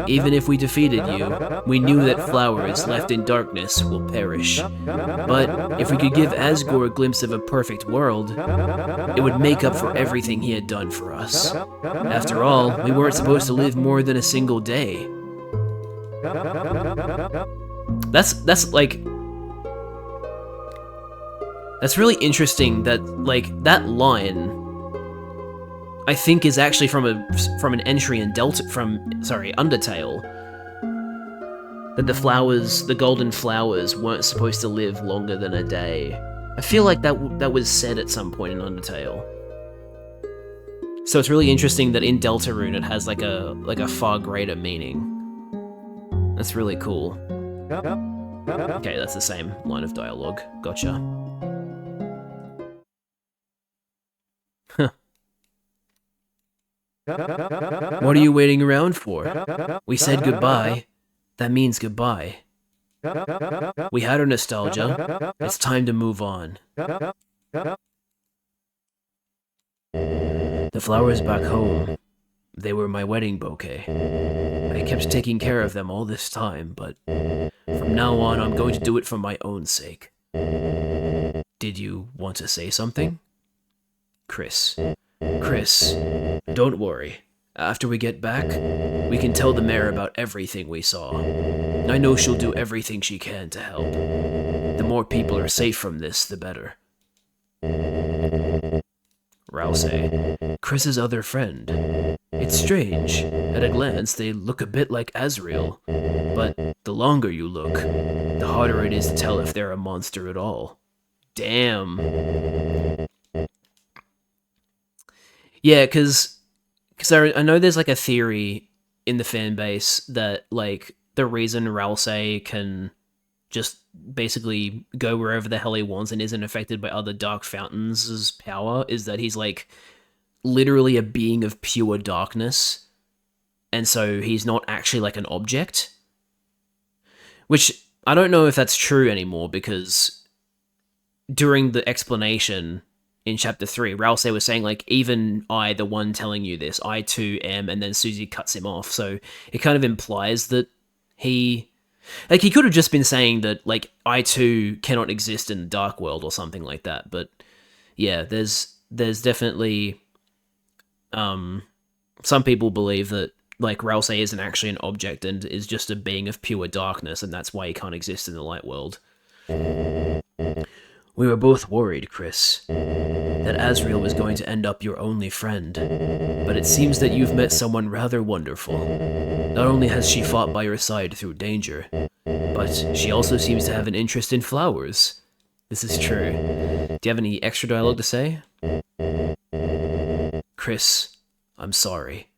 Even if we defeated you, we knew that flowers left in darkness will perish. But if we could give Asgore a glimpse of a perfect world, it would make up for everything he had done for us. After all, we weren't supposed to live more than a single day. That's like... That's really interesting that, like, that line, I think, is actually from an entry in Undertale. That the golden flowers weren't supposed to live longer than a day. I feel like that was said at some point in Undertale. So it's really interesting that in Deltarune it has like a far greater meaning. That's really cool. Okay, that's the same line of dialogue. Gotcha. What are you waiting around for? We said goodbye. That means goodbye. We had our nostalgia. It's time to move on. The flowers back home, they were my wedding bouquet. I kept taking care of them all this time, but from now on I'm going to do it for my own sake. Did you want to say something? Chris, don't worry. After we get back, we can tell the mayor about everything we saw. I know she'll do everything she can to help. The more people are safe from this, the better. Rousey, Chris's other friend. It's strange. At a glance, they look a bit like Azrael, but the longer you look, the harder it is to tell if they're a monster at all. Damn. Yeah, because I know there's like a theory in the fan base that like the reason Rousey can just basically go wherever the hell he wants and isn't affected by other Dark Fountains' power is that he's like literally a being of pure darkness, and so he's not actually like an object. Which I don't know if that's true anymore, because during the explanation in Chapter 3, Rousey was saying, like, even I, the one telling you this, I too am, and then Susie cuts him off, so it kind of implies that he... Like, he could have just been saying that, like, I too cannot exist in the Dark World or something like that, but yeah, there's definitely... some people believe that, like, Rousey isn't actually an object and is just a being of pure darkness, and that's why he can't exist in the light world. We were both worried, Chris, that Azrael was going to end up your only friend, but it seems that you've met someone rather wonderful. Not only has she fought by your side through danger, but she also seems to have an interest in flowers. This is true. Do you have any extra dialogue to say? Chris, I'm sorry.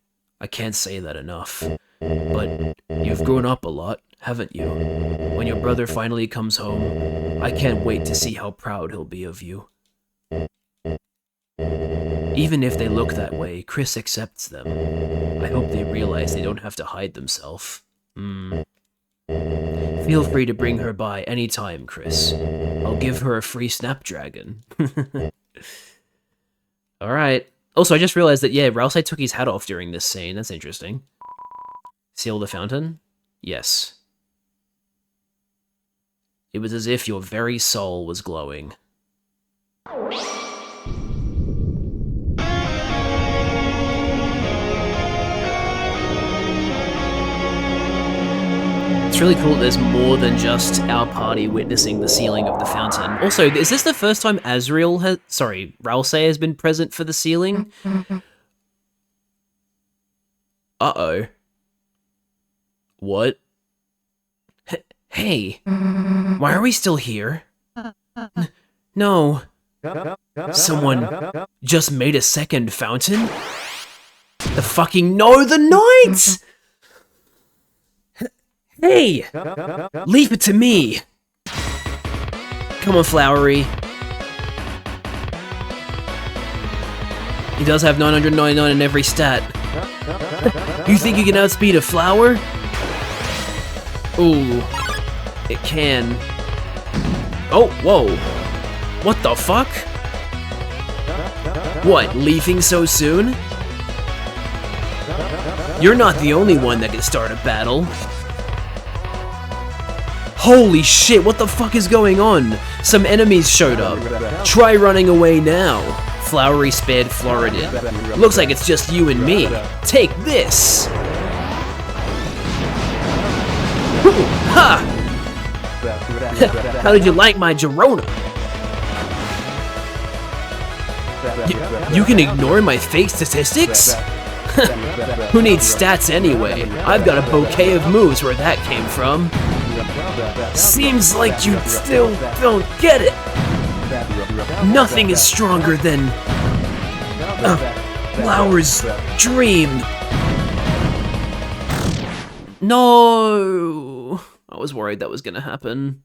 I can't say that enough. But you've grown up a lot, haven't you? When your brother finally comes home, I can't wait to see how proud he'll be of you. Even if they look that way, Chris accepts them. I hope they realize they don't have to hide themselves. Feel free to bring her by anytime, Chris. I'll give her a free Snapdragon. Alright. Also, I just realized that, yeah, Rousey took his hat off during this scene. That's interesting. Seal the fountain? Yes. It was as if your very soul was glowing. It's really cool that there's more than just our party witnessing the sealing of the fountain. Also, is this the first time Rousey has been present for the sealing? Uh-oh. What? Hey, why are we still here? No. Someone just made a second fountain? The fucking no, the Knights! Hey! Leave it to me! Come on, Flowery. He does have 999 in every stat. You think you can outspeed a flower? Ooh. It can. Oh, whoa. What the fuck? What, leaving so soon? You're not the only one that can start a battle. Holy shit, what the fuck is going on? Some enemies showed up. Try running away now. Flowery spared Floridin. Looks like it's just you and me. Take this! Ha! How did you like my Gerona? You can ignore my fake statistics? Who needs stats anyway? I've got a bouquet of moves where that came from. Seems like you still don't get it. Nothing is stronger than a flower's dream. No! I was worried that was gonna happen.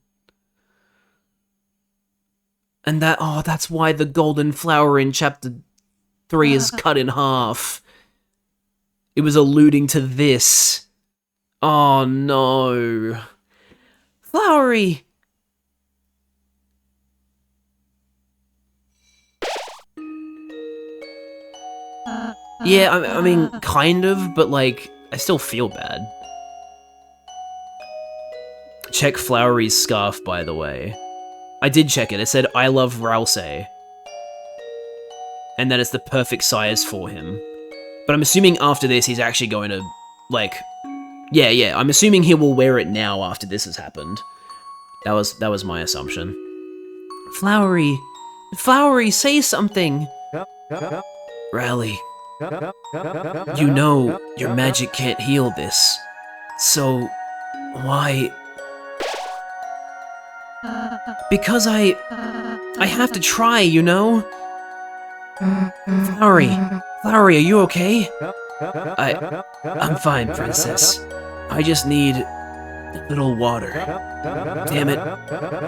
And that's why the golden flower in chapter 3 is cut in half. It was alluding to this. Oh no. Flowery! Yeah, I mean, kind of, but like, I still feel bad. Check Flowery's scarf, by the way. I did check it. It said, I love Rousey. And that it's the perfect size for him. But I'm assuming after this, he's actually going to, like... Yeah, I'm assuming he will wear it now after this has happened. That was my assumption. Flowery, say something! Rally. You know your magic can't heal this. So, why... Because I have to try, you know? Flowery, are you okay? I'm fine, princess. I just need a little water. Damn it,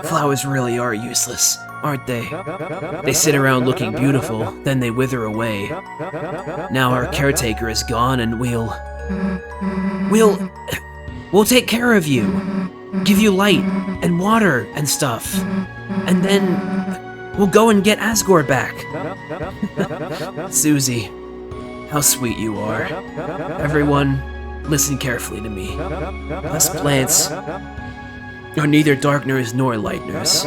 flowers really are useless, aren't they? They sit around looking beautiful, then they wither away. Now our caretaker is gone and we'll take care of you. Give you light and water and stuff. And then we'll go and get Asgore back. Susie, how sweet you are. Everyone, listen carefully to me. Us plants are neither darkeners nor lighteners.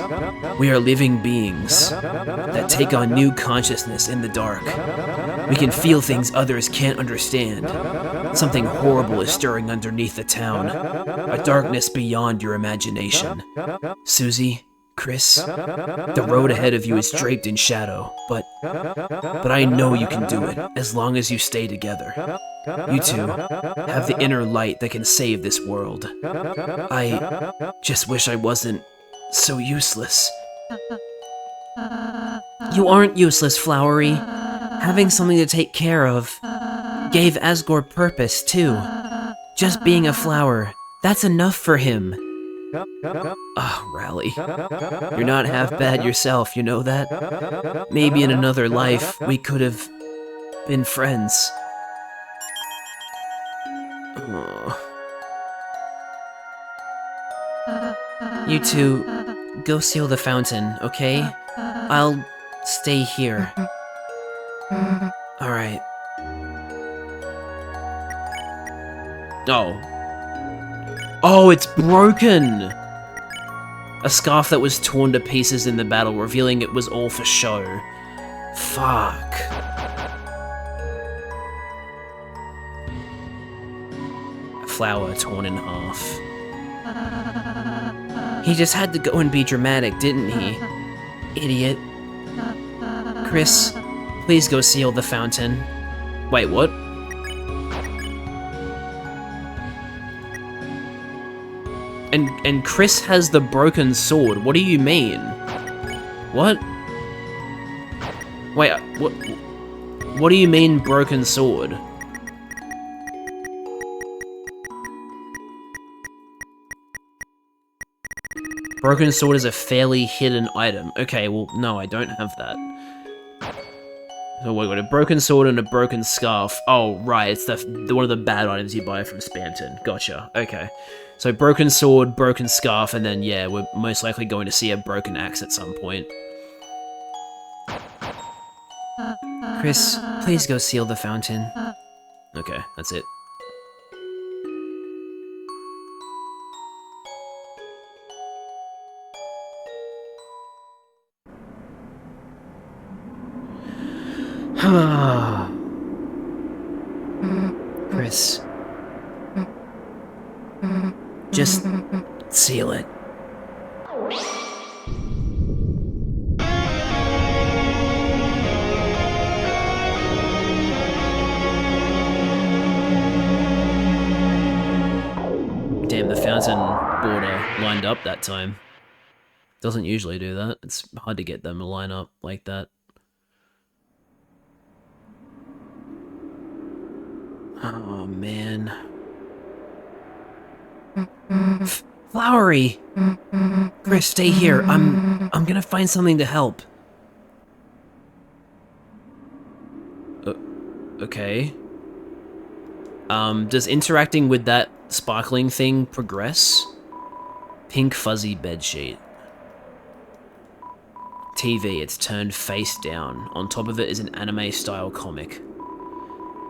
We are living beings that take on new consciousness in the dark. We can feel things others can't understand. Something horrible is stirring underneath the town. A darkness beyond your imagination. Susie, Chris, the road ahead of you is draped in shadow, but I know you can do it, as long as you stay together. You two have the inner light that can save this world. I just wish I wasn't so useless. You aren't useless, Flowery. Having something to take care of gave Asgore purpose, too. Just being a flower, that's enough for him. Rally. You're not half bad yourself, you know that? Maybe in another life, we could have been friends. You two, go seal the fountain, okay? I'll stay here. Alright. Oh, it's broken! A scarf that was torn to pieces in the battle, revealing it was all for show. Fuck. A flower torn in half. He just had to go and be dramatic, didn't he? Idiot. Chris, please go seal the fountain. Wait, what? And Chris has the broken sword. What do you mean? What? Wait, what do you mean broken sword? Broken sword is a fairly hidden item. Okay, well, no, I don't have that. So we got a broken sword and a broken scarf. Oh, right, it's the one of the bad items you buy from Spanton. Gotcha, okay. So broken sword, broken scarf, and then, yeah, we're most likely going to see a broken axe at some point. Chris, please go seal the fountain. Okay, that's it. Chris. Just seal it. Damn, the fountain border lined up that time. Doesn't usually do that. It's hard to get them to line up like that. Oh, man. Flowery! Chris, stay here. I'm gonna find something to help. Okay. Does interacting with that sparkling thing progress? Pink fuzzy bedsheet. TV, it's turned face down. On top of it is an anime-style comic.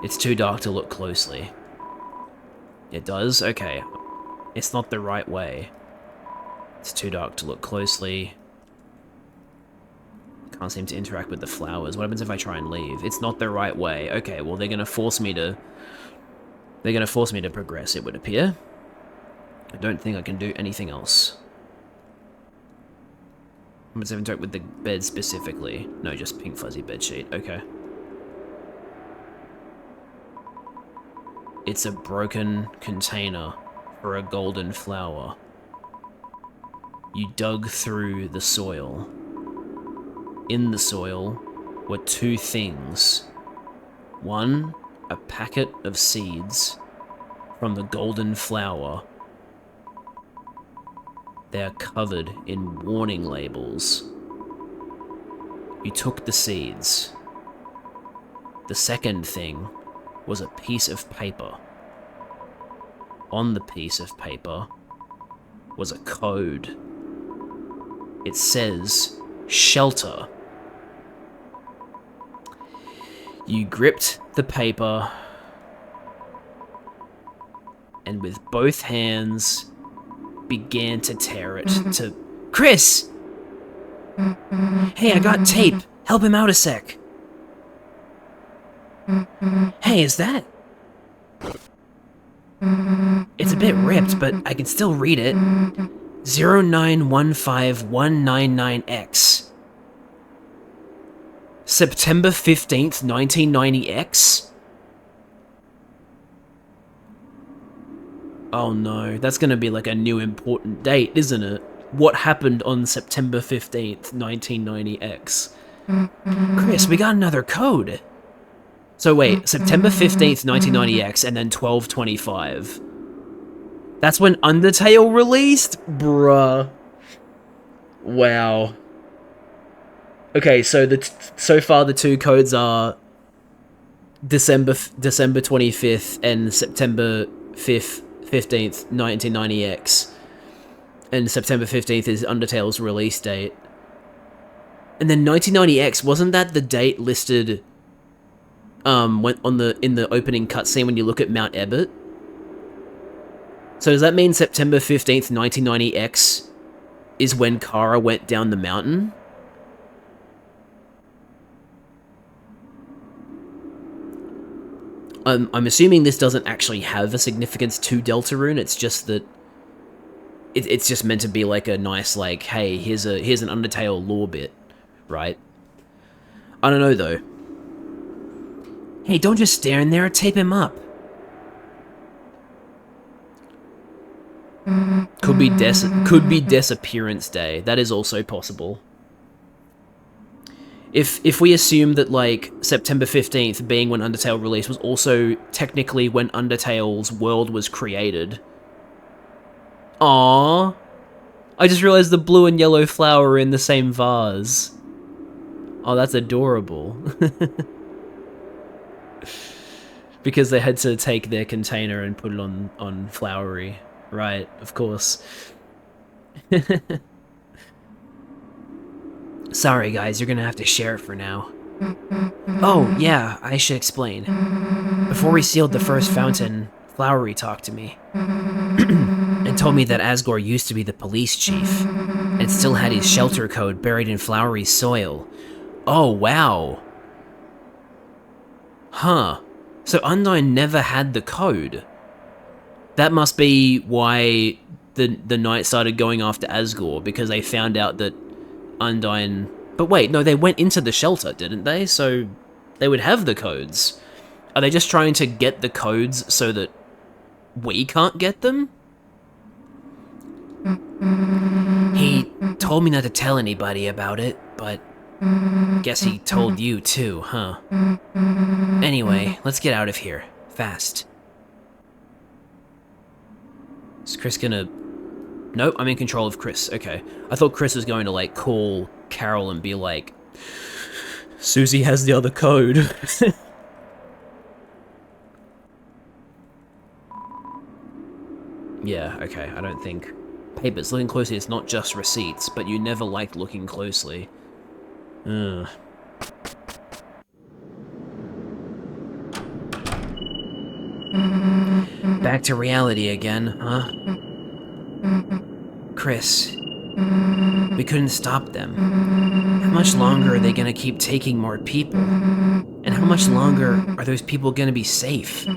It's too dark to look closely. It does? Okay. It's not the right way. It's too dark to look closely. Can't seem to interact with the flowers. What happens if I try and leave? It's not the right way. Okay, well, they're gonna force me to... They're gonna force me to progress, it would appear. I don't think I can do anything else. What happens if I interact with the bed specifically? No, just pink fuzzy bedsheet. Okay. It's a broken container for a golden flower. You dug through the soil. In the soil were two things. One, a packet of seeds from the golden flower. They are covered in warning labels. You took the seeds. The second thing was a piece of paper. On the piece of paper was a code. It says, shelter. You gripped the paper and with both hands began to tear it to... Chris! Hey, I got tape. Help him out a sec. Hey, is that... It's a bit ripped, but I can still read it. 0915199X. September 15th, 1990X? Oh no, that's gonna be like a new important date, isn't it? What happened on September 15th, 1990X? Chris, we got another code. So wait, September 15th, 1990X, and then 1225. That's when Undertale released? Bruh. Wow. Okay, so so far the two codes are December 25th and September 15th, 1990X. And September 15th is Undertale's release date. And then 1990X, wasn't that the date listed when in the opening cutscene when you look at Mount Ebott? So does that mean September 15th, 1990X is when Kara went down the mountain? I'm assuming this doesn't actually have a significance to Deltarune, it's just that it's just meant to be like a nice, like, hey, here's an Undertale lore bit, right? I don't know though. Hey, don't just stare in there, tape him up. Could be disappearance day. That is also possible. If we assume that, like, September 15th being when Undertale released was also technically when Undertale's world was created. Aww. I just realized the blue and yellow flower are in the same vase. Oh, that's adorable. Because they had to take their container and put it on Flowery. Right, of course. Sorry guys, you're gonna have to share it for now. Oh, yeah, I should explain. Before we sealed the first fountain, Flowery talked to me. And told me that Asgore used to be the police chief, and still had his shelter code buried in Flowery's soil. Oh, wow. Huh. So Undyne never had the code. That must be why the knight started going after Asgore, because they found out that Undyne... But wait, no, they went into the shelter, didn't they? So they would have the codes. Are they just trying to get the codes so that we can't get them? He told me not to tell anybody about it, but guess he told you too, huh? Anyway, let's get out of here. Fast. Is Chris gonna... Nope, I'm in control of Chris. Okay. I thought Chris was going to, like, call Carol and be like, Susie has the other code. Yeah, okay, I don't think... Papers, looking closely, it's not just receipts, but you never liked looking closely. Ugh. Back to reality again, huh? Chris, we couldn't stop them. How much longer are they gonna keep taking more people? And how much longer are those people gonna be safe? I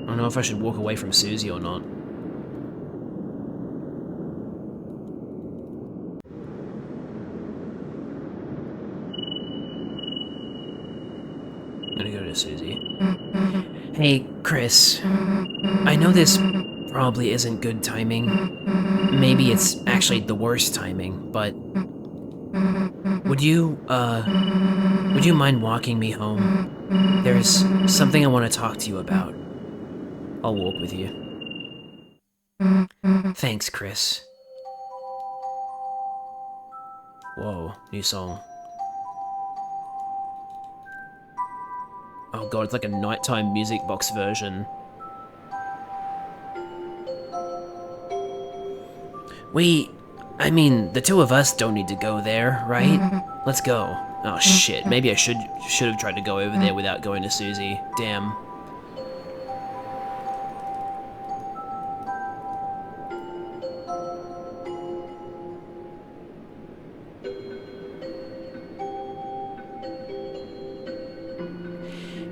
don't know if I should walk away from Susie or not. I'm gonna go to Susie. Hey, Chris. I know this probably isn't good timing. Maybe it's actually the worst timing, but... Would you mind walking me home? There's something I want to talk to you about. I'll walk with you. Thanks, Chris. Whoa, new song. Oh god, it's like a nighttime music box version. I mean, the two of us don't need to go there, right? Let's go. Oh shit, maybe I should have tried to go over there without going to Susie. Damn.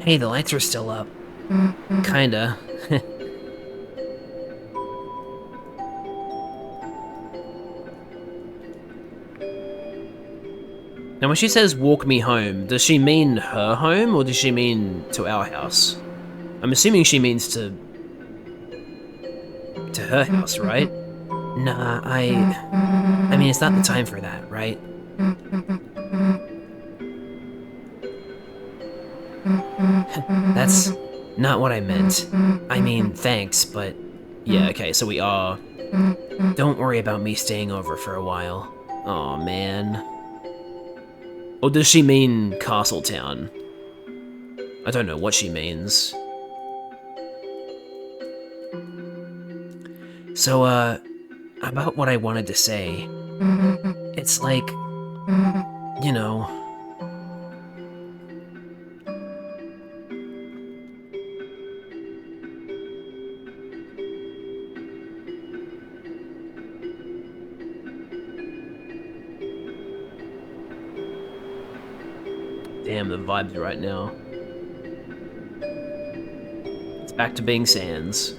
Hey, the lights are still up. Kinda. Now, when she says walk me home, does she mean her home, or does she mean to our house? I'm assuming she means to her house, right? Nah, I mean, it's not the time for that, right? That's not what I meant. I mean, thanks, but... Yeah, okay, so we are... Don't worry about me staying over for a while. Aw, man. Or does she mean Castletown? I don't know what she means. So, about what I wanted to say. It's like, you know... Damn, the vibes right now. It's back to being Sans.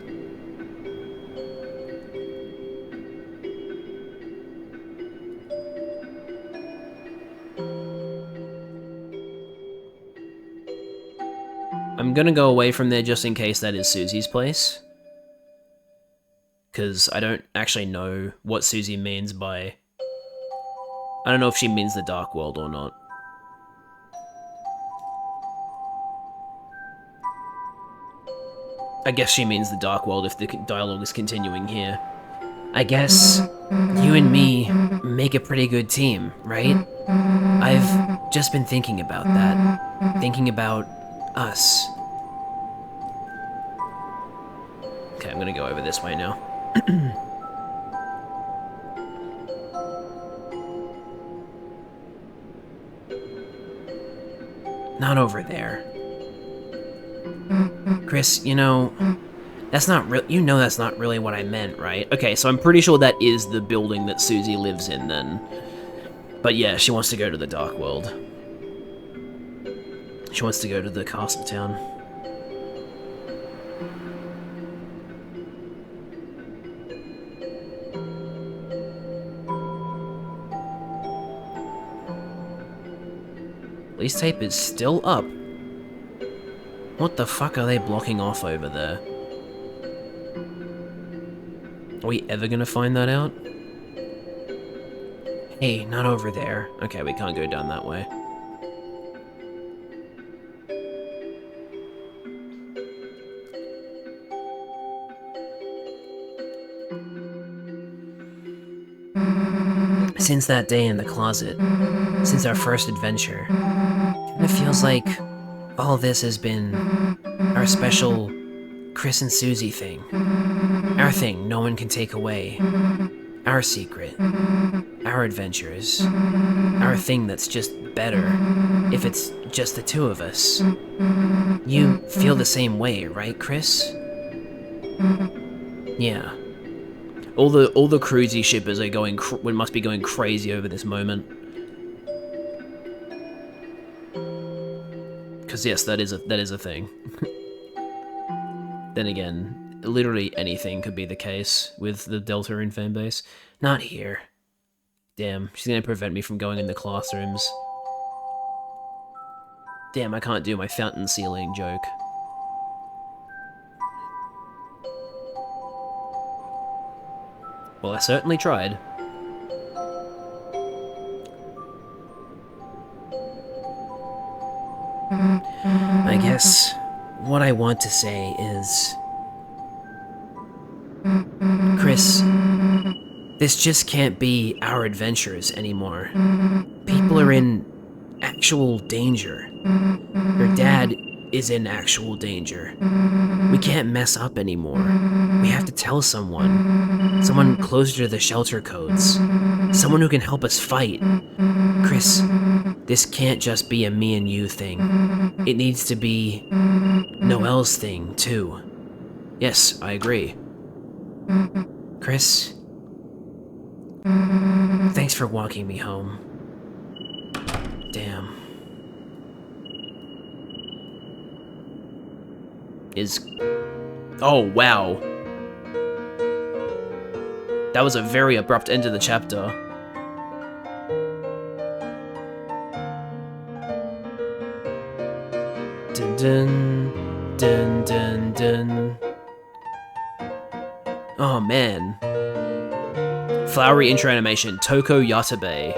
I'm gonna go away from there just in case that is Susie's place. Because I don't actually know what Susie means by... I don't know if she means the Dark World or not. I guess she means the Dark World if the dialogue is continuing here. I guess you and me make a pretty good team, right? I've just been thinking about that. Thinking about us. Okay, I'm gonna go over this way now. Not over there. Chris, you know, That's not real. You know that's not really what I meant, right? Okay, so I'm pretty sure that is the building that Susie lives in then. But yeah, she wants to go to the Dark World. She wants to go to the Castle Town. Police tape is still up. What the fuck are they blocking off over there? Are we ever gonna find that out? Hey, not over there. Okay, we can't go down that way. Since that day in the closet, since our first adventure, it feels like all this has been our special Chris and Susie thing. Our thing no one can take away. Our secret. Our adventures. Our thing that's just better if it's just the two of us. You feel the same way, right, Chris? Yeah. All the cruisy shippers are going must be going crazy over this moment. Cause yes, that is a thing. Then again, literally anything could be the case with the Deltarune fanbase. Not here. Damn, she's gonna prevent me from going in the classrooms. Damn, I can't do my fountain ceiling joke. Well, I certainly tried. I guess what I want to say is... Chris, this just can't be our adventures anymore. People are in actual danger. Your dad is in actual danger. We can't mess up anymore. We have to tell someone. Someone closer to the shelter codes. Someone who can help us fight. Chris, this can't just be a me and you thing. It needs to be Noelle's thing, too. Yes, I agree. Chris, thanks for walking me home. Damn. Oh, wow. That was a very abrupt end to the chapter. Dun dun dun dun dun. Oh man. Flowery intro animation, Toko Yatabe.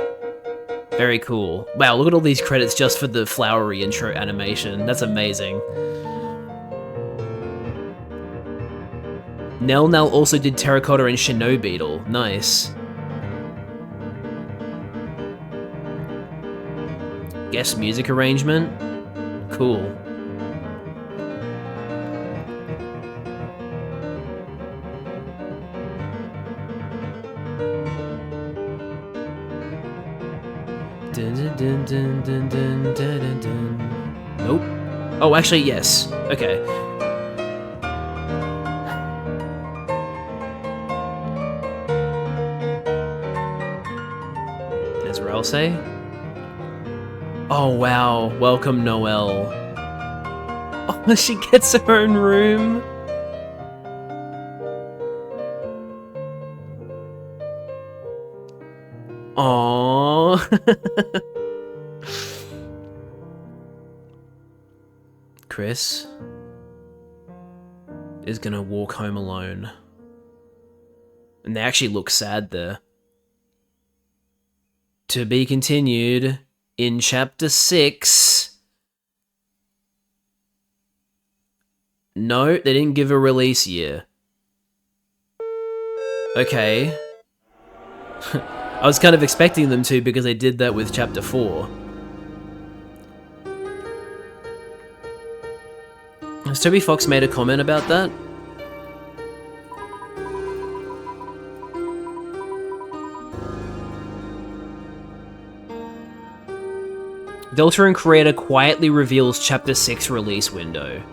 Very cool. Wow, look at all these credits just for the flowery intro animation. That's amazing. Nell also did Terracotta and Shinobeetle. Nice. Guest music arrangement? Cool. Dun, dun, dun, dun, dun, dun, dun, dun. Nope. Oh, actually, yes. Okay. There's Ralse. Oh, wow. Welcome, Noelle. Oh, she gets her own room. Aww. Chris is gonna walk home alone. And they actually look sad there. To be continued in chapter 6. No, they didn't give a release year. Okay. I was kind of expecting them to because they did that with chapter 4. Has Toby Fox made a comment about that? Deltarune creator quietly reveals chapter 6 release window.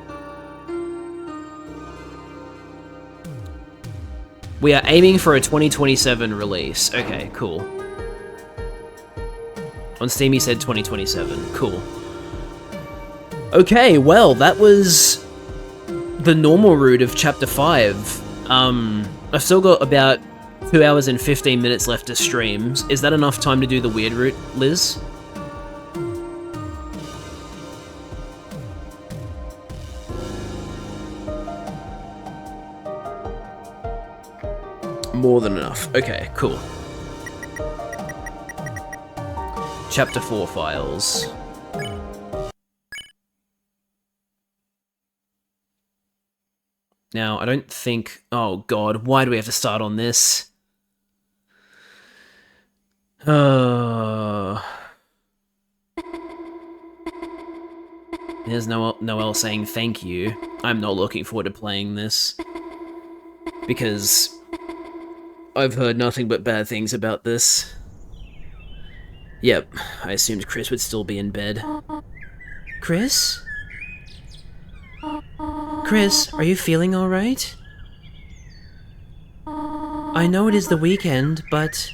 We are aiming for a 2027 release. Okay, cool. On Steam he said 2027. Cool. Okay, well, that was the normal route of Chapter 5. I've still got about 2 hours and 15 minutes left to stream. Is that enough time to do the weird route, Liz? More than enough. Okay, cool. Chapter 4 files. Now, I don't think... Oh god, why do we have to start on this? There's Noelle saying thank you. I'm not looking forward to playing this. Because I've heard nothing but bad things about this. Yep, I assumed Chris would still be in bed. Chris? Chris, are you feeling alright? I know it is the weekend, but...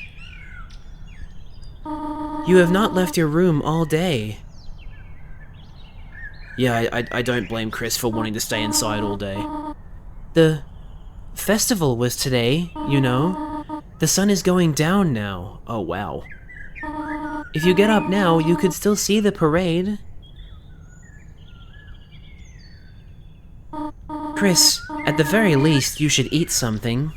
You have not left your room all day. Yeah, I don't blame Chris for wanting to stay inside all day. The festival was today, you know. The sun is going down now. Oh, wow. If you get up now, you could still see the parade. Chris, at the very least, you should eat something.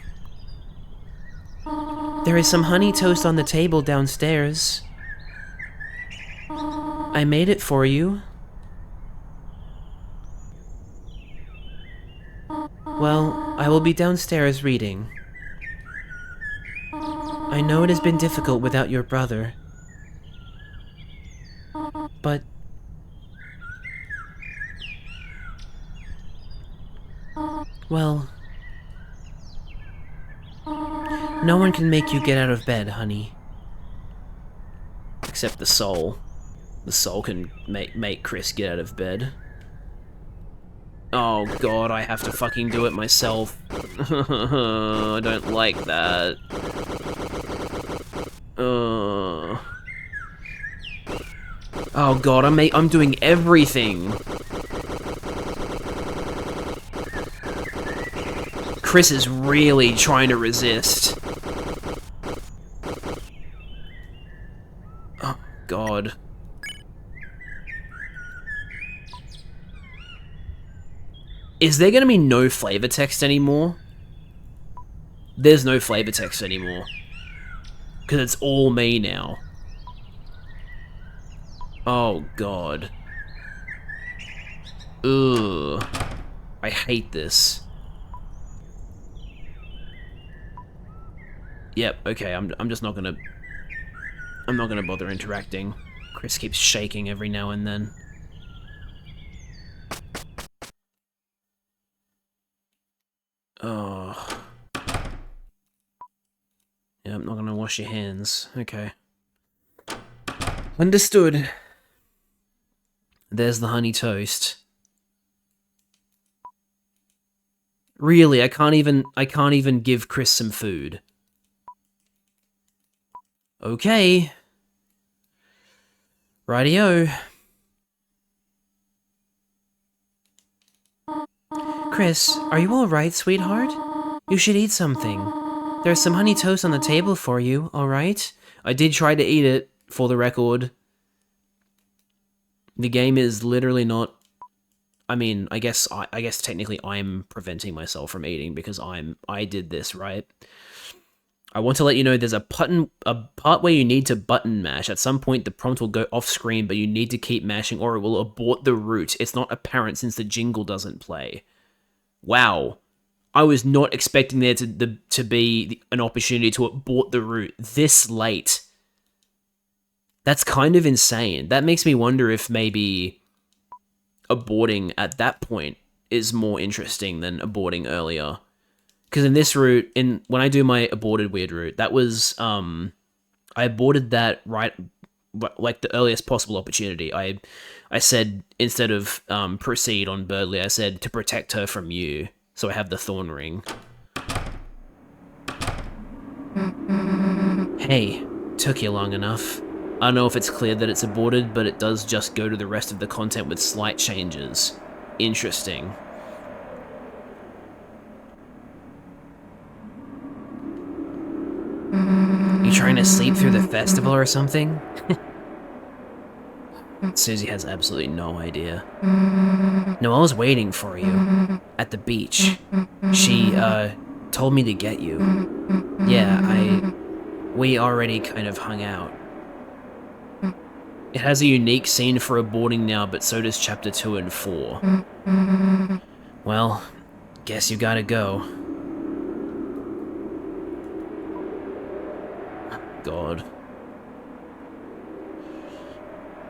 There is some honey toast on the table downstairs. I made it for you. Well, I will be downstairs reading. I know it has been difficult without your brother. But... well... no one can make you get out of bed, honey. Except the soul. The soul can make Chris get out of bed. Oh god, I have to fucking do it myself. I don't like that. Oh god, I'm doing everything. Chris is really trying to resist. Oh god. Is there gonna be no flavor text anymore? There's no flavor text anymore. Because it's all me now. Oh god. Ugh. I hate this. Yep, okay, I'm just not gonna... I'm not gonna bother interacting. Chris keeps shaking every now and then. Oh. Yeah, I'm not gonna wash your hands. Okay. Understood. There's the honey toast. Really, I can't even give Chris some food. Okay. Rightio. Chris, are you alright, sweetheart? You should eat something. There's some honey toast on the table for you, alright? I did try to eat it, for the record. The game is literally not... I mean, I guess technically I'm preventing myself from eating because I did this, right? I want to let you know there's a part where you need to button mash. At some point, the prompt will go off screen, but you need to keep mashing or it will abort the route. It's not apparent since the jingle doesn't play. Wow. I was not expecting there to be an opportunity to abort the route this late. That's kind of insane. That makes me wonder if maybe aborting at that point is more interesting than aborting earlier. Because in this route, when I do my aborted weird route, that was, I aborted that right, like the earliest possible opportunity. I said, instead of proceed on Birdley, I said to protect her from you. So I have the thorn ring. Hey, took you long enough. I don't know if it's clear that it's aborted, but it does just go to the rest of the content with slight changes. Interesting. You trying to sleep through the festival or something? Susie has absolutely no idea. Noelle's waiting for you at the beach. She, told me to get you. Yeah, we already kind of hung out. It has a unique scene for aborting now, but so does chapter 2 and 4. Well, guess you gotta go. God.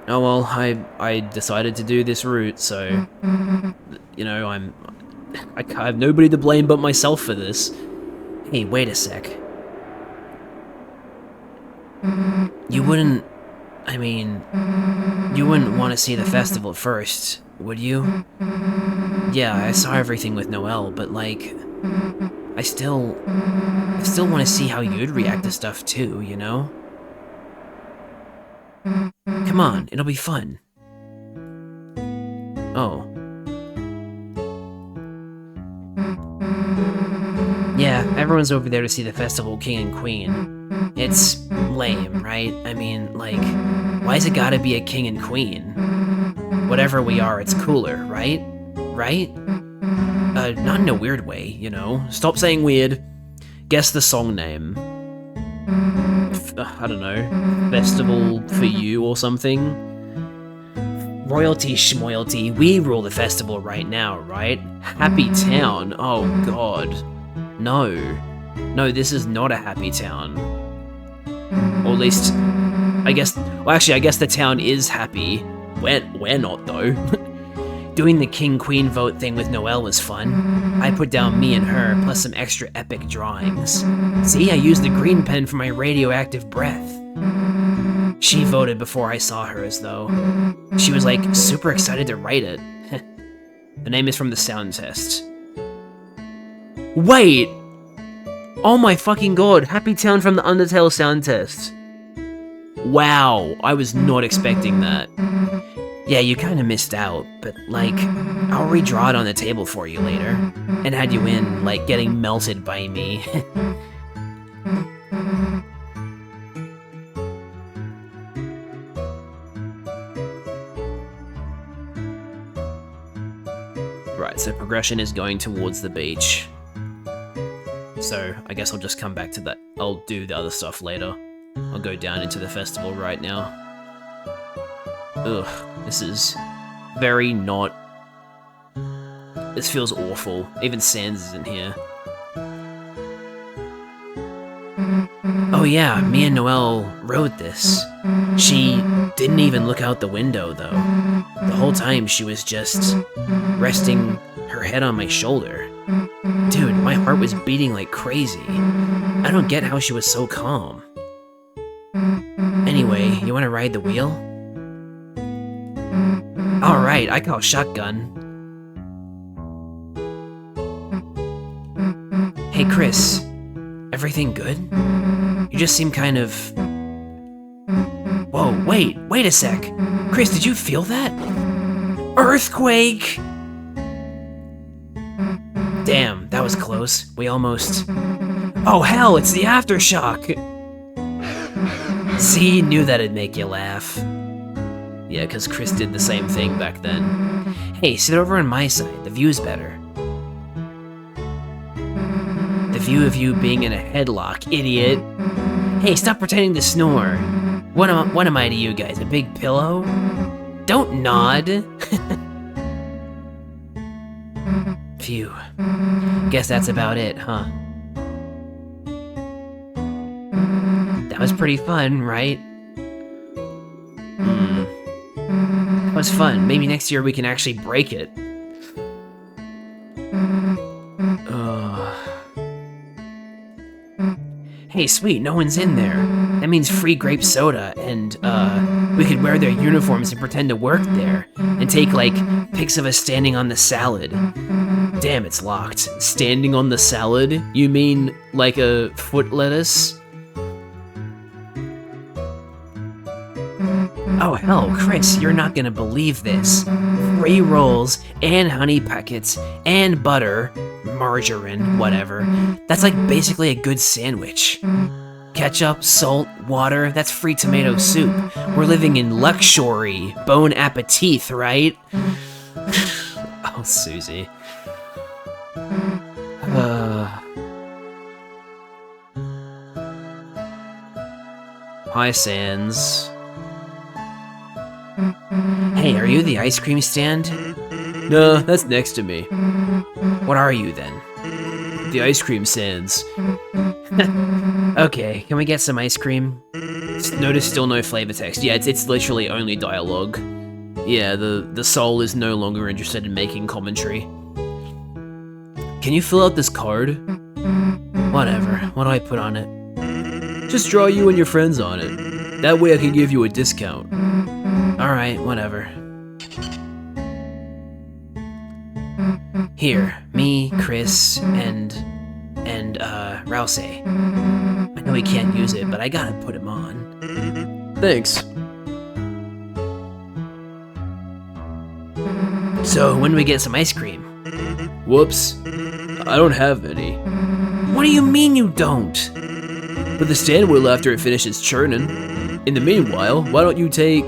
Oh well, I decided to do this route, so, you know, I have nobody to blame but myself for this. Hey, wait a sec. You wouldn't, I mean, you wouldn't want to see the festival first, would you? Yeah, I saw everything with Noelle, but like, I still want to see how you'd react to stuff too, you know? Come on, it'll be fun. Oh. Yeah, everyone's over there to see the festival king and queen. It's lame, right? I mean, like, why's it gotta be a king and queen? Whatever we are, it's cooler, right? Right? Not in a weird way, you know? Stop saying weird. Guess the song name. I don't know. Festival for You or something? Royalty schmoyalty, we rule the festival right now, right? Happy town, oh god. No. No, this is not a happy town. Or at least, I guess, well actually I guess the town is happy. We're not though. Doing the king-queen vote thing with Noelle was fun. I put down me and her, plus some extra epic drawings. See, I used the green pen for my radioactive breath. She voted before I saw hers, though. She was, like, super excited to write it. The name is from the sound test. Wait! Oh my fucking god, Happy Town from the Undertale sound test. Wow, I was not expecting that. Yeah, you kinda missed out, but, like, I'll redraw it on the table for you later, and add you in, like, getting melted by me. Right, so progression is going towards the beach. So, I guess I'll just come back to that. I'll do the other stuff later. I'll go down into the festival right now. Ugh, this is very not... This feels awful. Even Sans isn't here. Oh yeah, me and Noelle wrote this. She didn't even look out the window, though. The whole time she was just resting her head on my shoulder. Dude, my heart was beating like crazy. I don't get how she was so calm. Anyway, you wanna ride the wheel? Alright, I call shotgun. Hey Chris, everything good? You just seem kind of... Whoa, wait a sec. Chris, did you feel that? Earthquake! Damn, that was close. We almost... Oh hell, it's the aftershock! See, knew that'd make you laugh. Yeah, cause Chris did the same thing back then. Hey, sit over on my side, the view's better. The view of you being in a headlock, idiot. Hey, stop pretending to snore. What am I to you guys, a big pillow? Don't nod. Phew. Guess that's about it, huh? That was pretty fun, right? That was fun. Maybe next year we can actually break it. Hey, sweet, no one's in there. That means free grape soda, and, we could wear their uniforms and pretend to work there, and take, like, pics of us standing on the salad. Damn, it's locked. Standing on the salad? You mean like a foot lettuce? Oh hell, Chris, you're not gonna believe this. 3 rolls, and honey packets, and butter, margarine, whatever. That's like basically a good sandwich. Ketchup, salt, water, that's free tomato soup. We're living in luxury. Bon appetit, right? Oh, Susie. Hi, Sans. Hey, are you the ice cream stand? No, that's next to me. What are you then? The ice cream Sans. Okay, can we get some ice cream? Notice still no flavor text. Yeah, it's literally only dialogue. Yeah, the soul is no longer interested in making commentary. Can you fill out this card? Whatever, what do I put on it? Just draw you and your friends on it. That way I can give you a discount. Alright, whatever. Here, me, Chris, and Rouse. I know he can't use it, but I gotta put him on. Thanks. So, when do we get some ice cream? Whoops. I don't have any. What do you mean you don't? But the stand will after it finishes churning. In the meanwhile, why don't you take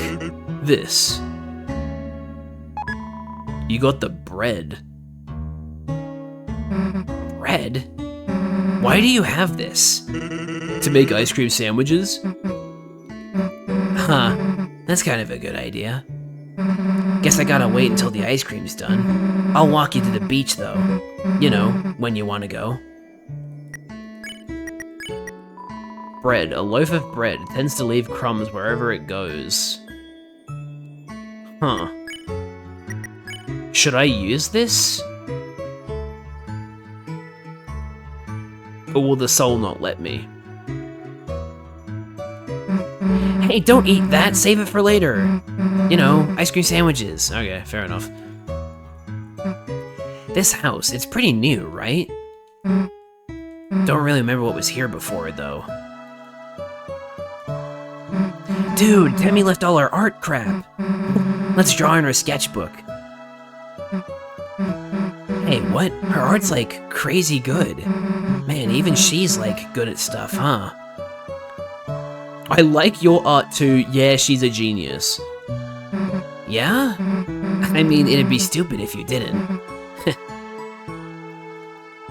this? You got the bread. Bread? Why do you have this? To make ice cream sandwiches? Huh, that's kind of a good idea. Guess I gotta wait until the ice cream's done. I'll walk you to the beach though. You know, when you wanna go. Bread. A loaf of bread tends to leave crumbs wherever it goes. Huh. Should I use this? Or will the soul not let me? Hey, don't eat that! Save it for later! You know, ice cream sandwiches. Okay, fair enough. This house, it's pretty new, right? Don't really remember what was here before, though. Dude, Temmie left all our art crap! Let's draw in her sketchbook. Hey, what? Her art's like crazy good. Man, even she's like good at stuff, huh? I like your art too. Yeah, she's a genius. Yeah? I mean, it'd be stupid if you didn't.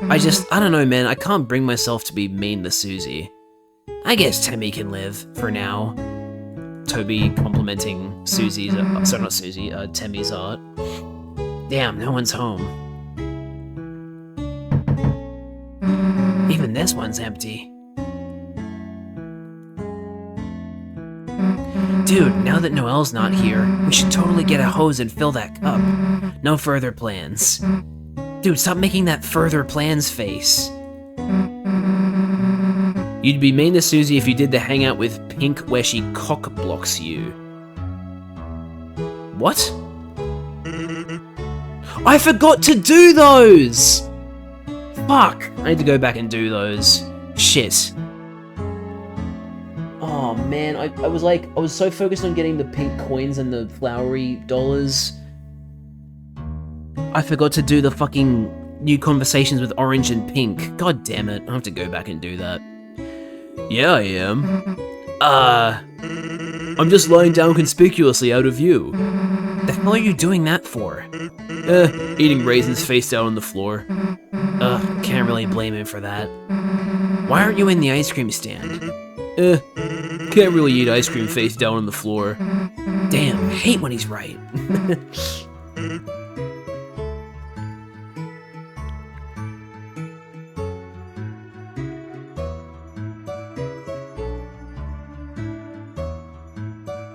I don't know, man. I can't bring myself to be mean to Susie. I guess Temmie can live, for now. Toby complimenting Susie's, sorry, not Susie, Temmie's art. Damn, no one's home. Even this one's empty. Dude, now that Noelle's not here, we should totally get a hose and fill that cup. No further plans. Dude, stop making that further plans face. You'd be mean to Susie if you did the hangout with Pink where she cock blocks you. What? I forgot to do those! Fuck! I need to go back and do those. Shit. Oh man, I was so focused on getting the pink coins and the flowery dollars. I forgot to do the fucking new conversations with Orange and Pink. God damn it, I have to go back and do that. Yeah, I am. I'm just lying down conspicuously out of view. The hell are you doing that for? Eating raisins face down on the floor. Can't really blame him for that. Why aren't you in the ice cream stand? Can't really eat ice cream face down on the floor. Damn, I hate when he's right.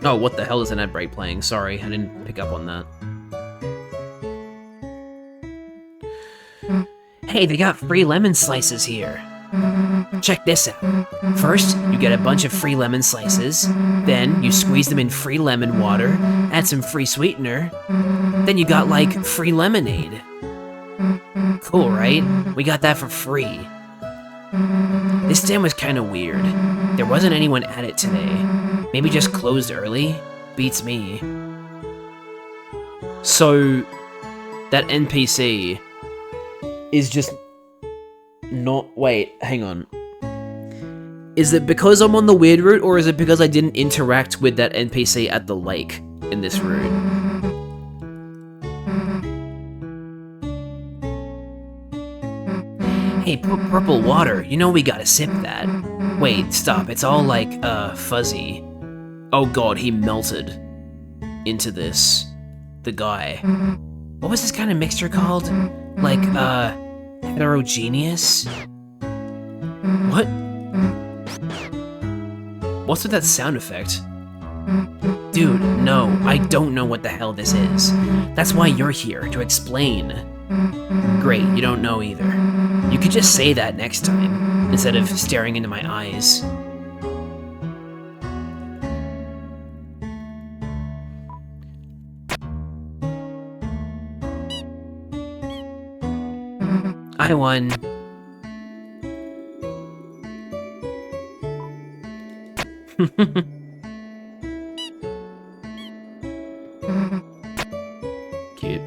Oh, what the hell is an ad break playing? Sorry, I didn't pick up on that. Hey, they got free lemon slices here. Check this out. First, you get a bunch of free lemon slices, then you squeeze them in free lemon water, add some free sweetener, then you got like free lemonade. Cool, right? We got that for free. This stand was kinda weird. There wasn't anyone at it today. Maybe just closed early? Beats me. So, that NPC is just not... Wait, hang on. Is it because I'm on the weird route, or is it because I didn't interact with that NPC at the lake in this route? Hey, purple water, you know we gotta sip that. Wait, stop, it's all like, fuzzy. Oh god, he melted into this. The guy. What was this kind of mixture called? Like, heterogeneous? What? What's with that sound effect? Dude, no, I don't know what the hell this is. That's why you're here, to explain. Great, you don't know either. You could just say that next time, instead of staring into my eyes. I won. Cute.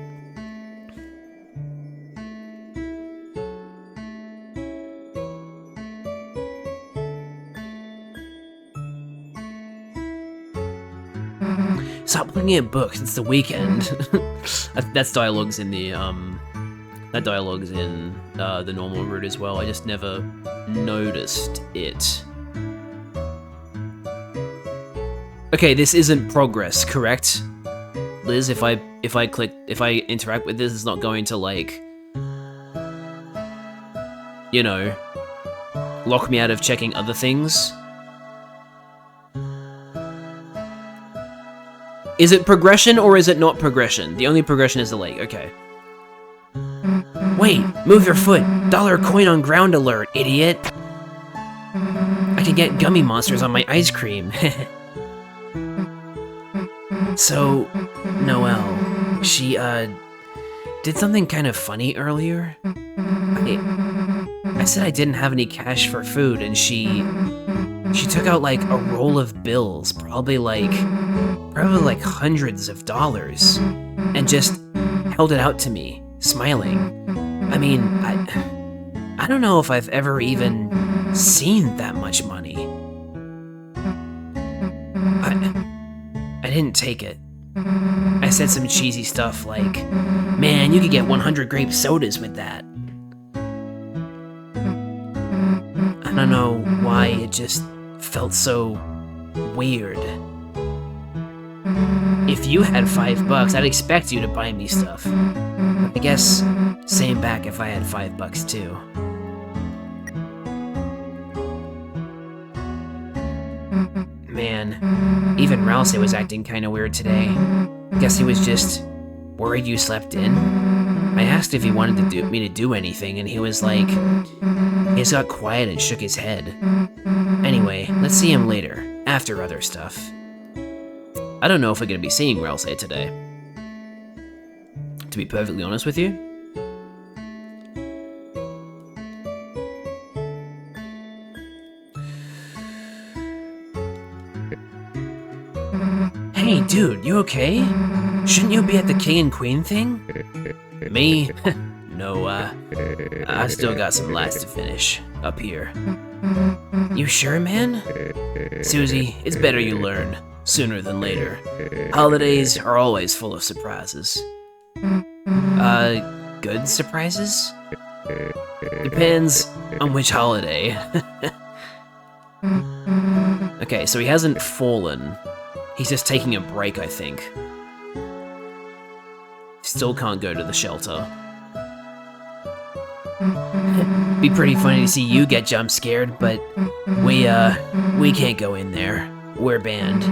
Stop looking at books, it's the weekend. That's dialogues in the, that dialogue's in the normal route as well. I just never noticed it. Okay, this isn't progress, correct? Liz, if I interact with this, it's not going to, like, you know, lock me out of checking other things. Is it progression or is it not progression? The only progression is the lake, okay. Wait, move your foot. Dollar coin on ground alert, idiot. I can get gummy monsters on my ice cream. So, Noelle, she, did something kind of funny earlier. I said I didn't have any cash for food, and she took out, like, a roll of bills, probably like hundreds of dollars, and just held it out to me, smiling. I mean, I don't know if I've ever even seen that much money. I didn't take it. I said some cheesy stuff like, man, you could get 100 grape sodas with that. I don't know why, it just felt so weird. If you had $5, I'd expect you to buy me stuff. I guess, same back if I had $5 too. Man, even Rousey was acting kinda weird today. Guess he was just worried you slept in. I asked if he wanted me to do anything, and he was like... He just got quiet and shook his head. Anyway, let's see him later, after other stuff. I don't know if we're gonna be seeing Rousey today. To be perfectly honest with you. Hey, dude, you okay? Shouldn't you be at the King and Queen thing? Me? No, I've still got some lights to finish, up here. You sure, man? Susie, it's better you learn, sooner than later. Holidays are always full of surprises. Good surprises? Depends on which holiday. Okay, so he hasn't fallen. He's just taking a break, I think. Still can't go to the shelter. Be pretty funny to see you get jump scared, but we can't go in there. We're banned.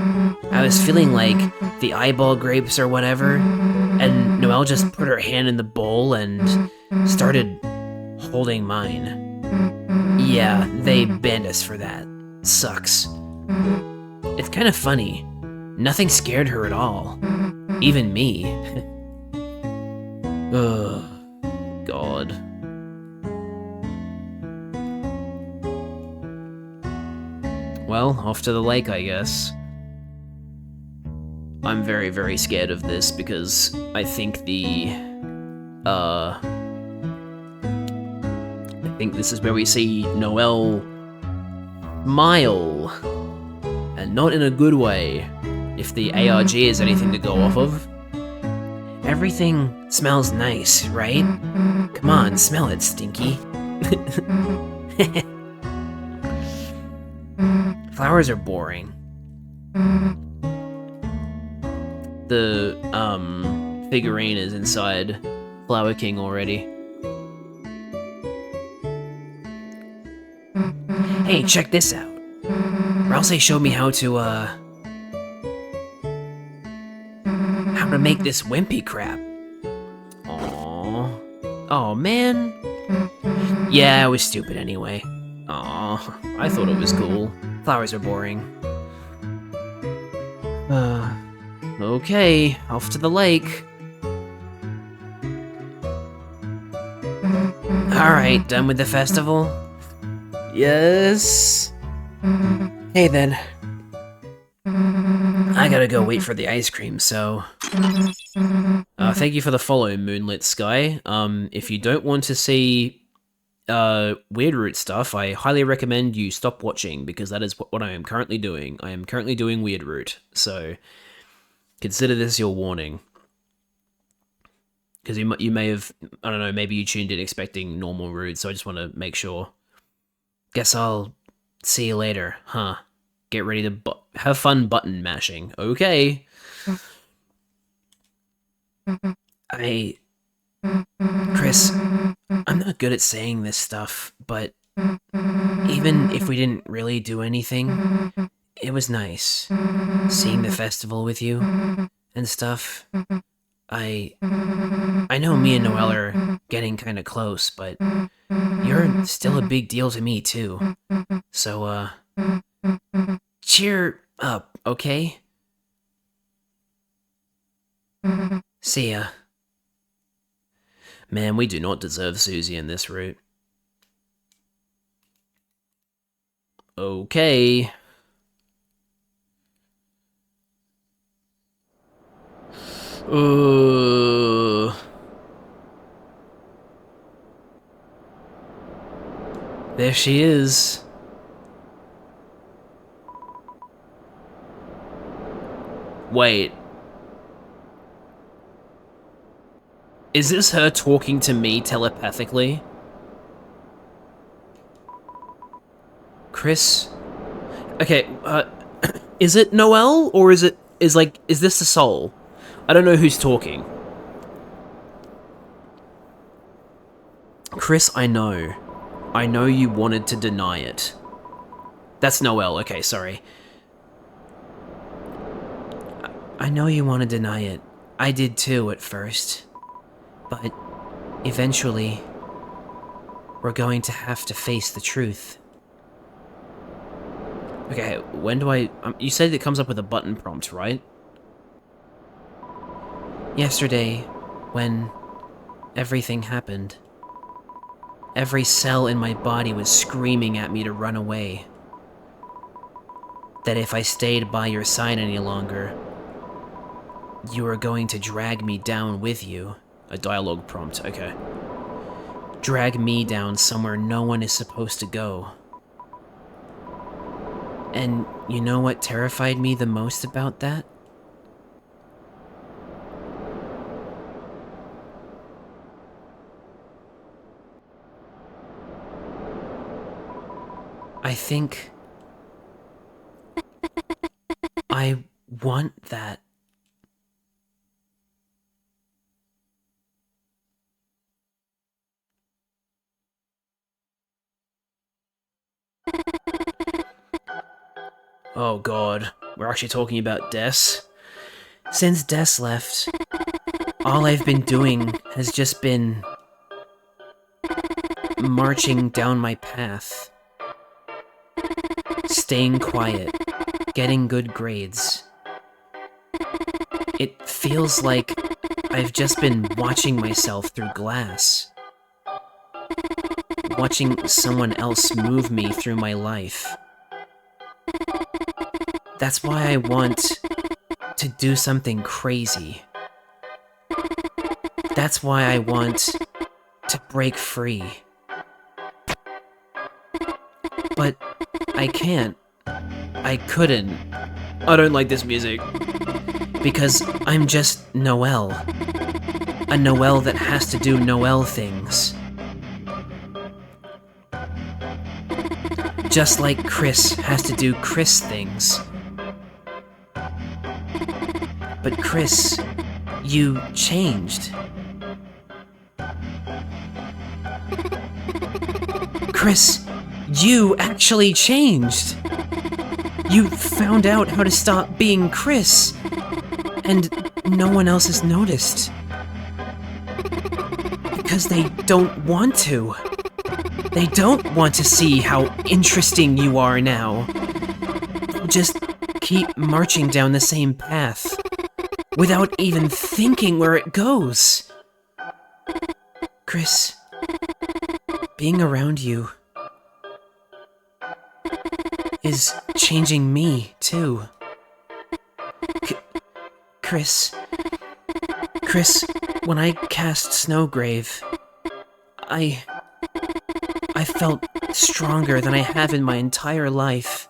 I was feeling like the eyeball grapes or whatever, and Noelle just put her hand in the bowl and started holding mine. Yeah, they banned us for that. Sucks. It's kind of funny. Nothing scared her at all. Even me. Ugh. God. well, off to the lake, I guess. I'm very, very scared of this because I think I think this is where we see Noelle smile. And not in a good way, if the ARG is anything to go off of. Everything smells nice, right? Come on, smell it, Stinky. Flowers are boring. The, figurine is inside Flower King already. Hey, check this out. Rousey showed me how to make this wimpy crap. Aww. Oh, man. Yeah, I was stupid anyway. Aw, I thought it was cool. Flowers are boring. Okay, off to the lake. Alright, done with the festival? Yes. Hey then. I gotta go wait for the ice cream, so... thank you for the follow, Moonlit Sky. If you don't want to see Weird Root stuff, I highly recommend you stop watching, because that is what I am currently doing. I am currently doing Weird Root, so consider this your warning. Because you may have, I don't know, maybe you tuned in expecting normal Root, so I just want to make sure. Guess I'll see you later, huh? Get ready to have fun button mashing. Okay. Chris, I'm not good at saying this stuff, but even if we didn't really do anything, it was nice seeing the festival with you and stuff. I know me and Noelle are getting kind of close, but you're still a big deal to me too. So, cheer up, okay? See ya. Man, we do not deserve Susie in this route. Okay. There she is. Wait. Is this her talking to me telepathically? Chris? Okay, is it Noelle, or is this the soul? I don't know who's talking. Chris, I know. I know you wanted to deny it. That's Noelle, okay, sorry. I know you want to deny it. I did too at first. But eventually, we're going to have to face the truth. Okay, when do I... you said it comes up with a button prompt, right? Yesterday, when everything happened, every cell in my body was screaming at me to run away. That if I stayed by your side any longer, you were going to drag me down with you. A dialogue prompt, okay. Drag me down somewhere no one is supposed to go. And you know what terrified me the most about that? I think I want that. Oh god, we're actually talking about Des. Since Des left, all I've been doing has just been marching down my path. Staying quiet, getting good grades. It feels like I've just been watching myself through glass. Watching someone else move me through my life. That's why I want to do something crazy. That's why I want to break free. But I can't. I couldn't. I don't like this music. Because I'm just Noelle. A Noelle that has to do Noelle things. Just like Chris has to do Chris things. But Chris, you changed. Chris, you actually changed. You found out how to stop being Chris, and no one else has noticed. Because they don't want to. They don't want to see how interesting you are now. Just keep marching down the same path, without even thinking where it goes. Chris, being around you is changing me, too. Chris, when I cast Snowgrave, I felt stronger than I have in my entire life.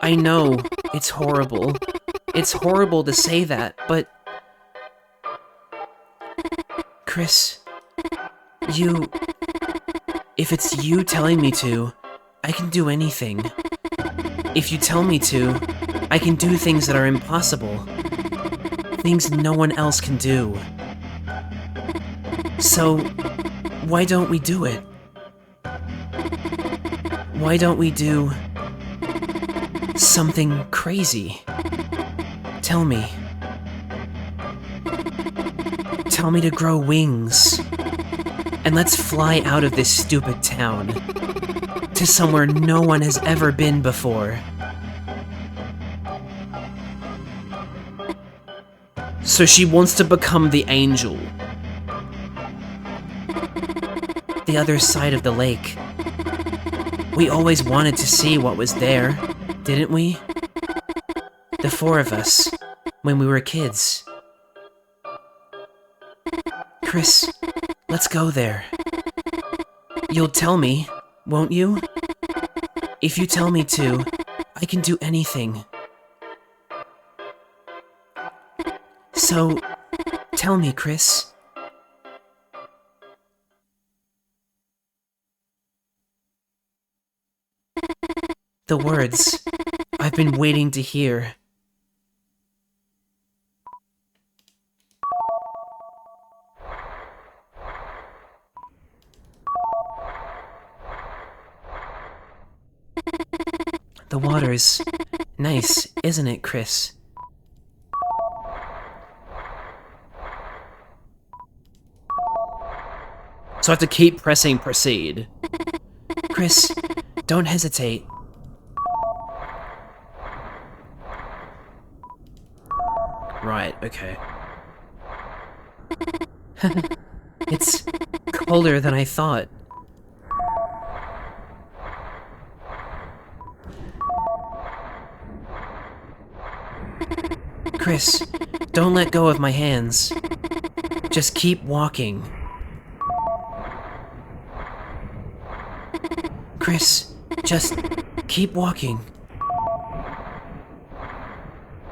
I know, it's horrible. It's horrible to say that, but... Chris, if it's you telling me to, I can do anything. If you tell me to, I can do things that are impossible. Things no one else can do. So, why don't we do it? Why don't we do something crazy? Tell me. Tell me to grow wings. And let's fly out of this stupid town. To somewhere no one has ever been before. So she wants to become the angel. The other side of the lake. We always wanted to see what was there, didn't we? The four of us, when we were kids. Chris, let's go there. You'll tell me, won't you? If you tell me to, I can do anything. So, tell me, Chris. The words I've been waiting to hear. The water's nice, isn't it, Chris? So I have to keep pressing proceed. Chris, don't hesitate. Right, okay. It's colder than I thought. Chris, don't let go of my hands. Just keep walking. Chris, just keep walking.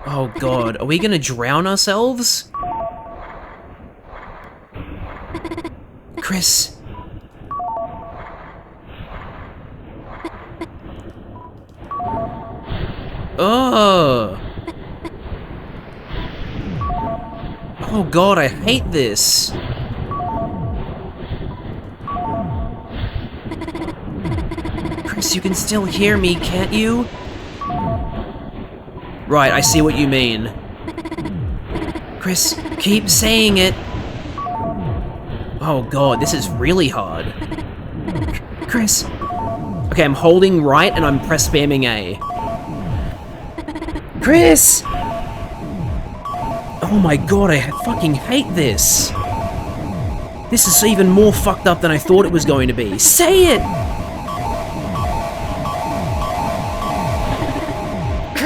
Oh god, are we gonna drown ourselves? Chris. Oh. Oh god, I hate this. Chris, you can still hear me, can't you? Right, I see what you mean. Chris, keep saying it. Oh god, this is really hard. Chris. Okay, I'm holding right and I'm press spamming A. Chris! Oh my god, I fucking hate this. This is even more fucked up than I thought it was going to be. Say it!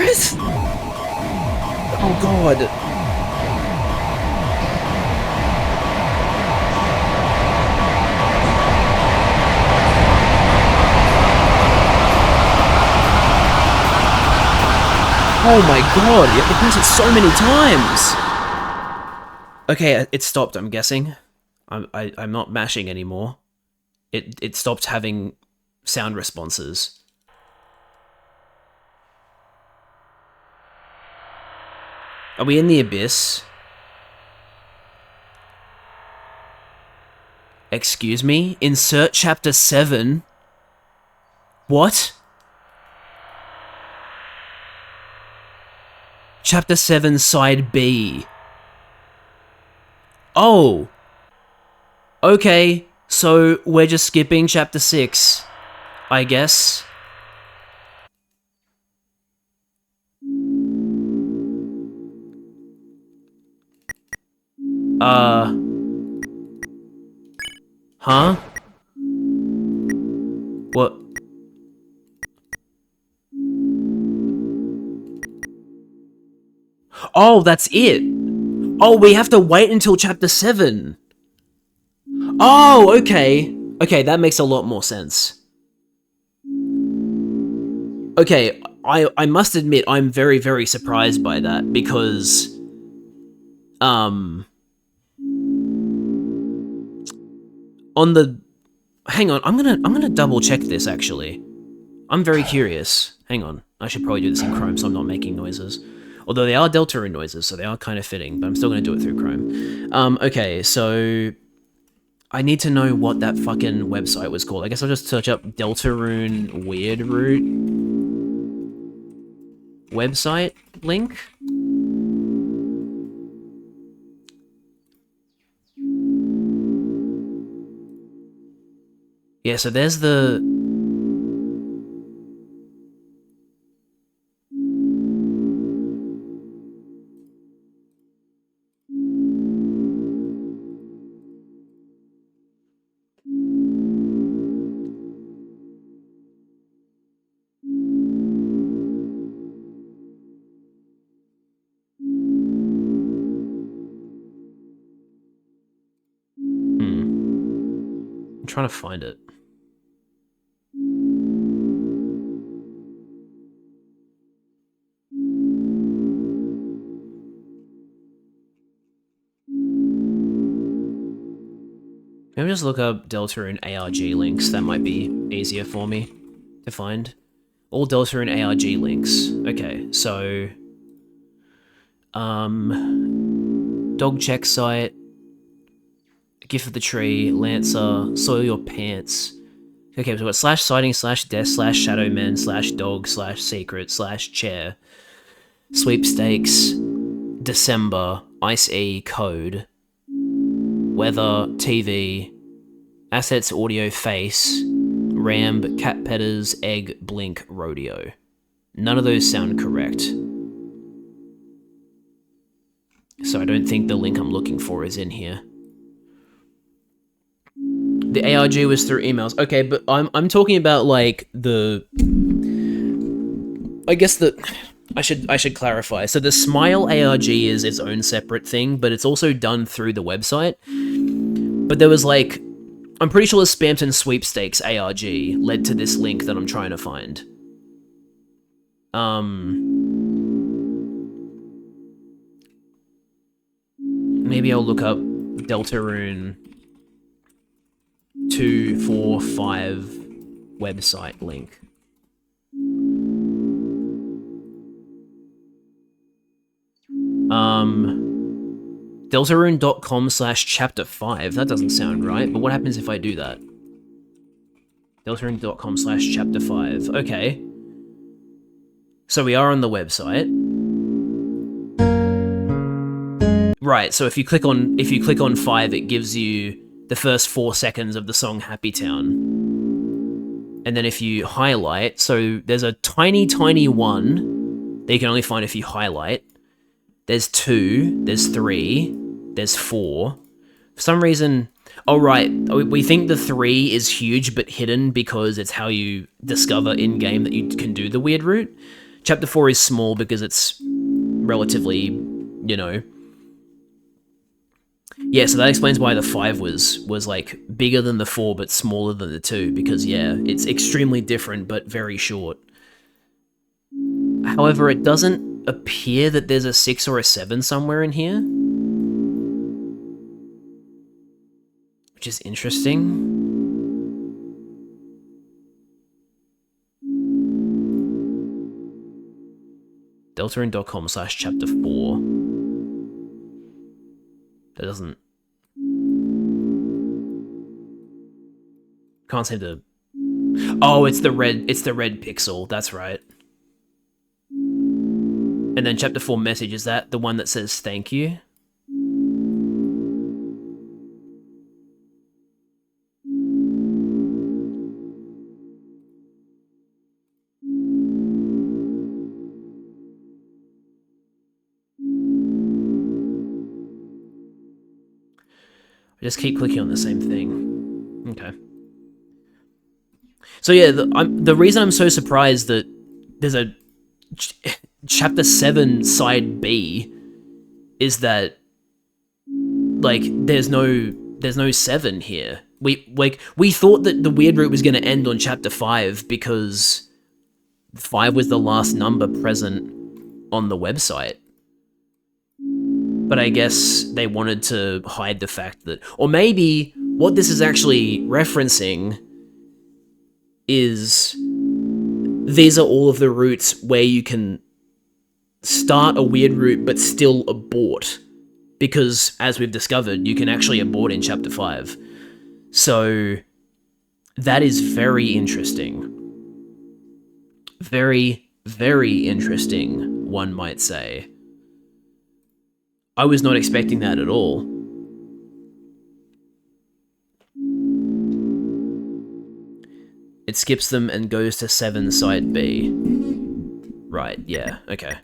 it? Oh god. Oh my god, you have to press it so many times! Okay, it stopped, I'm guessing. I'm not mashing anymore. It stopped having sound responses. Are we in the abyss? Excuse me? Insert chapter 7? What? Chapter 7, Side B. Oh! Okay, so we're just skipping chapter 6, I guess. Huh? What? Oh, that's it! Oh, we have to wait until chapter 7! Oh, okay. Okay, that makes a lot more sense. Okay, I must admit, I'm very, very surprised by that, because... on the... Hang on, I'm gonna double check this, actually. I'm very curious. Hang on, I should probably do this in Chrome so I'm not making noises. Although they are Deltarune noises, so they are kind of fitting, but I'm still gonna do it through Chrome. Okay, so... I need to know what that fucking website was called. I guess I'll just search up Deltarune Weird Root website link. Yeah, so there's the... I'm trying to find it. Maybe just look up Deltarune ARG links. That might be easier for me to find. All Deltarune ARG links. Okay, so... Dog check site. Gift of the tree. Lancer. Soil your pants. Okay, so we've got slash sighting, slash death, slash shadow men, slash dog, slash secret, slash chair. Sweepstakes. December. Ice E. Code. Weather, TV, assets, audio, face, Ramb, cat petters, egg, blink, rodeo. None of those sound correct. So I don't think the link I'm looking for is in here. The ARG was through emails. Okay, but I'm talking about like the... I guess the... I should clarify. So the Smile ARG is its own separate thing, but it's also done through the website. But there was like, I'm pretty sure the Spamton Sweepstakes ARG led to this link that I'm trying to find. Maybe I'll look up Deltarune 245 website link. Deltarune.com/chapter5. That doesn't sound right, but what happens if I do that? Deltarune.com/chapter5. Okay. So we are on the website. Right, so if you click on 5, it gives you the first 4 seconds of the song Happy Town. And then if you highlight, so there's a tiny, tiny one that you can only find if you highlight. There's 2, there's 3, there's 4. For some reason... Oh, right, we think the 3 is huge but hidden because it's how you discover in-game that you can do the weird route. Chapter 4 is small because it's relatively, you know... Yeah, so that explains why the 5 was like bigger than the 4 but smaller than the 2, because yeah, it's extremely different but very short. However, it doesn't appear that there's a 6 or a 7 somewhere in here, which is interesting. Deltarune.com/chapter 4. That doesn't... Can't seem to... Oh, it's the red pixel, that's right. And then chapter 4 message, is that the one that says thank you? I just keep clicking on the same thing. Okay. So yeah, the reason I'm so surprised that there's a chapter 7 side B is that, like, there's no 7 here. We thought that the weird route was going to end on chapter 5 because 5 was the last number present on the website. But I guess they wanted to hide the fact that... Or maybe what this is actually referencing is these are all of the routes where you can start a weird route but still abort. Because, as we've discovered, you can actually abort in chapter 5. So, that is very interesting. Very, very interesting, one might say. I was not expecting that at all. It skips them and goes to 7 side B. Right, yeah, okay.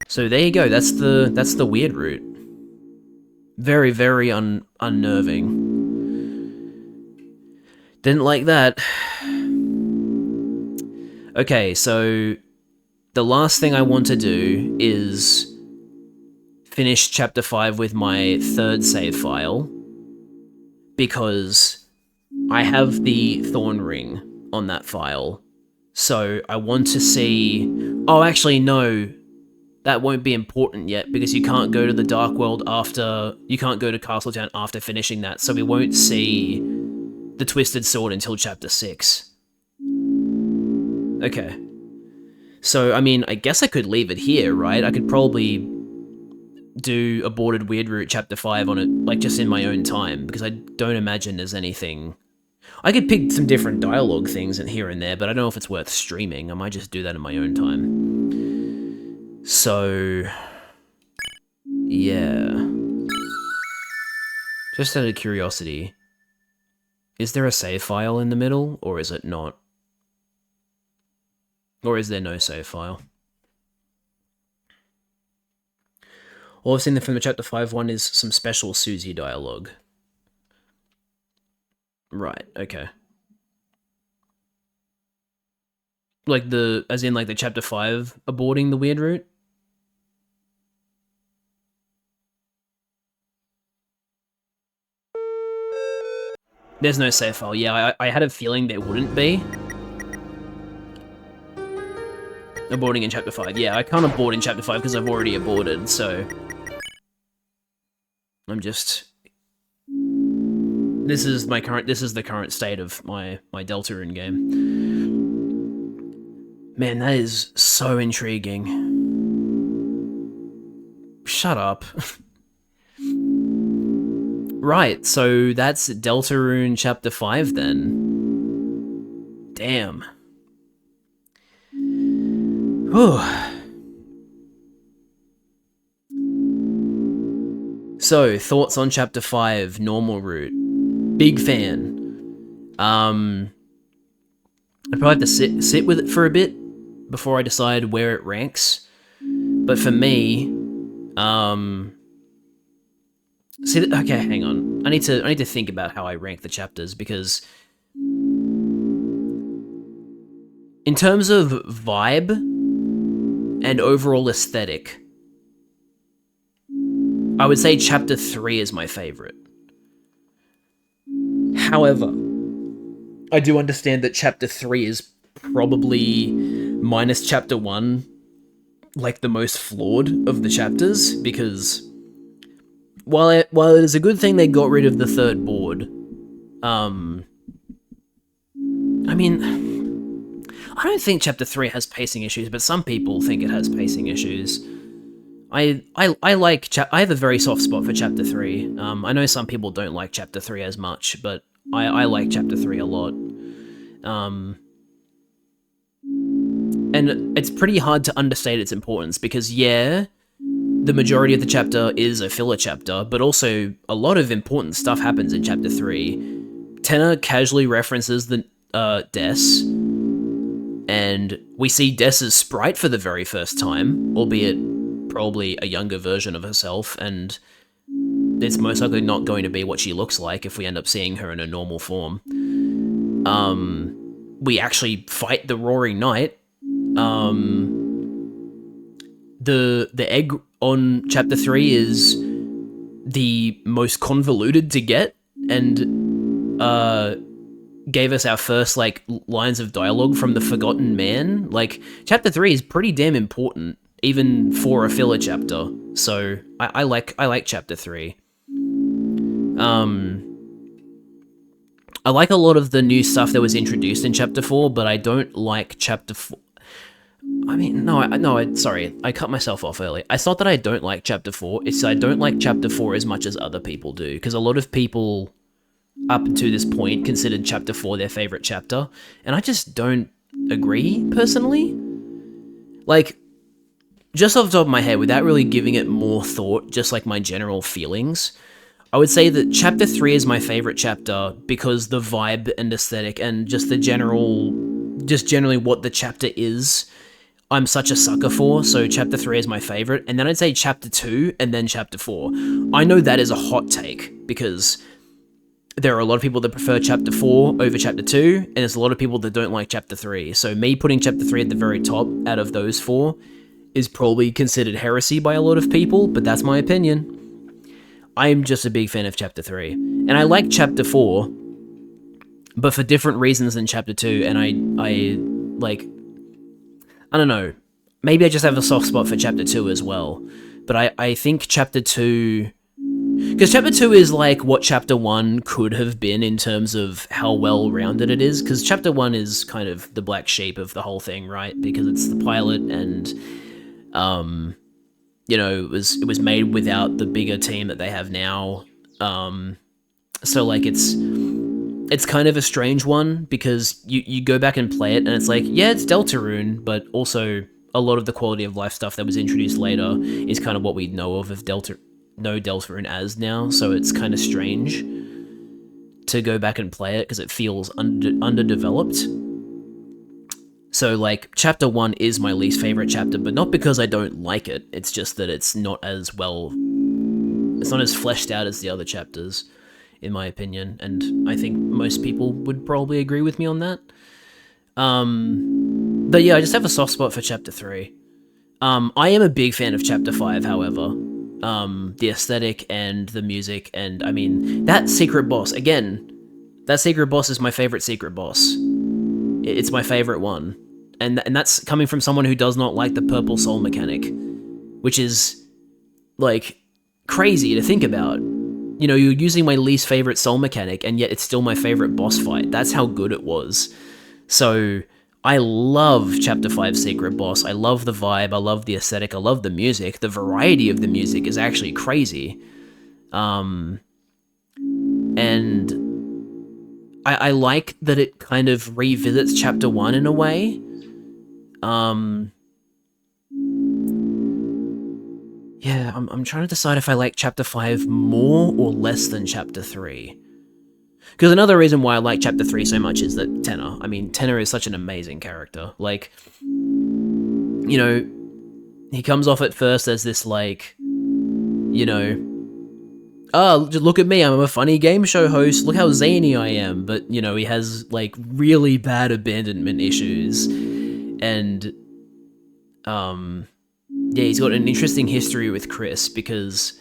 So there you go, that's the weird route. Very, very unnerving. Didn't like that. Okay, so the last thing I want to do is finish chapter 5 with my 3rd save file, because I have the Thorn Ring on that file, so I want to see... Oh, actually, no, that won't be important yet, because you can't go to the Dark World after... You can't go to Castletown after finishing that, so we won't see the Twisted Sword until chapter 6. Okay. So, I mean, I guess I could leave it here, right? I could probably do Aborted Weird Route chapter 5 on it, like, just in my own time, because I don't imagine there's anything... I could pick some different dialogue things in here and there, but I don't know if it's worth streaming. I might just do that in my own time. So... yeah. Just out of curiosity, is there a save file in the middle, or is it not? Or is there no save file? All I've seen from the chapter 5 one is some special Susie dialogue. Right, okay. Like as in like the chapter 5 aborting the weird route? There's no save file. Yeah, I had a feeling there wouldn't be. Aborting in chapter 5. Yeah, I can't abort in chapter 5 because I've already aborted, so... I'm just... This is the current state of my Deltarune game. Man, that is so intriguing. Shut up. Right, so that's Deltarune chapter 5 then. Damn. Whew. So, thoughts on chapter 5, normal route. Big fan. I'd probably have to sit with it for a bit before I decide where it ranks. But for me, okay, hang on. I need to think about how I rank the chapters, because in terms of vibe, and overall aesthetic, I would say Chapter 3 is my favorite. However, I do understand that Chapter 3 is probably, minus Chapter 1, like the most flawed of the chapters, because while it is a good thing they got rid of the third board, I mean, I don't think Chapter 3 has pacing issues, but some people think it has pacing issues. I have a very soft spot for Chapter 3. I know some people don't like Chapter 3 as much, but I like Chapter 3 a lot. And it's pretty hard to understate its importance, because yeah, the majority of the chapter is a filler chapter, but also a lot of important stuff happens in Chapter 3. Tenor casually references the Des, and we see Des's sprite for the very first time, albeit probably a younger version of herself, and it's most likely not going to be what she looks like if we end up seeing her in a normal form. We actually fight the Roaring Knight. The egg on Chapter 3 is the most convoluted to get, and gave us our first, like, lines of dialogue from the Forgotten Man. Like, Chapter 3 is pretty damn important, even for a filler chapter, so I like Chapter 3. I like a lot of the new stuff that was introduced in Chapter 4, but I don't like Chapter 4. I mean, sorry, I cut myself off early. It's not that I don't like Chapter 4, it's I don't like Chapter 4 as much as other people do, because a lot of people, up to this point, considered Chapter 4 their favourite chapter, and I just don't agree, personally. Like, just off the top of my head, without really giving it more thought, just like my general feelings, I would say that Chapter 3 is my favourite chapter because the vibe and aesthetic and just generally what the chapter is, I'm such a sucker for, so Chapter 3 is my favourite, and then I'd say Chapter 2, and then Chapter 4. I know that is a hot take, because there are a lot of people that prefer Chapter 4 over Chapter 2, and there's a lot of people that don't like Chapter 3, so me putting Chapter 3 at the very top out of those four is probably considered heresy by a lot of people, but that's my opinion. I'm just a big fan of Chapter 3, and I like Chapter 4, but for different reasons than Chapter 2, and I don't know, maybe I just have a soft spot for Chapter 2 as well, but I think Chapter 2, because Chapter 2 is like what Chapter 1 could have been in terms of how well-rounded it is, because Chapter 1 is kind of the black sheep of the whole thing, right, because it's the pilot, and, you know, it was made without the bigger team that they have now, so, like, it's kind of a strange one, because you go back and play it, and it's like, yeah, it's Deltarune, but also a lot of the quality of life stuff that was introduced later is kind of what we know of Deltarune as now, so it's kind of strange to go back and play it, because it feels underdeveloped. So, like, Chapter 1 is my least favourite chapter, but not because I don't like it, it's just that it's not as fleshed out as the other chapters, in my opinion, and I think most people would probably agree with me on that. But yeah, I just have a soft spot for Chapter 3. I am a big fan of Chapter 5, however. The aesthetic and the music, and I mean, that secret boss, again, that secret boss is my favourite secret boss. It's my favourite one. And that's coming from someone who does not like the purple soul mechanic, which is, like, crazy to think about. You know, you're using my least favourite soul mechanic, and yet it's still my favourite boss fight. That's how good it was. So, I love Chapter 5 Secret Boss. I love the vibe, I love the aesthetic, I love the music. The variety of the music is actually crazy. And I like that it kind of revisits Chapter 1 in a way. Yeah, I'm trying to decide if I like Chapter 5 more or less than Chapter 3. Because another reason why I like Chapter 3 so much is that Tenor. I mean, Tenor is such an amazing character. Like, you know, he comes off at first as this, like, you know, oh, just look at me, I'm a funny game show host, look how zany I am. But, you know, he has, like, really bad abandonment issues. And Yeah, he's got an interesting history with Chris because,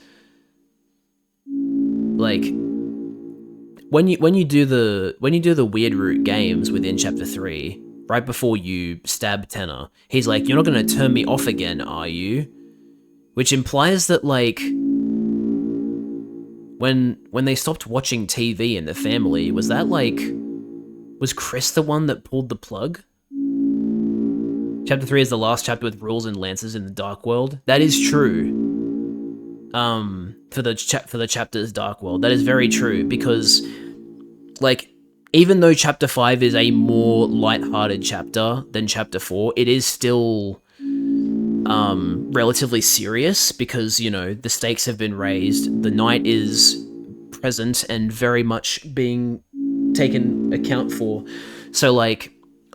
like, when you do the weird root games within chapter 3, right before you stab Tenor, he's like, "You're not gonna turn me off again, are you?" Which implies that, like, when they stopped watching TV in the family, was Chris the one that pulled the plug? Chapter 3 is the last chapter with rules and lances in the Dark World. That is true. For the chapter's Dark World, that is very true, because, like, even though chapter 5 is a more light-hearted chapter than chapter 4, it is still relatively serious because, you know, the stakes have been raised, the night is present and very much being taken account for. So, like,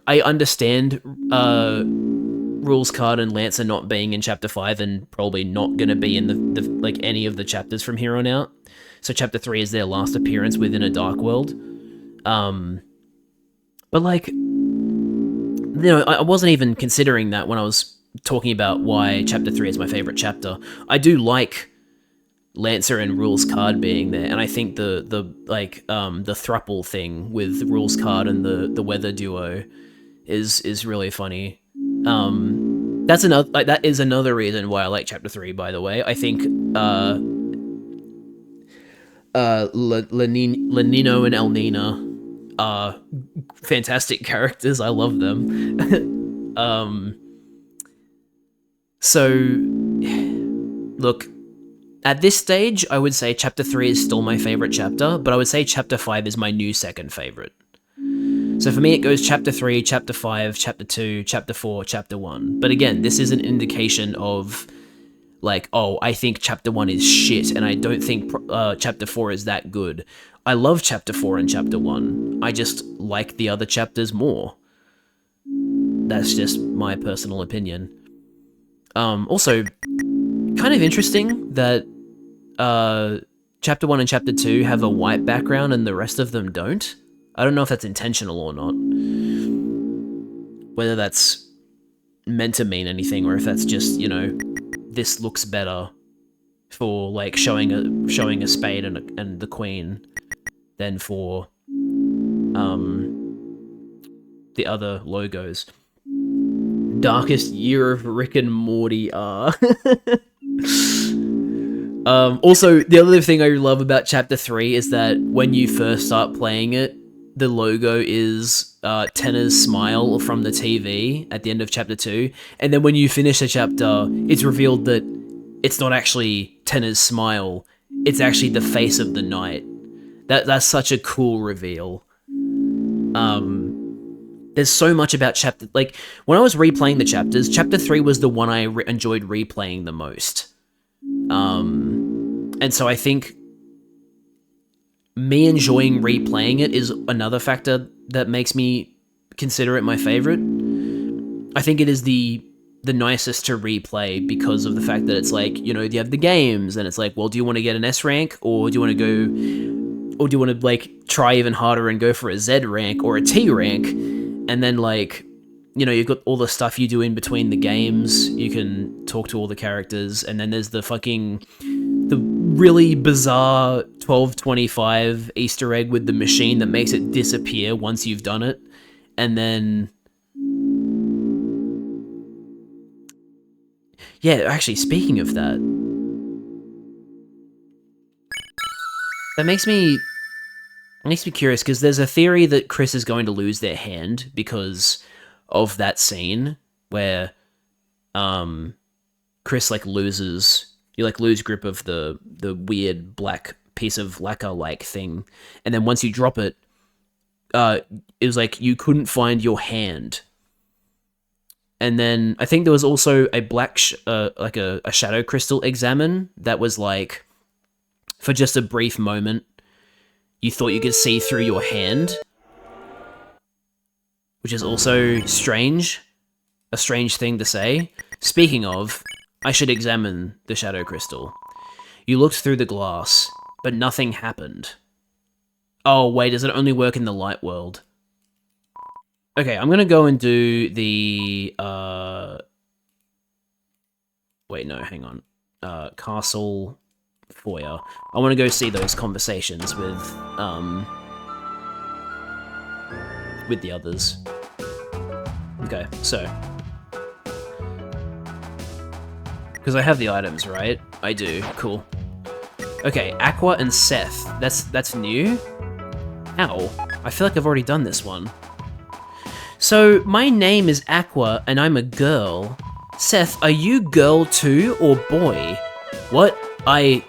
I understand Rules Card and Lancer not being in chapter 5 and probably not going to be in the like any of the chapters from here on out. So chapter 3 is their last appearance within a Dark World. But, like, you know, I wasn't even considering that when I was talking about why chapter 3 is my favorite chapter. I do like Lancer and Rules Card being there, and I think the thruple thing with Rules Card and the weather duo is really funny. That is another reason why I like chapter 3, by the way. I think Lenino and Elnina are fantastic characters. I love them. So, look, at this stage, I would say chapter 3 is still my favorite chapter, but I would say chapter 5 is my new second favorite. So for me, it goes chapter 3, chapter 5, chapter 2, chapter 4, chapter 1. But again, this is an indication of, like, oh, I think chapter 1 is shit, and I don't think chapter 4 is that good. I love chapter 4 and chapter 1. I just like the other chapters more. That's just my personal opinion. Also, kind of interesting that chapter 1 and chapter 2 have a white background and the rest of them don't. I don't know if that's intentional or not. Whether that's meant to mean anything or if that's just, you know, this looks better for, like, showing a spade and the queen than for the other logos. Darkest year of Rick and Morty are. Also, the other thing I love about chapter 3 is that when you first start playing it, the logo is Tenor's smile from the TV at the end of chapter 2, and then when you finish the chapter, it's revealed that it's not actually Tenor's smile, it's actually the face of the night. That's such a cool reveal. There's so much about chapter... Like, when I was replaying the chapters, chapter 3 was the one I enjoyed replaying the most. And so I think me enjoying replaying it is another factor that makes me consider it my favorite. I think it is the nicest to replay because of the fact that it's like, you know, you have the games, and it's like, well, do you want to get an S rank, or do you want to go... Or do you want to, like, try even harder and go for a Z rank or a T rank? And then, like, you know, you've got all the stuff you do in between the games. You can talk to all the characters. And then there's the really bizarre 1225 Easter egg with the machine that makes it disappear once you've done it. And then... Yeah, actually, speaking of that... That makes me curious, because there's a theory that Chris is going to lose their hand because of that scene where Chris, like, lose grip of the weird black piece of lacquer-like thing, and then once you drop it, it was like you couldn't find your hand. And then I think there was also a black like a shadow crystal examine that was like, for just a brief moment, you thought you could see through your hand, which is also strange. A strange thing to say. Speaking of, I should examine the shadow crystal. You looked through the glass, but nothing happened. Oh, wait, does it only work in the light world? Okay, I'm gonna go and do the Wait, no, hang on. Castle foyer. I want to go see those conversations with the others. Okay, so. Because I have the items, right? I do, cool. Okay, Aqua and Seth. That's new? Ow. I feel like I've already done this one. So, my name is Aqua, and I'm a girl. Seth, are you girl too, or boy? What? A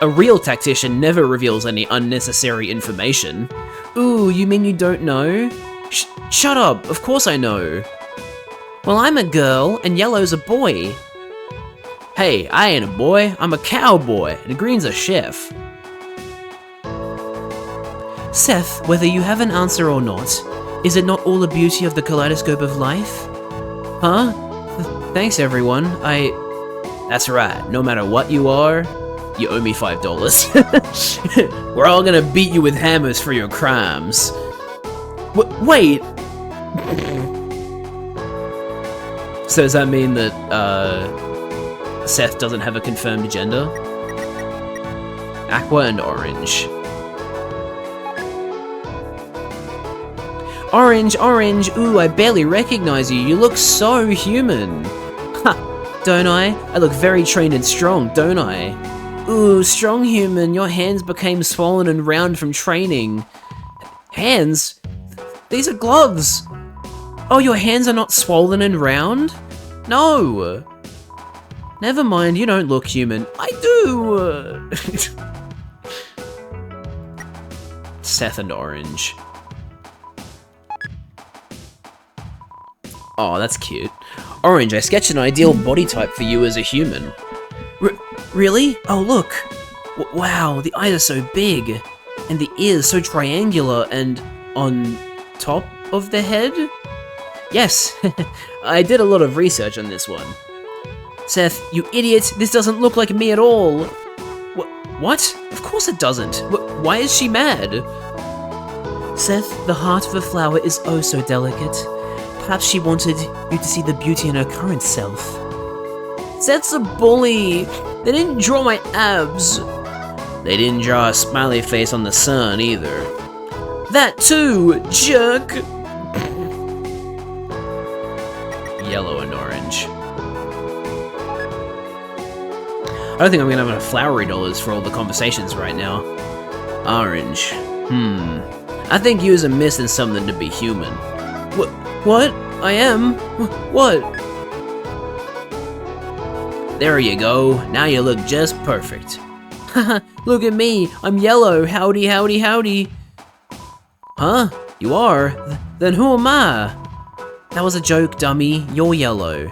real tactician never reveals any unnecessary information. Ooh, you mean you don't know? Shut up, of course I know. Well, I'm a girl, and yellow's a boy. Hey, I ain't a boy, I'm a cowboy, and green's a chef. Seth, whether you have an answer or not, is it not all the beauty of the kaleidoscope of life? Huh? Thanks, everyone. That's right, no matter what you are, you owe me $5. We're all gonna beat you with hammers for your crimes. Wait! So does that mean that, Seth doesn't have a confirmed gender? Aqua and Orange. Orange, ooh, I barely recognize you. You look so human. Ha, don't I? I look very trained and strong, don't I? Ooh, strong human, your hands became swollen and round from training. Hands? These are gloves. Oh, your hands are not swollen and round? No. Never mind, you don't look human. I do. Seth and Orange. Oh, that's cute. Orange, I sketched an ideal body type for you as a human. Really? Oh, look. Wow, the eyes are so big. And the ears so triangular and on top of the head? Yes, I did a lot of research on this one. Seth, you idiot, this doesn't look like me at all. What? Of course it doesn't. Why is she mad? Seth, the heart of a flower is oh so delicate. Perhaps she wanted you to see the beauty in her current self. Seth's a bully. They didn't draw my abs. They didn't draw a smiley face on the sun either. That too, jerk. Yellow and Orange. I don't think I'm gonna have enough flowery dollars for all the conversations right now. Orange. I think you're missing something to be human. What? I am? What? There you go. Now you look just perfect. Haha, look at me. I'm yellow. Howdy, howdy, howdy. Huh? You are? Then who am I? That was a joke, dummy. You're yellow.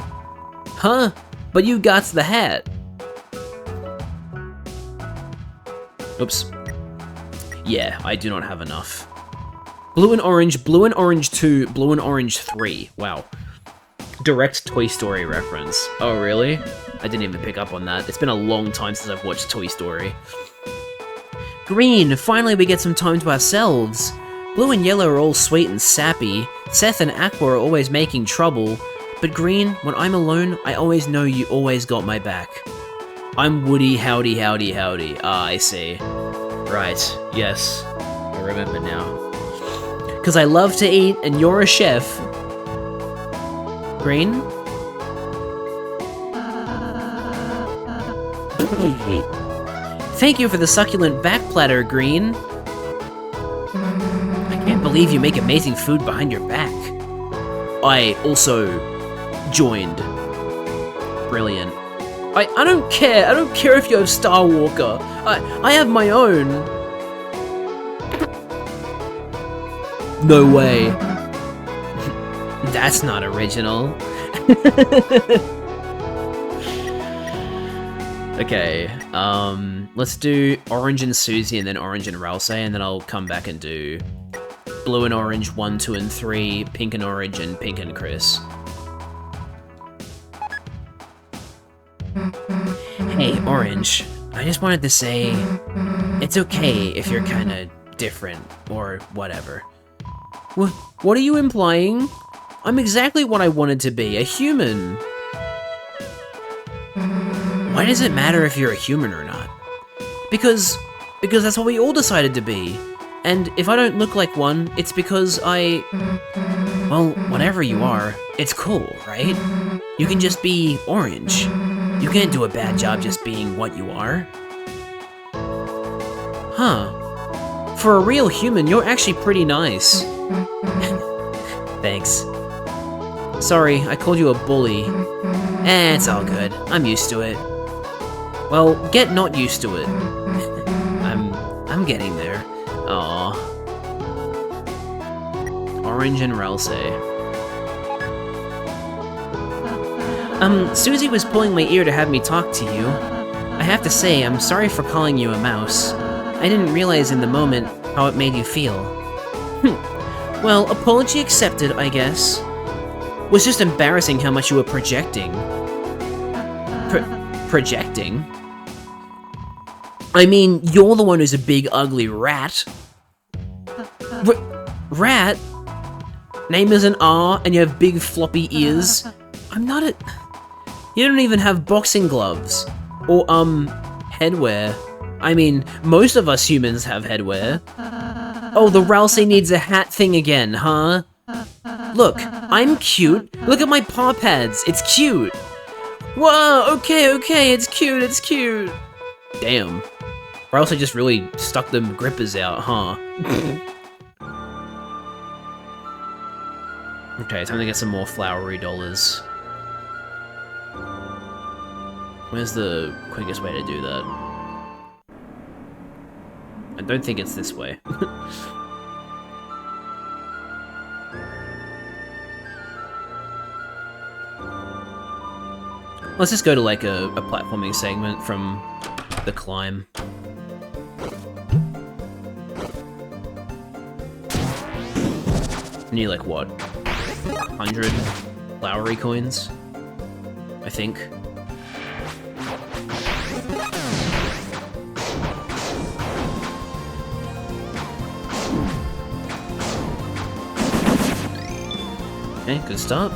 Huh? But you got the hat. Oops. Yeah, I do not have enough. Blue and Orange 2, Blue and Orange 3. Wow. Direct Toy Story reference. Oh, really? I didn't even pick up on that. It's been a long time since I've watched Toy Story. Green, finally we get some time to ourselves. Blue and Yellow are all sweet and sappy. Seth and Aqua are always making trouble. But Green, when I'm alone, I always know you always got my back. I'm Woody, howdy, howdy, howdy. Ah, I see. Right, yes. I remember now. 'Cause I love to eat, and you're a chef. Green? Thank you for the succulent back platter, Green. I can't believe you make amazing food behind your back. I also joined. Brilliant. I don't care. I don't care if you have Star Walker. I have my own. No way. That's not original. Okay, let's do Orange and Susie and then Orange and Rousey, and then I'll come back and do Blue and Orange 1, 2, and 3, Pink and Orange, and Pink and Chris. Hey, Orange, I just wanted to say, it's okay if you're kinda different, or whatever. What are you implying? I'm exactly what I wanted to be, a human. Why does it matter if you're a human or not? Because that's what we all decided to be. And if I don't look like one, it's because well, whatever you are, it's cool, right? You can just be orange. You can't do a bad job just being what you are. Huh. For a real human, you're actually pretty nice. Thanks. Sorry, I called you a bully. It's all good. I'm used to it. Well, get not used to it. I'm getting there. Aww. Orange and Ralsei. Susie was pulling my ear to have me talk to you. I have to say, I'm sorry for calling you a mouse. I didn't realize in the moment how it made you feel. Well, apology accepted, I guess. Was just embarrassing how much you were projecting. Projecting? I mean, you're the one who's a big, ugly rat. Rat? Name is an R, and you have big, floppy ears. I'm not a... You don't even have boxing gloves. Or, headwear. I mean, most of us humans have headwear. Oh, the Ralsei needs a hat thing again, huh? Look, I'm cute. Look at my paw pads. It's cute. Whoa, okay, it's cute. Damn. Ralsei just really stuck them grippers out, huh? Okay, time to get some more flowery dollars. Where's the quickest way to do that? I don't think it's this way. Let's just go to like a platforming segment from the climb. I need like what? 100 flowery coins? I think. Okay, good start.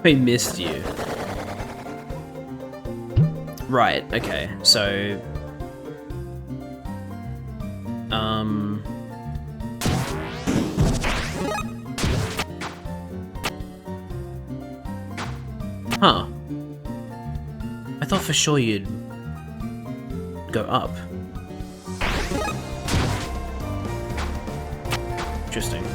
I missed you. Right, okay, so... Huh. I thought for sure you'd... go up. Interesting.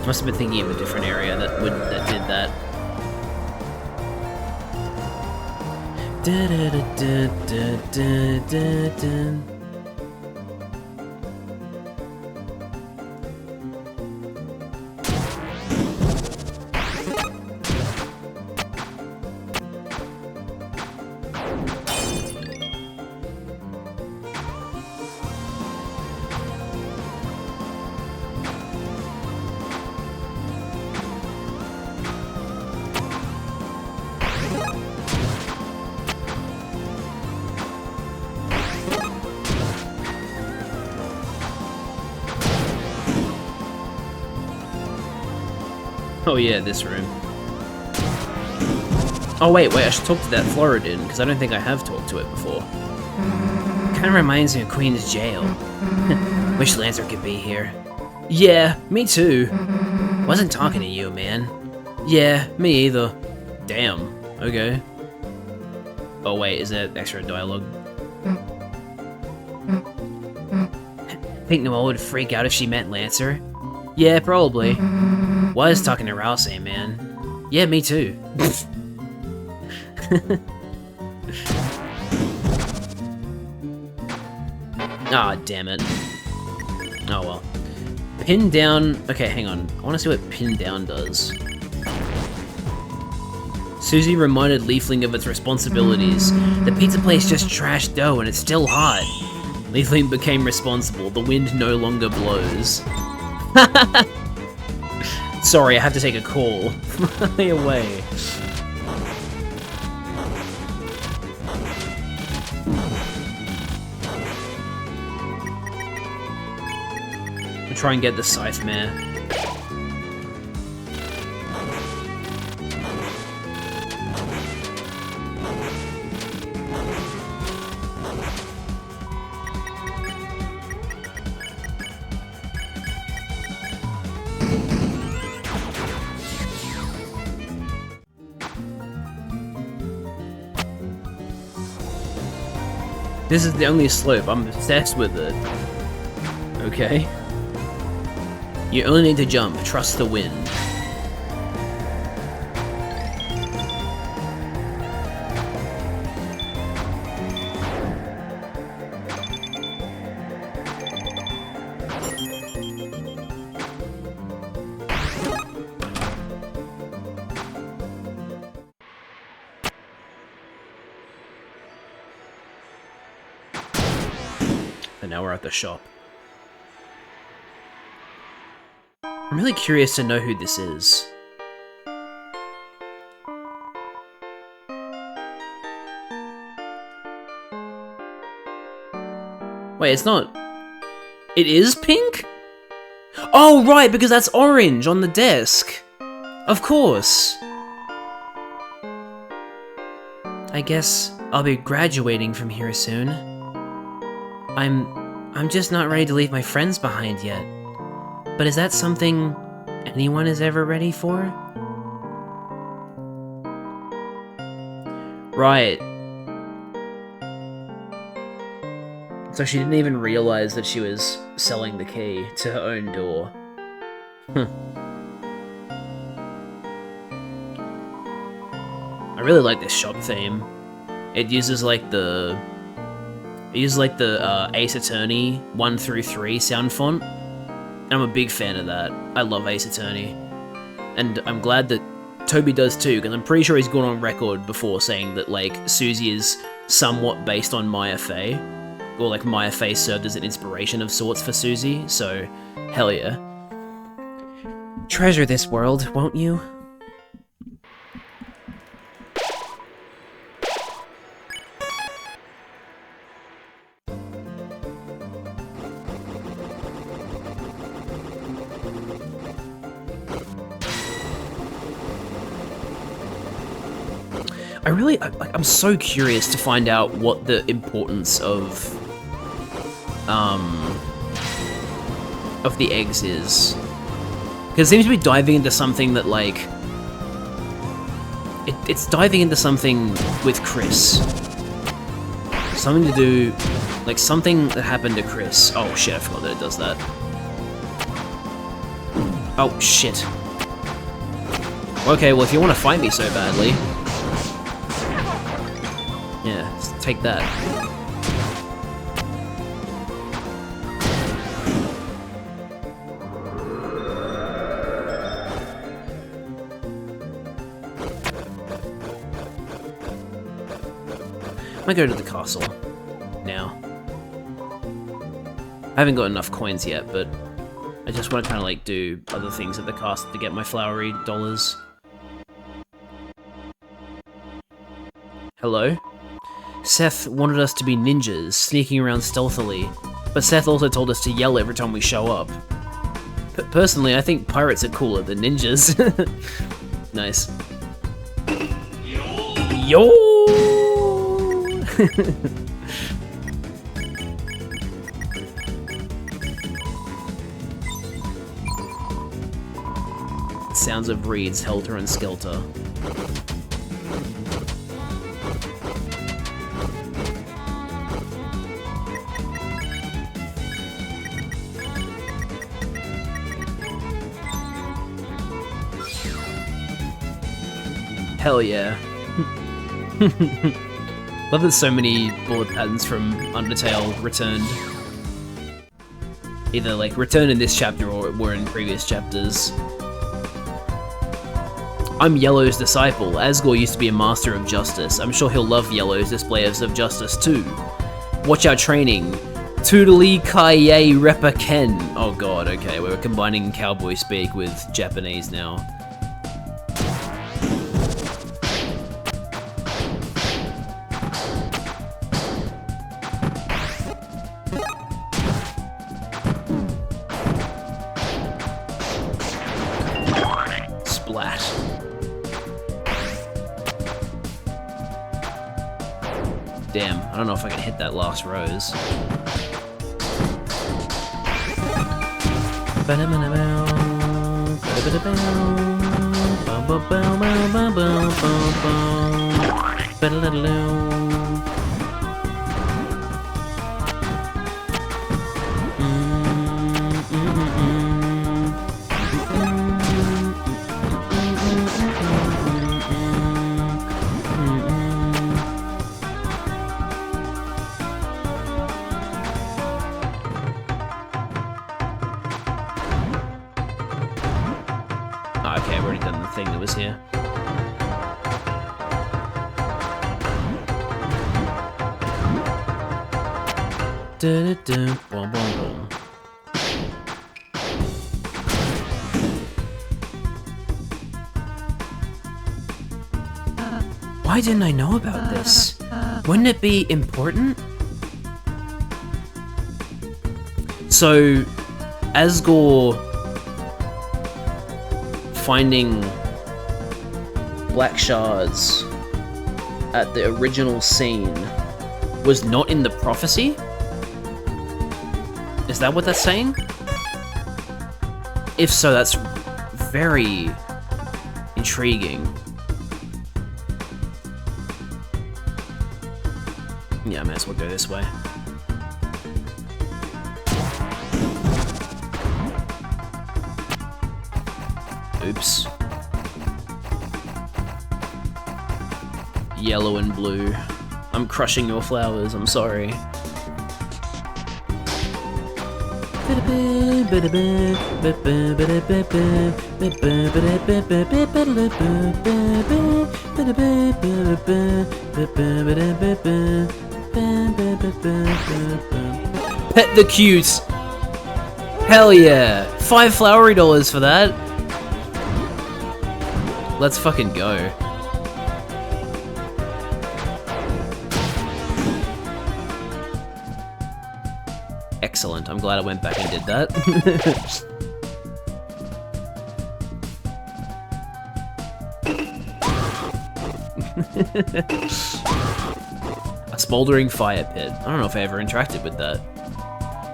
Must have been thinking of a different area that did that. Oh yeah, this room. Oh wait, I should talk to that Floridin, because I don't think I have talked to it before. Kinda reminds me of Queen's Jail. Wish Lancer could be here. Yeah, me too. Wasn't talking to you, man. Yeah, me either. Damn, okay. Oh wait, is that extra dialogue? Think Noelle would freak out if she met Lancer? Yeah, probably. Was talking to Ralsei, man. Yeah, me too. Aw, damn it. Oh well. Pin down... Okay, hang on. I want to see what pin down does. Susie reminded Leafling of its responsibilities. The pizza place just trashed dough and it's still hot. Leafling became responsible. The wind no longer blows. Sorry, I have to take a call. Fly away. I'll try and get the Scythe Mare. This is the only slope. I'm obsessed with it. Okay. You only need to jump. Trust the wind. And now we're at the shop. I'm really curious to know who this is. Wait, it's not... It is pink? Oh, right, because that's orange on the desk. Of course. I guess I'll be graduating from here soon. I'm just not ready to leave my friends behind yet. But is that something anyone is ever ready for? Right. So she didn't even realize that she was selling the key to her own door. I really like this shop theme. It uses like the... Ace Attorney 1 through 3 sound font. And I'm a big fan of that. I love Ace Attorney. And I'm glad that Toby does too, because I'm pretty sure he's gone on record before saying that, like, Susie is somewhat based on Maya Fey. Or, like, Maya Fey served as an inspiration of sorts for Susie, so hell yeah. Treasure this world, won't you? I'm so curious to find out what the importance of the eggs is. Because it seems to be diving into something that, like... It's diving into something with Chris. Something to do... Like, something that happened to Chris. Oh shit, I forgot that it does that. Oh shit. Okay, well if you want to fight me so badly... Yeah, just take that. I might go to the castle now. I haven't got enough coins yet, but I just want to kind of like do other things at the castle to get my flowery dollars. Hello? Seth wanted us to be ninjas, sneaking around stealthily, but Seth also told us to yell every time we show up. Personally, I think pirates are cooler than ninjas. Nice. Yo! Sounds of reeds, helter and skelter. Hell yeah. Love that so many bullet patterns from Undertale returned. Either like return in this chapter or were in previous chapters. I'm Yellow's disciple. Asgore used to be a master of justice. I'm sure he'll love Yellow's displays of justice too. Watch our training. Toodly Kaye Repa Ken. Oh god, okay, we're combining cowboy speak with Japanese now. Splat. Damn, I don't know if I can hit that last rose. Okay, I've already done the thing that was here. Boom, boom, boom. Why didn't I know about this? Wouldn't it be important? So, Asgore finding black shards at the original scene was not in the prophecy? Is that what that's saying? If so, that's very intriguing. Yeah, I might as well go this way. Oops. Yellow and blue. I'm crushing your flowers, I'm sorry. Pet the cute! Hell yeah! $5 flowery dollars for that! Let's fucking go. Excellent, I'm glad I went back and did that. A smoldering fire pit. I don't know if I ever interacted with that.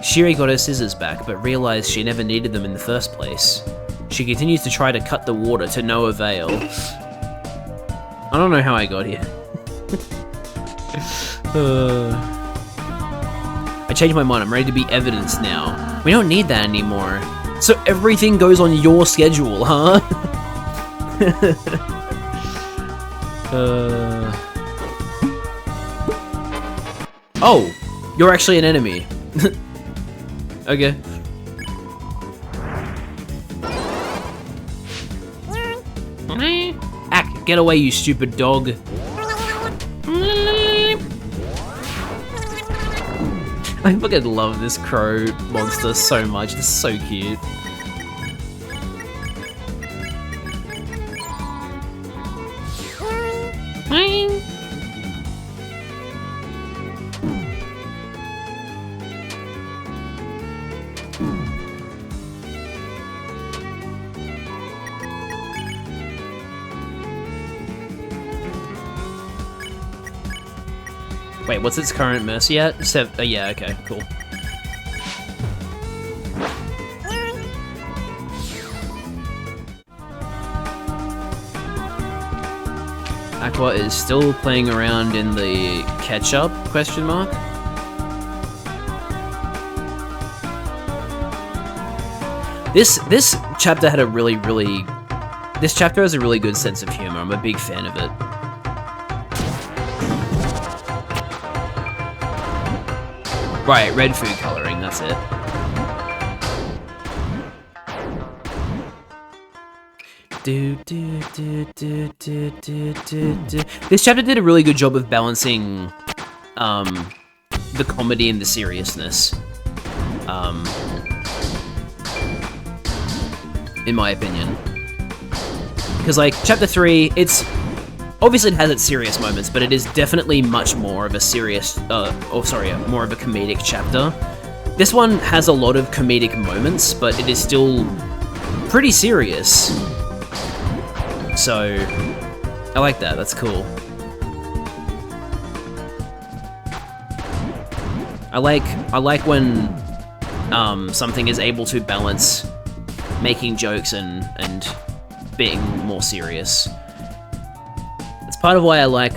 Shiri got her scissors back, but realized she never needed them in the first place. She continues to try to cut the water to no avail. I don't know how I got here. I changed my mind, I'm ready to be evidence now. We don't need that anymore. So everything goes on your schedule, huh? Oh! You're actually an enemy. Okay. Ack, get away, you stupid dog. I fucking love this crow monster so much, it's so cute. Wait, what's its current mercy at? Yeah, okay, cool. Aqua is still playing around in the ketchup, question mark? This chapter had a this chapter has a really good sense of humor. I'm a big fan of it. Right, red food coloring, that's it. This chapter did a really good job of balancing the comedy and the seriousness. In my opinion. Because, like, Chapter 3, it's... Obviously it has its serious moments, but it is definitely much more of a serious... more of a comedic chapter. This one has a lot of comedic moments, but it is still pretty serious. So, I like that, that's cool. I like when something is able to balance making jokes and being more serious. It's part of why I like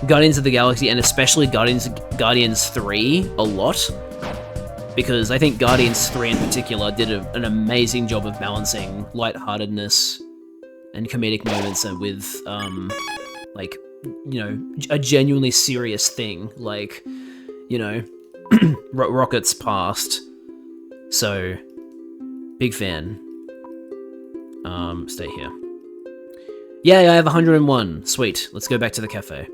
Guardians of the Galaxy, and especially Guardians 3 a lot, because I think Guardians 3 in particular did an amazing job of balancing lightheartedness and comedic moments and with like, you know, a genuinely serious thing, like, you know, Rocket's past. So, big fan. Stay here. Yeah, I have 101. Sweet. Let's go back to the cafe.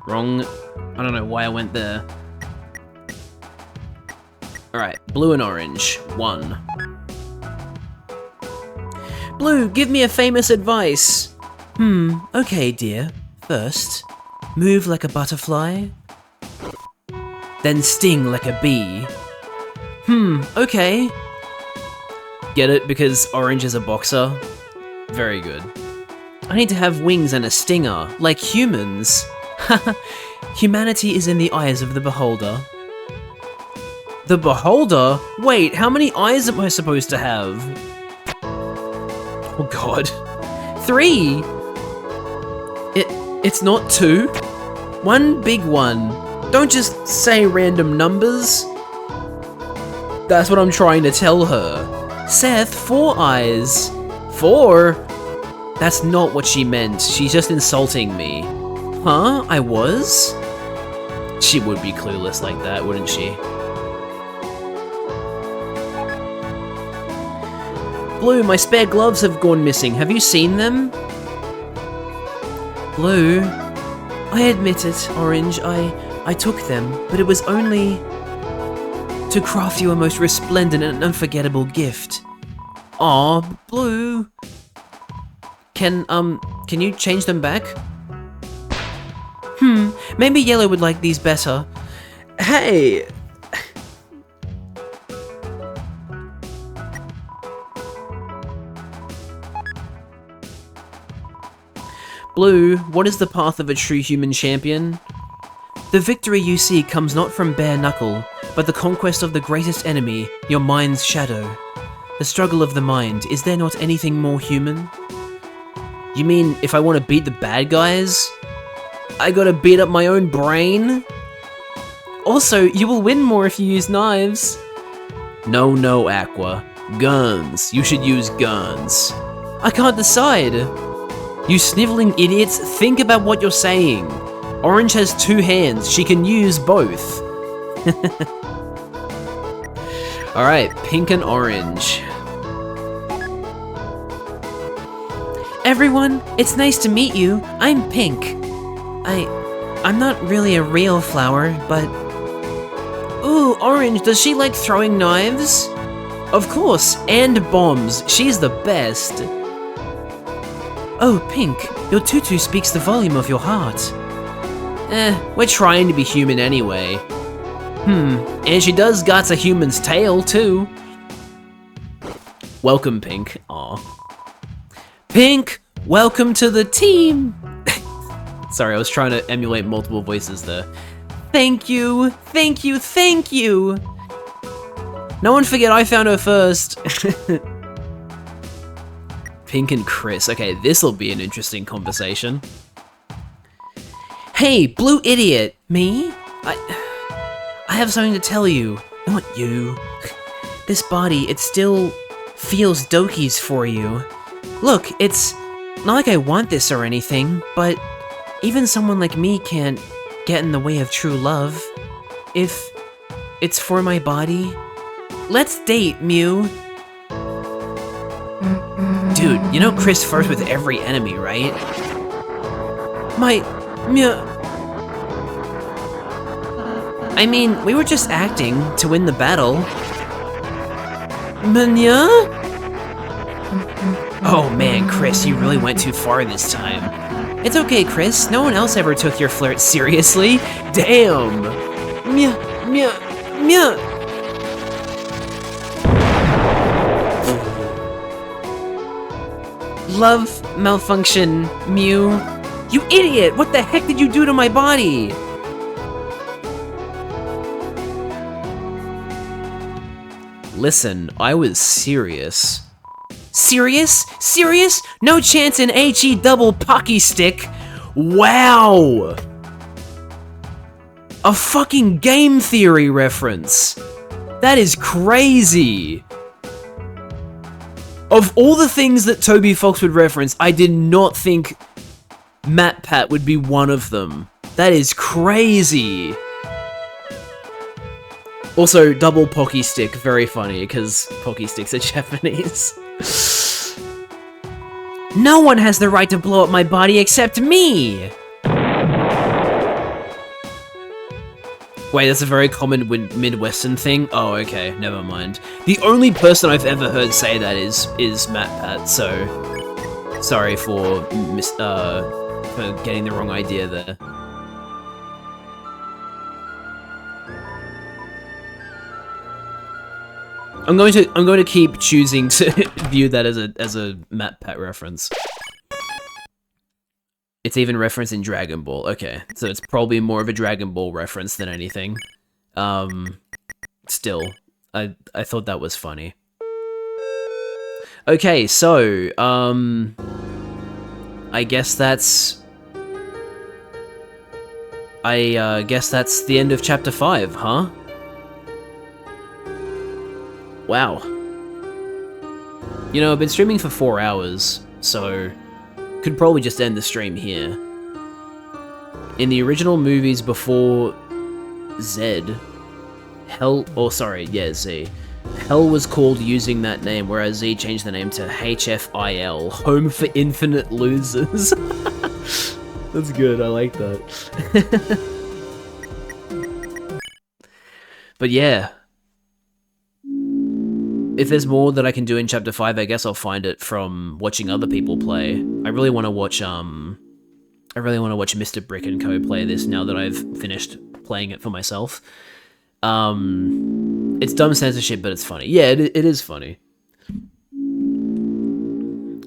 Wrong. I don't know why I went there. Alright, blue and orange. 1. Blue, give me a famous advice. Okay, dear. First, move like a butterfly. Then sting like a bee. Okay. Get it? Because orange is a boxer? Very good. I need to have wings and a stinger, like humans. Humanity is in the eyes of the beholder. The beholder? Wait, how many eyes am I supposed to have? Oh god. 3! It's not 2? One big one. Don't just say random numbers. That's what I'm trying to tell her. Seth, 4 eyes. 4? That's not what she meant. She's just insulting me. Huh? I was? She would be clueless like that, wouldn't she? Blue, my spare gloves have gone missing. Have you seen them? Blue, I admit it, Orange. I took them, but it was only to craft you a most resplendent and unforgettable gift. Aw, Blue. Can you change them back? Maybe Yellow would like these better. Hey! Blue, what is the path of a true human champion? The victory you seek comes not from bare knuckle, but the conquest of the greatest enemy, your mind's shadow. The struggle of the mind, is there not anything more human? You mean, if I want to beat the bad guys, I gotta beat up my own brain? Also, you will win more if you use knives. No, Aqua. Guns. You should use guns. I can't decide. You sniveling idiots, think about what you're saying. Orange has 2 hands, she can use both. Alright, pink and orange. Everyone, it's nice to meet you. I'm Pink. I'm not really a real flower, but... Ooh, Orange, does she like throwing knives? Of course, and bombs. She's the best. Oh, Pink, your tutu speaks the volume of your heart. We're trying to be human anyway. And she does got a human's tail, too. Welcome, Pink. Aw. Pink, welcome to the team! Sorry, I was trying to emulate multiple voices there. Thank you, thank you, thank you! No one forget I found her first. Pink and Chris. Okay, this'll be an interesting conversation. Hey, blue idiot! Me? I have something to tell you. Not you. This body, it still feels dokies for you. Look, it's not like I want this or anything, but even someone like me can't get in the way of true love. If it's for my body, let's date, Mew. Dude, you know Chris flirts with every enemy, right? Mew... I mean, we were just acting to win the battle. Manya? Oh man, Chris, you really went too far this time. It's okay, Chris. No one else ever took your flirt seriously. Damn. Mew, mew, mew. Love malfunction, Mew. You idiot! What the heck did you do to my body? Listen, I was serious. Serious? Serious? No chance in HE double Pocky Stick? Wow! A fucking game theory reference! That is crazy! Of all the things that Toby Fox would reference, I did not think MatPat would be one of them. That is crazy! Also, double Pocky Stick, very funny, because Pocky Sticks are Japanese. No one has the right to blow up my body except me! Wait, that's a very common Midwestern thing? Oh, okay, never mind. The only person I've ever heard say that is MatPat, so... Sorry for getting the wrong idea there. I'm going to keep choosing to view that as a MatPat reference. It's even referenced in Dragon Ball. Okay, so it's probably more of a Dragon Ball reference than anything. Still, I thought that was funny. Okay, so I guess that's the end of chapter 5, huh? Wow. You know, I've been streaming for 4 hours, so could probably just end the stream here. In the original movies before Z, Hell was called using that name, whereas Z changed the name to HFIL, Home for Infinite Losers. That's good, I like that. But yeah. If there's more that I can do in Chapter 5, I guess I'll find it from watching other people play. I really want to watch, Mr. Brick and Co. play this now that I've finished playing it for myself. It's dumb censorship, but it's funny. Yeah, it is funny.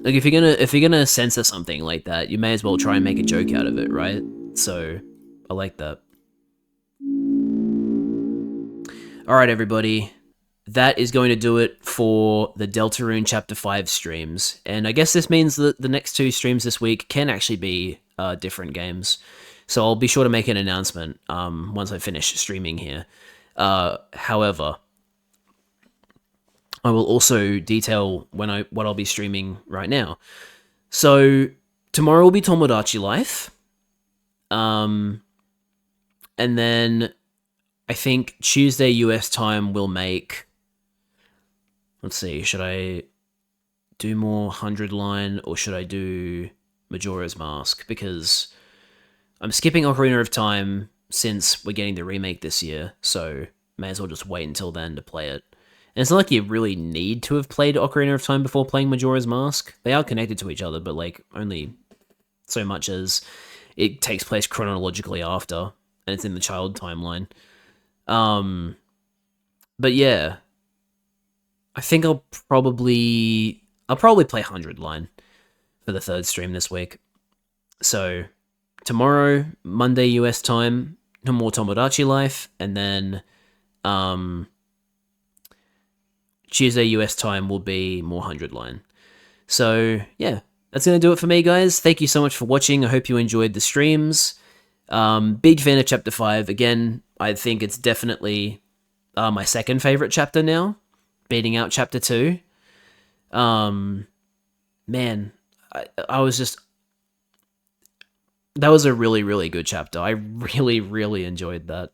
Like, if you're gonna censor something like that, you may as well try and make a joke out of it, right? So, I like that. Alright, everybody. That is going to do it for the Deltarune Chapter 5 streams. And I guess this means that the next 2 streams this week can actually be different games. So I'll be sure to make an announcement once I finish streaming here. However, I will also detail what I'll be streaming right now. So tomorrow will be Tomodachi Life. And then I think Tuesday US time will make... Let's see, should I do more 100 line or should I do Majora's Mask? Because I'm skipping Ocarina of Time since we're getting the remake this year, so may as well just wait until then to play it. And it's not like you really need to have played Ocarina of Time before playing Majora's Mask. They are connected to each other, but like only so much as it takes place chronologically after, and it's in the child timeline. But yeah. I think I'll probably play 100 line for the 3rd stream this week. So tomorrow, Monday US time, no more Tomodachi Life, and then Tuesday US time will be more 100 line. So yeah, that's gonna do it for me, guys. Thank you so much for watching. I hope you enjoyed the streams. Big fan of Chapter 5. Again, I think it's definitely my 2nd favorite chapter now, beating out Chapter 2. Man, I was just that was a really, really good chapter. I really, really enjoyed that.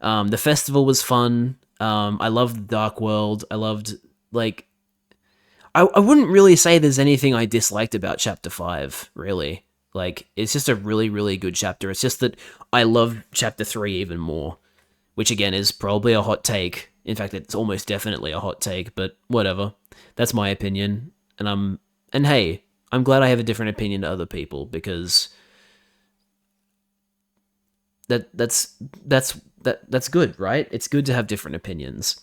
The festival was fun. I loved the Dark World. I loved, like, I wouldn't really say there's anything I disliked about Chapter 5, really. Like, it's just a really, really good chapter. It's just that I love Chapter 3 even more, which, again, is probably a hot take. In fact, it's almost definitely a hot take, but whatever. That's my opinion. And hey, I'm glad I have a different opinion to other people, because that's good, right? It's good to have different opinions.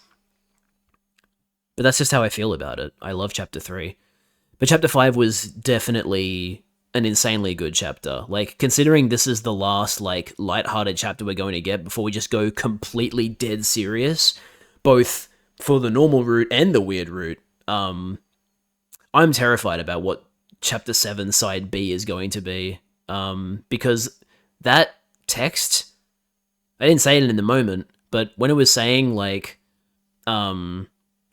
But that's just how I feel about it. I love chapter 3. But chapter 5 was definitely an insanely good chapter. Like, considering this is the last, like, lighthearted chapter we're going to get before we just go completely dead serious, both for the normal route and the weird route, I'm terrified about what chapter 7 side B is going to be. Because that text, I didn't say it in the moment, but when it was saying, like,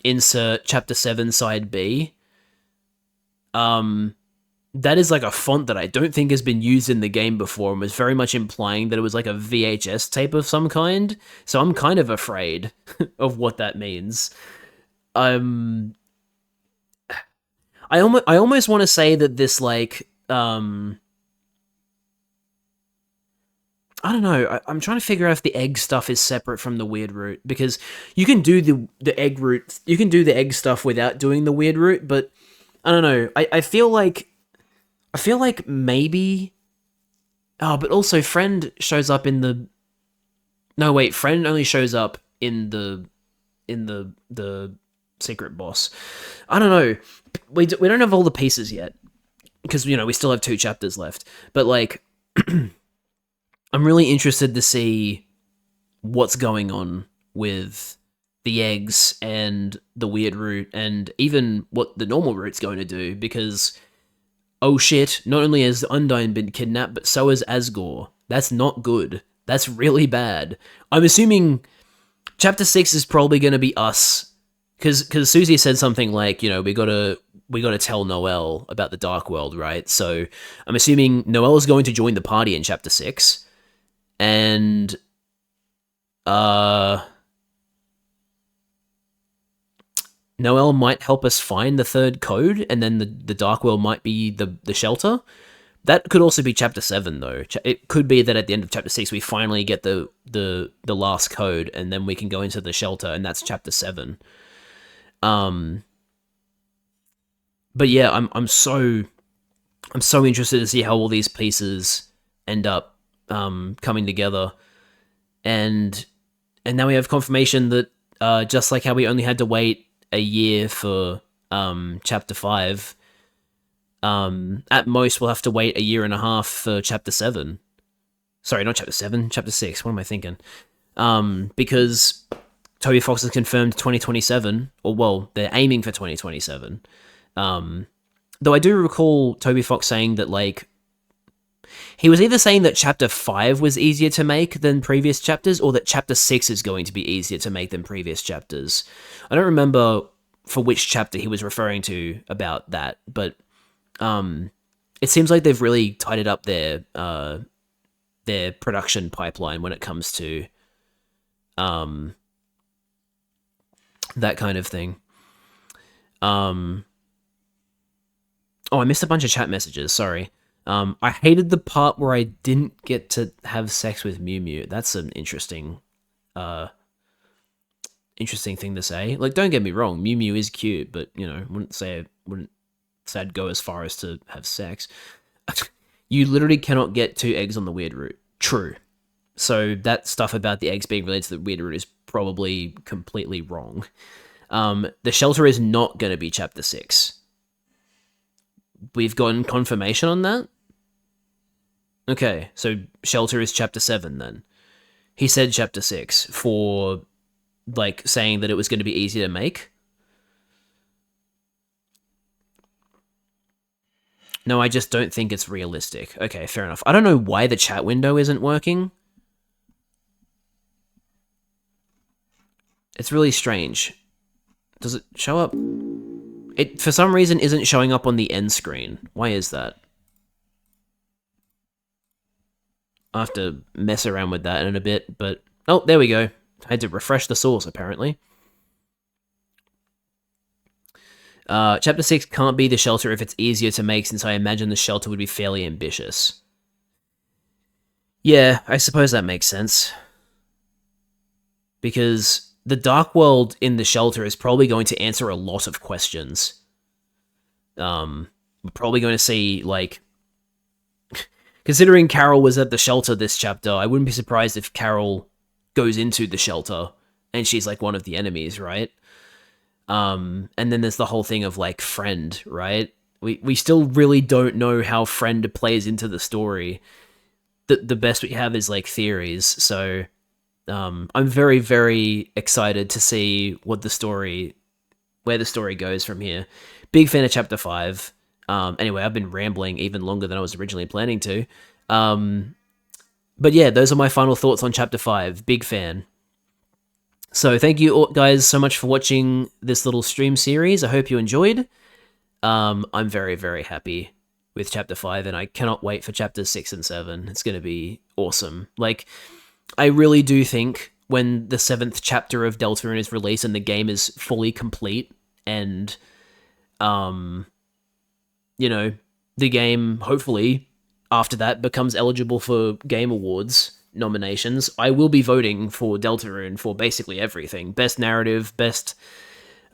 insert chapter 7 side B, that is like a font that I don't think has been used in the game before, and was very much implying that it was like a VHS tape of some kind. So I'm kind of afraid of what that means. I almost want to say that this, like, I don't know. I'm trying to figure out if the egg stuff is separate from the weird route, because you can do the egg route, you can do the egg stuff without doing the weird route, but I don't know. I feel like maybe. Oh, but also friend shows up in the. No, wait. Friend only shows up in the secret boss. I don't know. We don't have all the pieces yet, because we still have 2 chapters left. But, like, I'm really interested to see what's going on with the eggs and the weird route, and even what the normal route's going to do, because, oh shit, not only has Undyne been kidnapped, but so has Asgore. That's not good. That's really bad. I'm assuming Chapter 6 is probably going to be us, because Susie said something like, we gotta tell Noelle about the Dark World, right? So I'm assuming Noelle is going to join the party in Chapter 6. And Noelle might help us find the 3rd code, and then the Dark World might be the shelter. That could also be Chapter 7, though. It could be that at the end of Chapter 6 we finally get the last code, and then we can go into the shelter, and that's Chapter 7. But yeah, I'm so interested to see how all these pieces end up coming together, and now we have confirmation that just like how we only had to wait a year for chapter 5, at most we'll have to wait a year and a half for chapter 7. Sorry, not chapter 7, chapter 6. What am I thinking? Because Toby Fox has confirmed 2027, or well, they're aiming for 2027. Though I do recall Toby Fox saying that, like, he was either saying that chapter 5 was easier to make than previous chapters, or that chapter 6 is going to be easier to make than previous chapters. I don't remember for which chapter he was referring to about that, but it seems like they've really tidied up their production pipeline when it comes to that kind of thing. Oh, I missed a bunch of chat messages, sorry. I hated the part where I didn't get to have sex with Mew Mew. That's an interesting thing to say. Like, don't get me wrong, Mew Mew is cute, but, wouldn't say I'd go as far as to have sex. You literally cannot get 2 eggs on the weird route. True. So that stuff about the eggs being related to the weird route is probably completely wrong. The shelter is not going to be chapter 6. We've gotten confirmation on that? Okay, so shelter is chapter 7 then. He said chapter 6 for, like, saying that it was going to be easy to make. No, I just don't think it's realistic. Okay, fair enough. I don't know why the chat window isn't working. It's really strange. Does it show up? It, for some reason, isn't showing up on the end screen. Why is that? I'll have to mess around with that in a bit, but... Oh, there we go. I had to refresh the source, apparently. Chapter 6 can't be the shelter if it's easier to make, since I imagine the shelter would be fairly ambitious. Yeah, I suppose that makes sense. Because the Dark World in the shelter is probably going to answer a lot of questions. We're probably going to see, like... Considering Carol was at the shelter this chapter, I wouldn't be surprised if Carol goes into the shelter and she's, like, one of the enemies, right? And then there's the whole thing of, like, friend, right? We still really don't know how friend plays into the story. The best we have is, like, theories, so I'm very, very excited to see where the story goes from here. Big fan of Chapter 5. Anyway, I've been rambling even longer than I was originally planning to. But yeah, those are my final thoughts on Chapter 5. Big fan. So thank you all, guys, so much for watching this little stream series. I hope you enjoyed. I'm very, very happy with Chapter 5, and I cannot wait for Chapters 6 and 7. It's going to be awesome. Like, I really do think when the 7th chapter of Deltarune is released and the game is fully complete, and, you know, the game, hopefully, after that, becomes eligible for Game Awards nominations, I will be voting for Deltarune for basically everything. Best narrative, best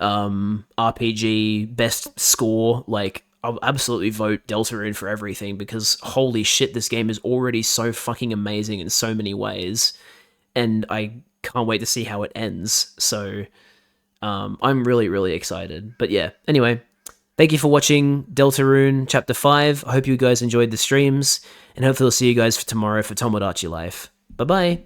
RPG, best score. Like, I'll absolutely vote Deltarune for everything, because holy shit, this game is already so fucking amazing in so many ways, and I can't wait to see how it ends. So I'm really, really excited. But yeah, anyway, thank you for watching Deltarune Chapter 5. I hope you guys enjoyed the streams, and hopefully I'll see you guys for tomorrow for Tomodachi Life. Bye-bye!